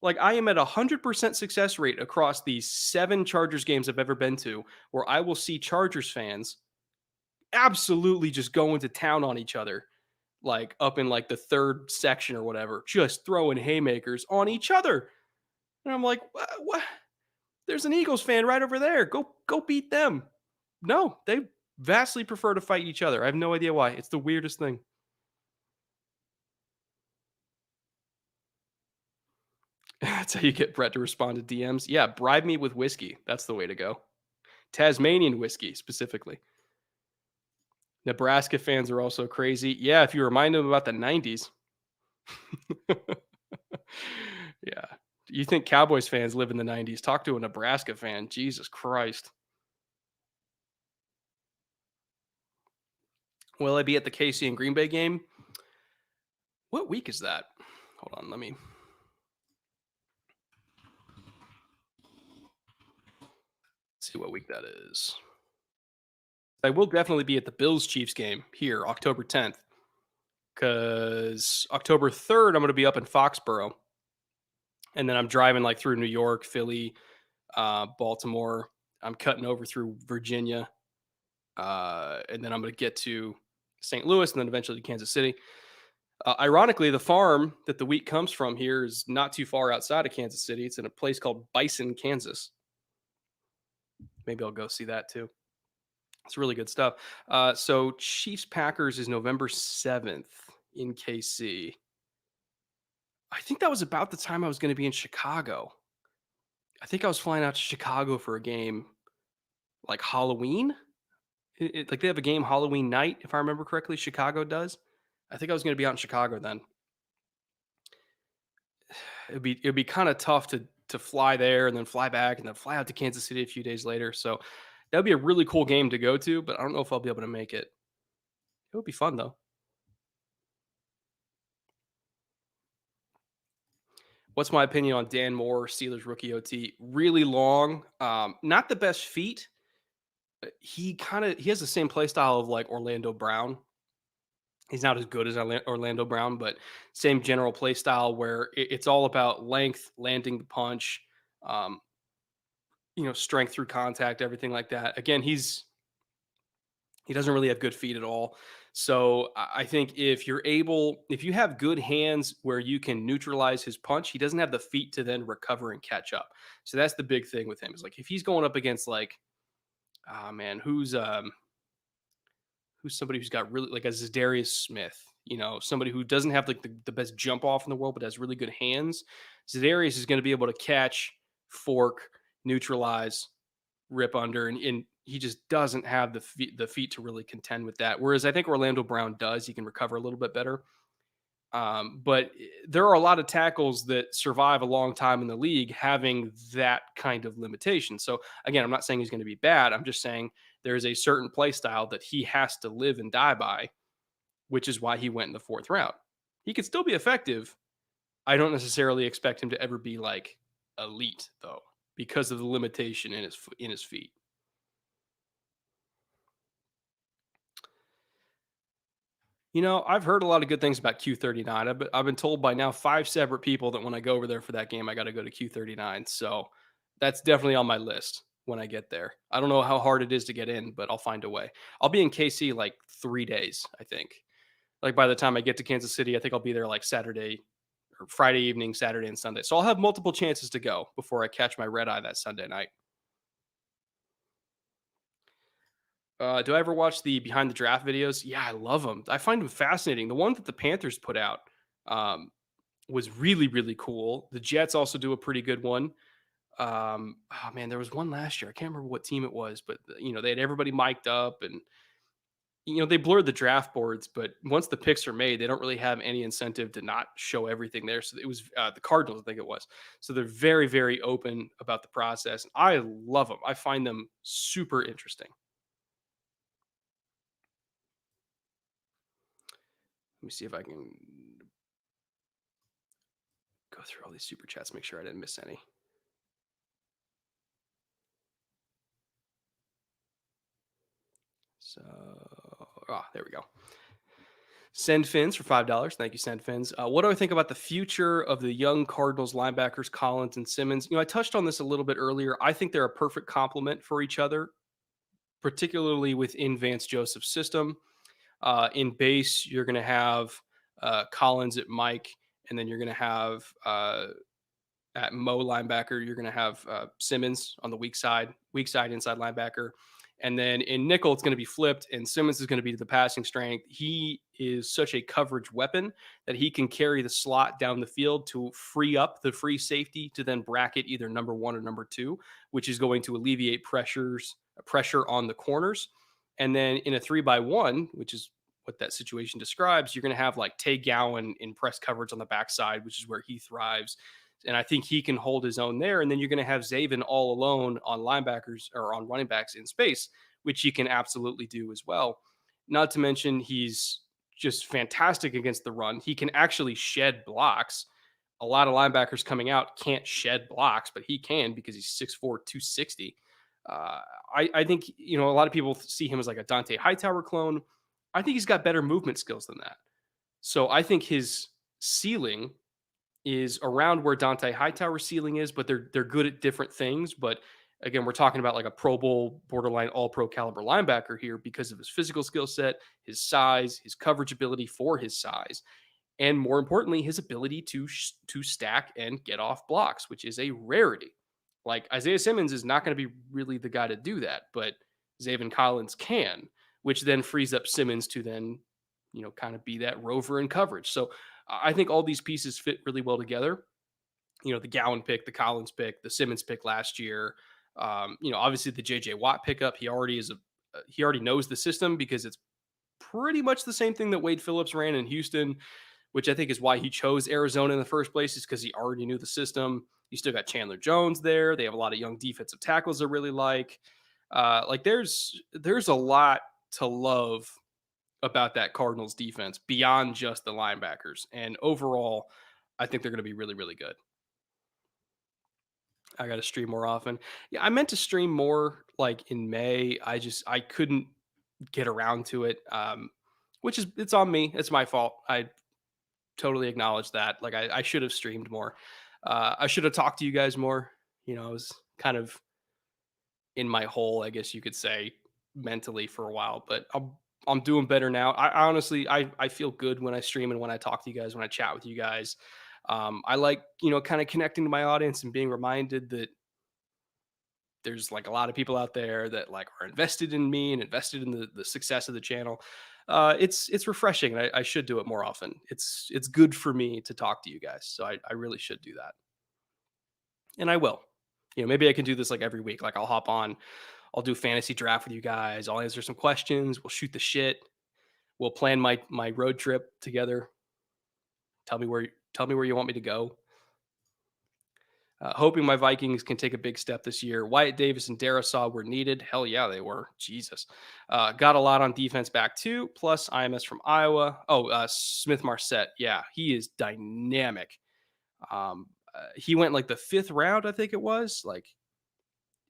Like I am at 100% success rate across the 7 Chargers games I've ever been to, where I will see Chargers fans absolutely just going to town on each other, like up in like the third section or whatever, just throwing haymakers on each other. And I'm like, what? There's an Eagles fan right over there. Go beat them. No, they vastly prefer to fight each other. I have no idea why. It's the weirdest thing. That's how you get Brett to respond to DMs. Yeah, bribe me with whiskey. That's the way to go. Tasmanian whiskey specifically. Nebraska fans are also crazy. Yeah, if you remind them about the 90s. Yeah. You think Cowboys fans live in the 90s? Talk to a Nebraska fan. Jesus Christ. Will I be at the KC and Green Bay game? What week is that? Hold on, let me see what week that is. I will definitely be at the Bills Chiefs game here, October 10th, because October 3rd, I'm going to be up in Foxborough. And then I'm driving like through New York, Philly, Baltimore. I'm cutting over through Virginia. And then I'm going to get to St. Louis and then eventually Kansas City. Ironically, the farm that the wheat comes from here is not too far outside of Kansas City. It's in a place called Bison, Kansas. Maybe I'll go see that too. It's really good stuff. So Chiefs Packers is November 7th in KC. I think that was about the time I was going to be in Chicago. I think I was flying out to Chicago for a game like Halloween. Like they have a game Halloween night, if I remember correctly. Chicago does. I think I was going to be out in Chicago then. It'd be kind of tough to fly there and then fly back and then fly out to Kansas City a few days later. So that would be a really cool game to go to, but I don't know if I'll be able to make it. It would be fun though. What's my opinion on Dan Moore, Steelers rookie OT? Really long, not the best feet. He has the same play style of like Orlando Brown. He's not as good as Orlando Brown, but same general play style where it's all about length, landing the punch, um, strength through contact, everything like that. Again, he doesn't really have good feet at all. So I think if you have good hands where you can neutralize his punch, he doesn't have the feet to then recover and catch up. So that's the big thing with him is like if he's going up against like, ah man, who's somebody who's got really like a Darius Smith, somebody who doesn't have like the best jump off in the world, but has really good hands. Zedarius is going to be able to catch, fork, neutralize, rip under, and he just doesn't have the feet to really contend with that. Whereas I think Orlando Brown does. He can recover a little bit better. But there are a lot of tackles that survive a long time in the league having that kind of limitation. So again, I'm not saying he's going to be bad. I'm just saying there is a certain play style that he has to live and die by, which is why he went in the fourth round. He could still be effective. I don't necessarily expect him to ever be like elite though, because of the limitation in his feet. I've heard a lot of good things about Q39. I've been told by now 5 separate people that when I go over there for that game, I got to go to Q39. So that's definitely on my list when I get there. I don't know how hard it is to get in, but I'll find a way. I'll be in KC like 3 days, I think. Like by the time I get to Kansas City, I think I'll be there like Saturday or Friday evening, Saturday and Sunday. So I'll have multiple chances to go before I catch my red eye that Sunday night. Do I ever watch the behind the draft videos? Yeah, I love them. I find them fascinating. The one that the Panthers put out um, was really, really cool. The Jets also do a pretty good one. Oh man, there was one last year. I can't remember what team it was, but they had everybody mic'd up and they blurred the draft boards. But once the picks are made, they don't really have any incentive to not show everything there. So it was the Cardinals, I think it was. So they're very, very open about the process. I love them. I find them super interesting. Let me see if I can go through all these super chats, make sure I didn't miss any. So, there we go. Send Fins for $5. Thank you, Send Fins. What do I think about the future of the young Cardinals linebackers, Collins and Simmons? I touched on this a little bit earlier. I think they're a perfect complement for each other, particularly within Vance Joseph's system. In base, you're going to have Collins at Mike, and then you're going to have at Mo linebacker, you're going to have Simmons on the weak side inside linebacker. And then in nickel, it's going to be flipped, and Simmons is going to be the passing strength. He is such a coverage weapon that he can carry the slot down the field to free up the free safety to then bracket either number one or number two, which is going to alleviate pressure on the corners. And then in a 3-by-1, which is what that situation describes, you're going to have like Tay Gowan in press coverage on the backside, which is where he thrives. And I think he can hold his own there. And then you're going to have Zaven all alone on linebackers or on running backs in space, which he can absolutely do as well. Not to mention, he's just fantastic against the run. He can actually shed blocks. A lot of linebackers coming out can't shed blocks, but he can because he's 6'4, 260. I think, a lot of people see him as like a Dante Hightower clone. I think he's got better movement skills than that. So I think his ceiling is around where Dante Hightower's ceiling is, but they're good at different things. But again, we're talking about like a Pro Bowl, borderline All Pro caliber linebacker here because of his physical skill set, his size, his coverage ability for his size, and more importantly, his ability to stack and get off blocks, which is a rarity. Like Isaiah Simmons is not going to be really the guy to do that, but Zaven Collins can, which then frees up Simmons to then, kind of be that rover in coverage. So I think all these pieces fit really well together. The Gowan pick, the Collins pick, the Simmons pick last year. Obviously the JJ Watt pickup. He already knows the system because it's pretty much the same thing that Wade Phillips ran in Houston, which I think is why he chose Arizona in the first place, is because he already knew the system. You still got Chandler Jones there. They have a lot of young defensive tackles I really like. There's a lot to love about that Cardinals defense beyond just the linebackers. And overall, I think they're going to be really, really good. I got to stream more often. Yeah, I meant to stream more like in May. I couldn't get around to it. Which is, it's on me. It's my fault. I totally acknowledge that. Like I should have streamed more. I should have talked to you guys more. I was kind of in my hole, I guess you could say, mentally for a while, but I'm doing better now. I honestly, I feel good when I stream and when I talk to you guys, when I chat with you guys. I like, kind of connecting to my audience and being reminded that there's like a lot of people out there that like are invested in me and invested in the success of the channel. It's refreshing. And I should do it more often. It's good for me to talk to you guys. So I really should do that. And I will. Maybe I can do this like every week. Like I'll hop on, I'll do fantasy draft with you guys. I'll answer some questions. We'll shoot the shit. We'll plan my road trip together. Tell me where you want me to go. Hoping my Vikings can take a big step this year. Wyatt Davis and Darisaw were needed. Hell yeah, they were. Jesus. Got a lot on defense back too. Plus IMS from Iowa. Oh, Smith Marset. Yeah, he is dynamic. He went like the 5th round, I think it was. Like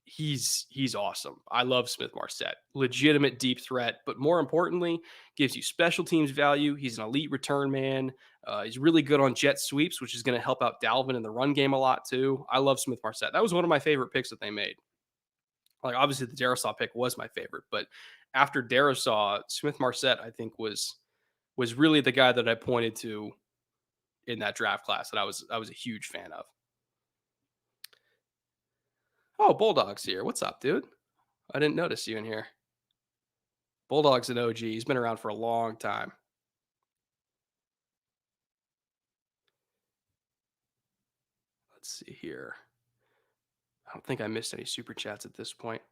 he's awesome. I love Smith Marset. Legitimate deep threat, but more importantly, gives you special teams value. He's an elite return man. He's really good on jet sweeps, which is going to help out Dalvin in the run game a lot too. I love Smith Marset. That was one of my favorite picks that they made. Like obviously the Darisaw pick was my favorite, but after Darisaw, Smith Marset I think was really the guy that I pointed to in that draft class that I was a huge fan of. Oh, Bulldog's here. What's up, dude? I didn't notice you in here. Bulldog's an OG. He's been around for a long time. Let's see here. I don't think I missed any super chats at this point.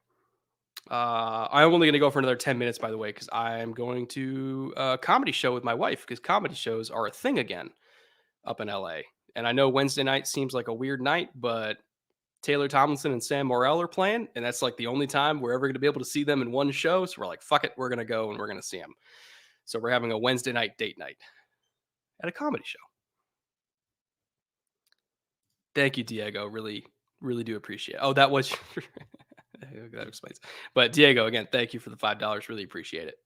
I'm only going to go for another 10 minutes, by the way, because I'm going to a comedy show with my wife because comedy shows are a thing again up in LA. And I know Wednesday night seems like a weird night, but Taylor Tomlinson and Sam Morril are playing, and that's like the only time we're ever going to be able to see them in one show. So we're like, fuck it, we're going to go and we're going to see them. So we're having a Wednesday night date night at a comedy show. Thank you, Diego. Really, really do appreciate it. Oh, that was that explains. But Diego, again, thank you for the $5. Really appreciate it.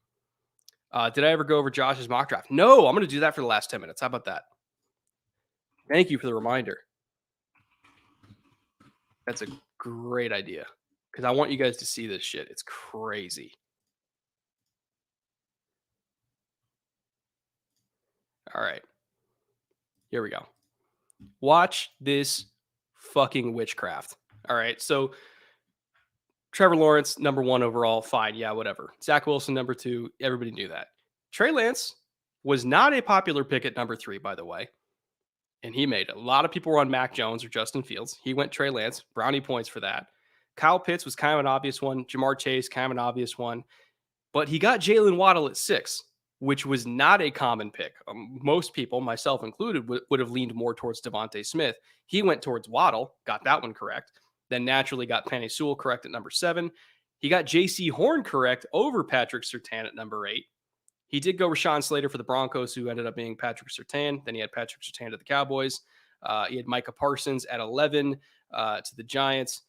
Did I ever go over Josh's mock draft? No, I'm going to do that for the last 10 minutes. How about that? Thank you for the reminder. That's a great idea because I want you guys to see this shit. It's crazy. All right. Here we go. Watch this fucking witchcraft. All right. So Trevor Lawrence, number one overall, fine, yeah, whatever. Zach Wilson, number two, everybody knew that. Trey Lance was not a popular pick at number three, by the way, and he made it. A lot of people were on Mac Jones or Justin Fields. He went Trey Lance, brownie points for that. Kyle Pitts was kind of an obvious one. Jamar Chase, kind of an obvious one. But he got Jalen Waddle at six, which was not a common pick. Most people, myself included, would have leaned more towards Devonta Smith. He went towards Waddle, got that one correct. Then naturally got Penny Sewell correct at number seven. He got J.C. Horn correct over Patrick Surtain at number eight. He did go Rashawn Slater for the Broncos, who ended up being Patrick Surtain. Then he had Patrick Surtain to the Cowboys. He had Micah Parsons at 11 to the Giants.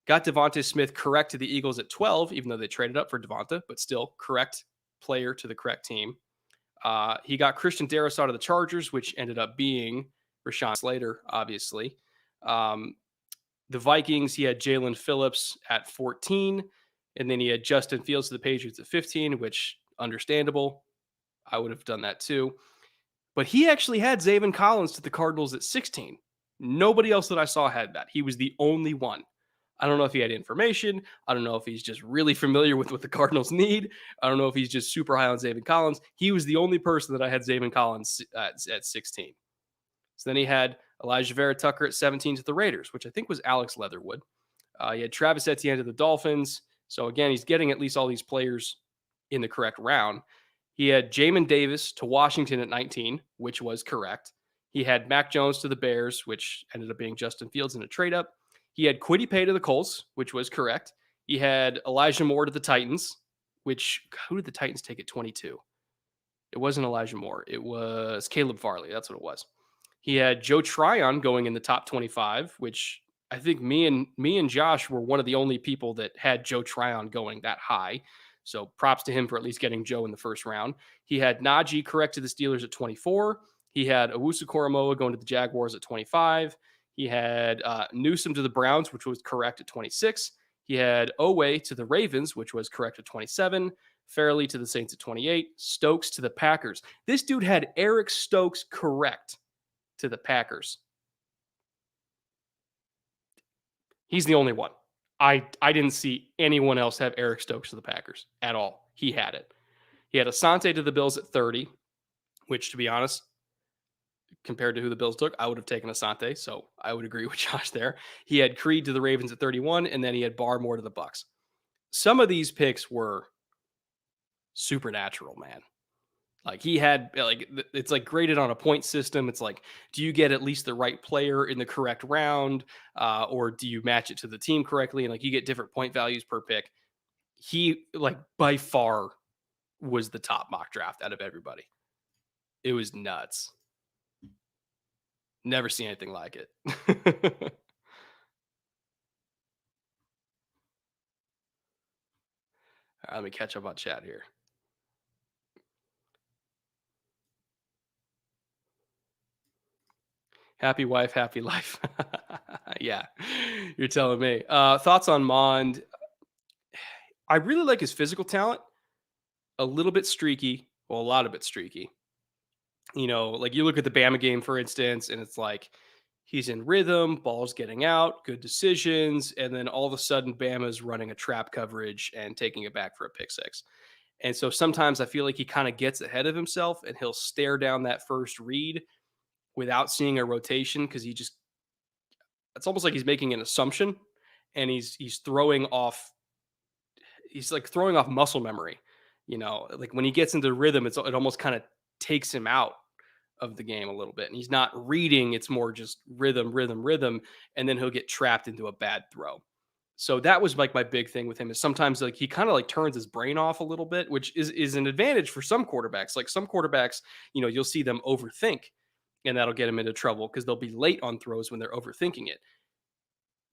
Got Devonta Smith correct to the Eagles at 12, even though they traded up for Devonta, but still correct player to the correct team. He got Christian Darrisaw to the Chargers, which ended up being Rashawn Slater, obviously. The Vikings, he had Jalen Phillips at 14, and then he had Justin Fields to the Patriots at 15, which understandable. I would have done that too. But he actually had Zaven Collins to the Cardinals at 16. Nobody else that I saw had that. He was the only one. I don't know if he had information. I don't know if he's just really familiar with what the Cardinals need. I don't know if he's just super high on Zaven Collins. He was the only person that I had Zaven Collins at 16. So then he had Elijah Vera Tucker at 17 to the Raiders, which I think was Alex Leatherwood. He had Travis Etienne to the Dolphins. So again, he's getting at least all these players in the correct round. He had Jamin Davis to Washington at 19, which was correct. He had Mac Jones to the Bears, which ended up being Justin Fields in a trade up. He had Kwity Paye to the Colts, which was correct. He had Elijah Moore to the Titans, which, who did the Titans take at 22? It wasn't Elijah Moore. It was Caleb Farley. That's what it was. He had Joe Tryon going in the top 25, which I think me and Josh were one of the only people that had Joe Tryon going that high. So props to him for at least getting Joe in the first round. He had Najee correct to the Steelers at 24. He had Owusu Koromoa going to the Jaguars at 25. He had Newsome to the Browns, which was correct at 26. He had Owe to the Ravens, which was correct at 27. Fairley to the Saints at 28. Stokes to the Packers. This dude had Eric Stokes correct to the Packers. He's the only one. I didn't see anyone else have Eric Stokes to the Packers at all. He had it. He had Asante to the Bills at 30, which, to be honest, compared to who the Bills took, I would have taken Asante. So I would agree with Josh there. He had Creed to the Ravens at 31, and then he had Barmore to the Bucks. Some of these picks were supernatural, man. Like he had, like, it's like graded on a point system. It's like, do you get at least the right player in the correct round, or do you match it to the team correctly? And like you get different point values per pick. He, like, by far was the top mock draft out of everybody. It was nuts. Never seen anything like it. Let me catch up on chat here. Happy wife, happy life. Yeah, you're telling me. Thoughts on Mond? I really like his physical talent. A little bit streaky. Well, a lot of bit streaky. You know, like you look at the Bama game, for instance, and it's like he's in rhythm, ball's getting out, good decisions, and then all of a sudden Bama's running a trap coverage and taking it back for a pick six. And so sometimes I feel like he kind of gets ahead of himself and he'll stare down that first read without seeing a rotation because he just, it's almost like he's making an assumption and he's throwing off, he's like throwing off muscle memory. You know, like when he gets into rhythm, it almost kind of takes him out of the game a little bit. And he's not reading, it's more just rhythm, rhythm, rhythm. And then he'll get trapped into a bad throw. So that was like my big thing with him is sometimes like he kind of like turns his brain off a little bit, which is an advantage for some quarterbacks. Like some quarterbacks, you know, you'll see them overthink and that'll get them into trouble because they'll be late on throws when they're overthinking it.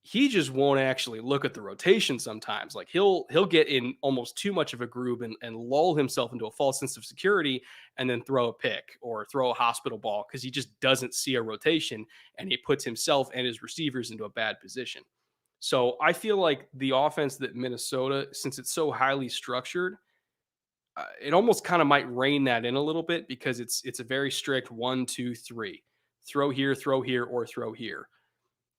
He just won't actually look at the rotation sometimes. Like he'll get in almost too much of a groove and lull himself into a false sense of security and then throw a pick or throw a hospital ball because he just doesn't see a rotation and he puts himself and his receivers into a bad position. So I feel like the offense that Minnesota, since it's so highly structured, it almost kind of might rein that in a little bit because it's a very strict 1, 2, 3, throw here, or throw here.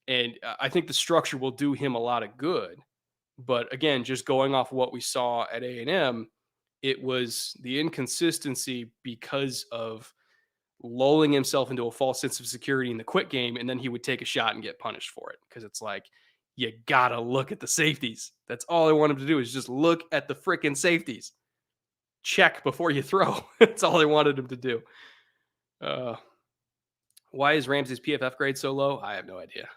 And I think the structure will do him a lot of good But again, just going off what we saw at A&M, it was the inconsistency because of lulling himself into a false sense of security in the quick game, and then he would take a shot and get punished for it. Because it's like, you gotta look at the safeties. That's all I want him to do is just look at the freaking safeties. Check before you throw. That's all I wanted him to do. Uh, why is Ramsey's PFF grade so low? I have no idea.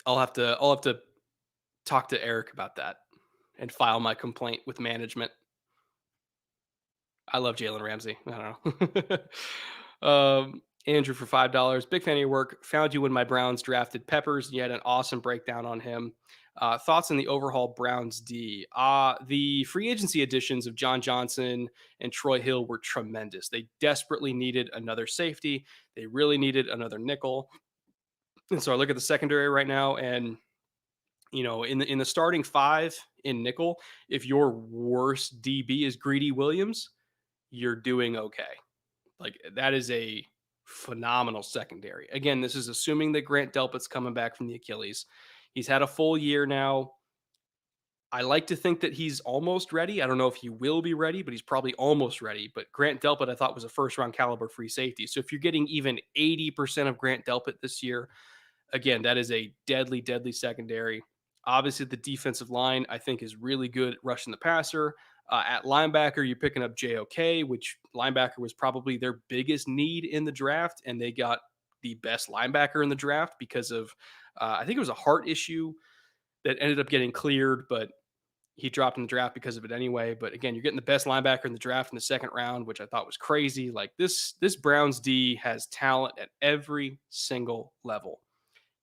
I'll have to talk to Eric about that and file my complaint with management. I love Jalen Ramsey. I don't know. Andrew for $5. Big fan of your work. Found you when my Browns drafted Peppers. You had an awesome breakdown on him. Thoughts on the overhaul Browns D? The free agency additions of John Johnson and Troy Hill were tremendous. They desperately needed another safety. They really needed another nickel. And so I look at the secondary right now, and in the starting five in nickel, if your worst DB is Greedy Williams, you're doing okay. Like that is a phenomenal secondary. Again, this is assuming that Grant Delpit's coming back from the Achilles. He's had a full year now. I like to think that he's almost ready. I don't know if he will be ready, but he's probably almost ready. But Grant Delpit, I thought, was a first round caliber free safety. So if you're getting even 80% of Grant Delpit this year, again, that is a deadly, deadly secondary. Obviously, the defensive line, I think, is really good at rushing the passer. At linebacker, you're picking up JOK, which linebacker was probably their biggest need in the draft, and they got the best linebacker in the draft because of, I think it was a heart issue that ended up getting cleared, but he dropped in the draft because of it anyway. But again, you're getting the best linebacker in the draft in the second round, which I thought was crazy. Like this Browns D has talent at every single level.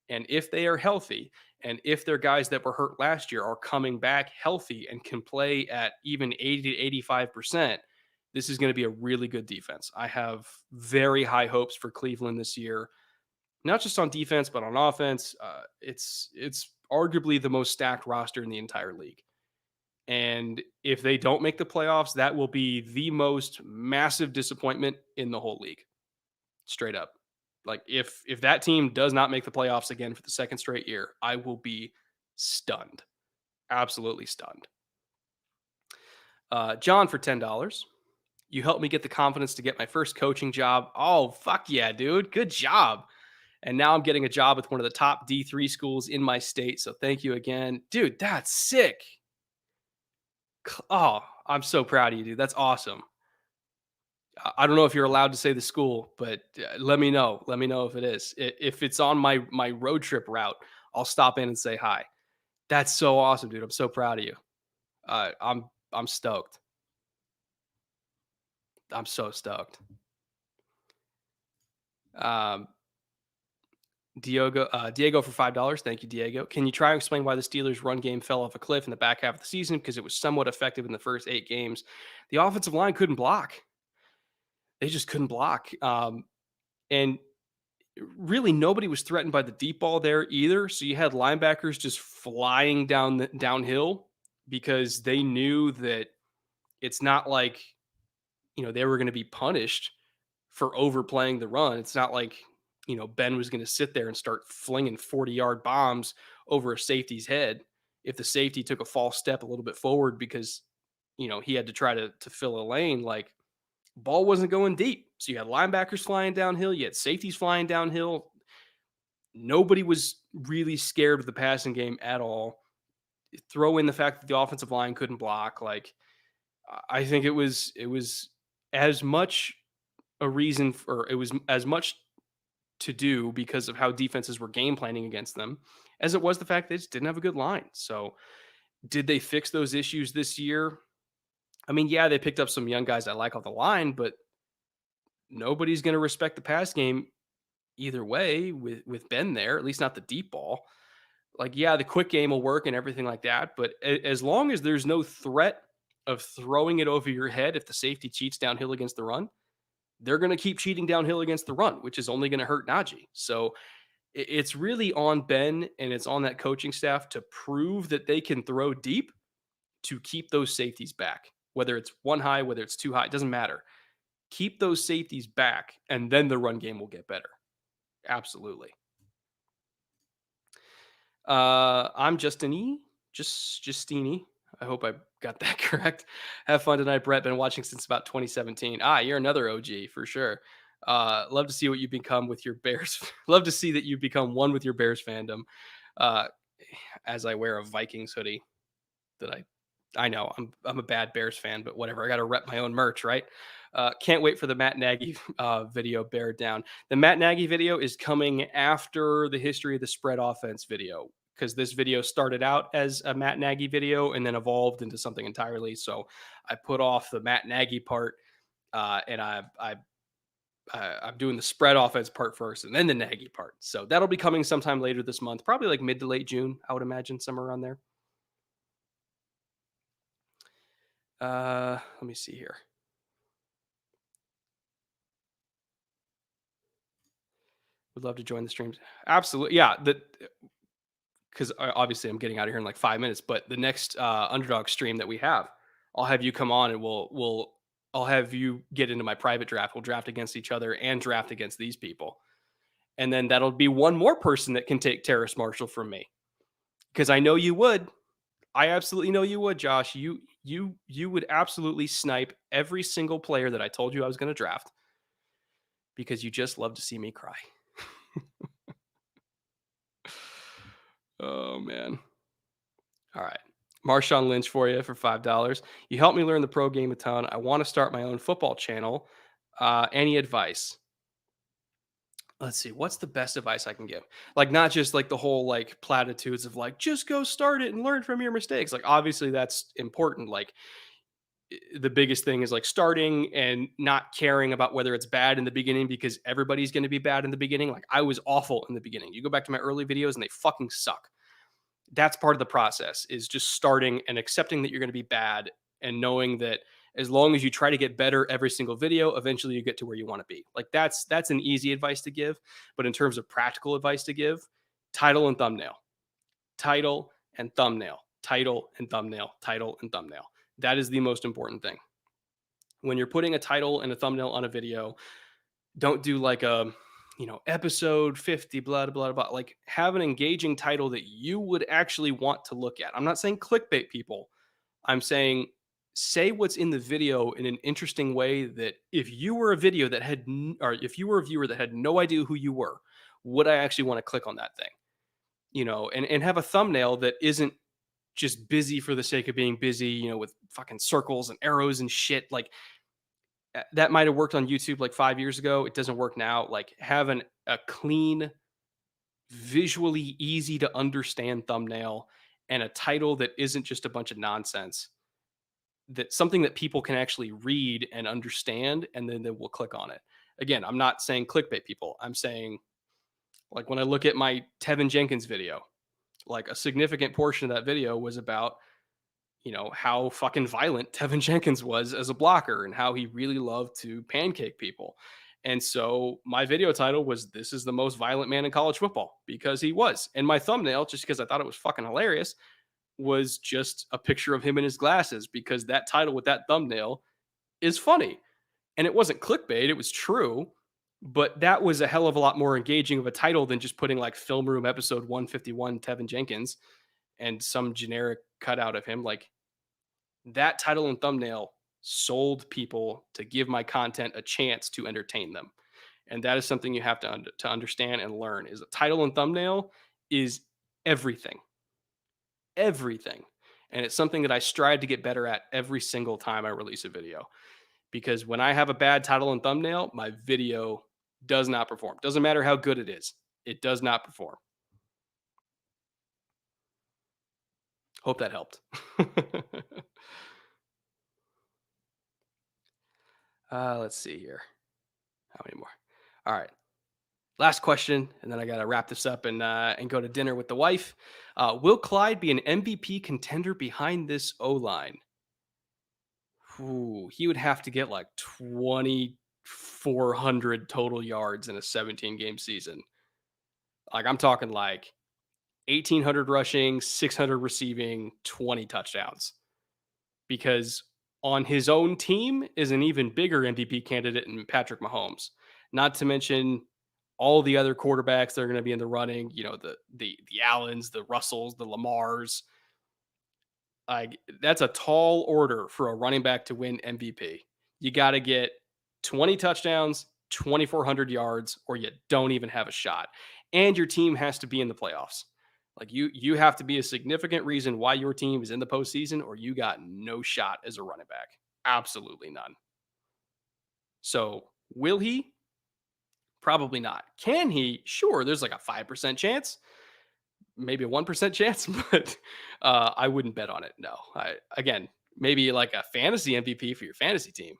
And if they are healthy, and if their guys that were hurt last year are coming back healthy and can play at even 80 to 85%, this is going to be a really good defense. I have very high hopes for Cleveland this year, not just on defense, but on offense. It's arguably the most stacked roster in the entire league. And if they don't make the playoffs, that will be the most massive disappointment in the whole league. Straight up. Like if that team does not make the playoffs again for the second straight year, I will be stunned. Absolutely stunned. John for $10. You helped me get the confidence to get my first coaching job. Oh, fuck yeah, dude. Good job. And now I'm getting a job with one of the top D3 schools in my state. So thank you again. Dude, that's sick. Oh, I'm so proud of you, dude. That's awesome. I don't know if you're allowed to say the school, but let me know. Let me know if it is. If it's on my road trip route, I'll stop in and say hi. That's so awesome, dude. I'm so proud of you. I'm stoked. I'm so stoked. Um, Diego for $5. Thank you, Diego. Can you try and explain why the Steelers' run game fell off a cliff in the back half of the season? Because it was somewhat effective in the first 8 games. The offensive line couldn't block. They just couldn't block. And really nobody was threatened by the deep ball there either. So you had linebackers just flying downhill because they knew that it's not like, they were going to be punished for overplaying the run. It's not like, Ben was going to sit there and start flinging 40-yard bombs over a safety's head if the safety took a false step a little bit forward because, he had to try to fill a lane. Like, ball wasn't going deep. So you had linebackers flying downhill, you had safeties flying downhill. Nobody was really scared of the passing game at all. Throw in the fact that the offensive line couldn't block. Like, I think it was as much a reason for, it was as much to do because of how defenses were game planning against them as it was the fact they just didn't have a good line. So did they fix those issues this year? I mean, yeah, they picked up some young guys I like on the line, but nobody's going to respect the pass game either way with Ben there, at least not the deep ball. Like, yeah, the quick game will work and everything like that, but as long as there's no threat of throwing it over your head if the safety cheats downhill against the run, they're going to keep cheating downhill against the run, which is only going to hurt Najee. So it's really on Ben and it's on that coaching staff to prove that they can throw deep to keep those safeties back. Whether it's one high, whether it's too high, it doesn't matter. Keep those safeties back, and then the run game will get better. Absolutely. I'm Justin E. Justini. I hope I got that correct. Have fun tonight, Brett. Been watching since about 2017. You're another OG for sure. Love to see what you become with your Bears. Love to see that you become one with your Bears fandom. Uh, as I wear a Vikings hoodie that I know I'm a bad Bears fan, but whatever. I got to rep my own merch, right? Can't wait for the Matt Nagy video. Bear down. The Matt Nagy video is coming after the history of the spread offense video because this video started out as a Matt Nagy video and then evolved into something entirely. So I put off the Matt Nagy part and I'm doing the spread offense part first and then the Nagy part. So that'll be coming sometime later this month, probably like mid to late June, I would imagine, somewhere around there. Let me see here. Would love to join the streams. Absolutely. Yeah. Because obviously I'm getting out of here in like 5 minutes, but the next underdog stream that we have, I'll have you come on and I'll have you get into my private draft. We'll draft against each other and draft against these people. And then that'll be one more person that can take Terrace Marshall from me. Because I know you would. I absolutely know you would, Josh. You would absolutely snipe every single player that I told you I was going to draft because you just love to see me cry. Oh man. All right. Marshawn Lynch for you for $5. You helped me learn the pro game a ton. I want to start my own football channel. Any advice? Let's see. What's the best advice I can give? Like, not just like the whole like platitudes of like, just go start it and learn from your mistakes. Like, obviously that's important. Like, the biggest thing is like starting and not caring about whether it's bad in the beginning because everybody's going to be bad in the beginning. Like, I was awful in the beginning. You go back to my early videos and they fucking suck. That's part of the process, is just starting and accepting that you're going to be bad and knowing that as long as you try to get better every single video, eventually you get to where you want to be. Like, that's an easy advice to give, but in terms of practical advice to give, title and thumbnail, title and thumbnail, title and thumbnail, title and thumbnail. That is the most important thing. When you're putting a title and a thumbnail on a video, don't do like a episode 50 blah blah blah. Like, have an engaging title that you would actually want to look at. I'm not saying clickbait people. I'm saying say what's in the video in an interesting way that if you were a video that had or if you were a viewer that had no idea who you were, would I actually want to click on that thing? And have a thumbnail that isn't just busy for the sake of being busy, with fucking circles and arrows and shit. Like, that might have worked on YouTube like 5 years ago. It doesn't work now. Like, have a clean, visually easy to understand thumbnail and a title that isn't just a bunch of nonsense. That something that people can actually read and understand, and then they will click on it. Again, I'm not saying clickbait people. I'm saying, like, when I look at my Tevin Jenkins video, like a significant portion of that video was about how fucking violent Tevin Jenkins was as a blocker and how he really loved to pancake people. And so my video title was, "This is the most violent man in college football," because he was. And my thumbnail, just because I thought it was fucking hilarious, was just a picture of him in his glasses, because that title with that thumbnail is funny. And it wasn't clickbait, it was true. But that was a hell of a lot more engaging of a title than just putting like Film Room episode 151 Tevin Jenkins and some generic cutout of him. Like, that title and thumbnail sold people to give my content a chance to entertain them. And that is something you have to understand and learn, is a title and thumbnail is everything. Everything. And it's something that I strive to get better at every single time I release a video. Because when I have a bad title and thumbnail, my video does not perform. Doesn't matter how good it is. It does not perform. Hope that helped. Let's see here. How many more? All right. Last question, and then I got to wrap this up and go to dinner with the wife. Will Clyde be an MVP contender behind this O line? He would have to get like 2,400 total yards in a 17-game season. Like, I'm talking like 1,800 rushing, 600 receiving, 20 touchdowns. Because on his own team is an even bigger MVP candidate in Patrick Mahomes. Not to mention all the other quarterbacks that are going to be in the running, the Allens, the Russells, the Lamars. Like, that's a tall order for a running back to win MVP. You got to get 20 touchdowns, 2,400 yards, or you don't even have a shot. And your team has to be in the playoffs. Like, you have to be a significant reason why your team is in the postseason, or you got no shot as a running back. Absolutely none. So, will he? Probably not. Can he? Sure. There's like a 5% chance, maybe a 1% chance, but I wouldn't bet on it. No. Again, maybe like a fantasy MVP for your fantasy team,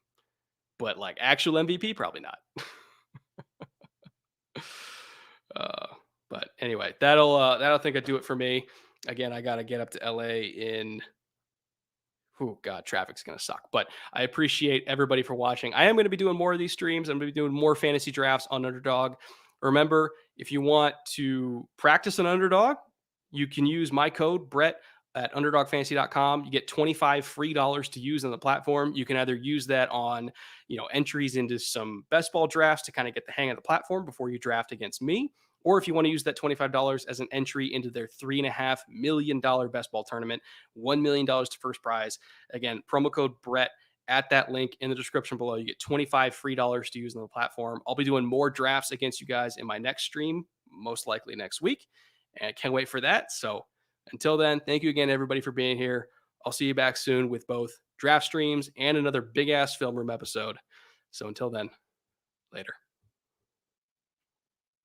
but like actual MVP, probably not. uh, but anyway, that'll think I do it for me. Again, I got to get up to LA in. Oh God, traffic's gonna suck. But I appreciate everybody for watching. I am going to be doing more of these streams. I'm going to be doing more fantasy drafts on Underdog. Remember, if you want to practice an Underdog, you can use my code Brett at underdogfantasy.com. You get 25 free dollars to use on the platform. You can either use that on, entries into some best ball drafts to kind of get the hang of the platform before you draft against me. Or if you want to use that $25 as an entry into their $3.5 million best ball tournament, $1 million to first prize. Again, promo code Brett at that link in the description below. You get 25 free dollars to use on the platform. I'll be doing more drafts against you guys in my next stream, most likely next week. And I can't wait for that. So until then, thank you again, everybody, for being here. I'll see you back soon with both draft streams and another big ass film room episode. So until then, later.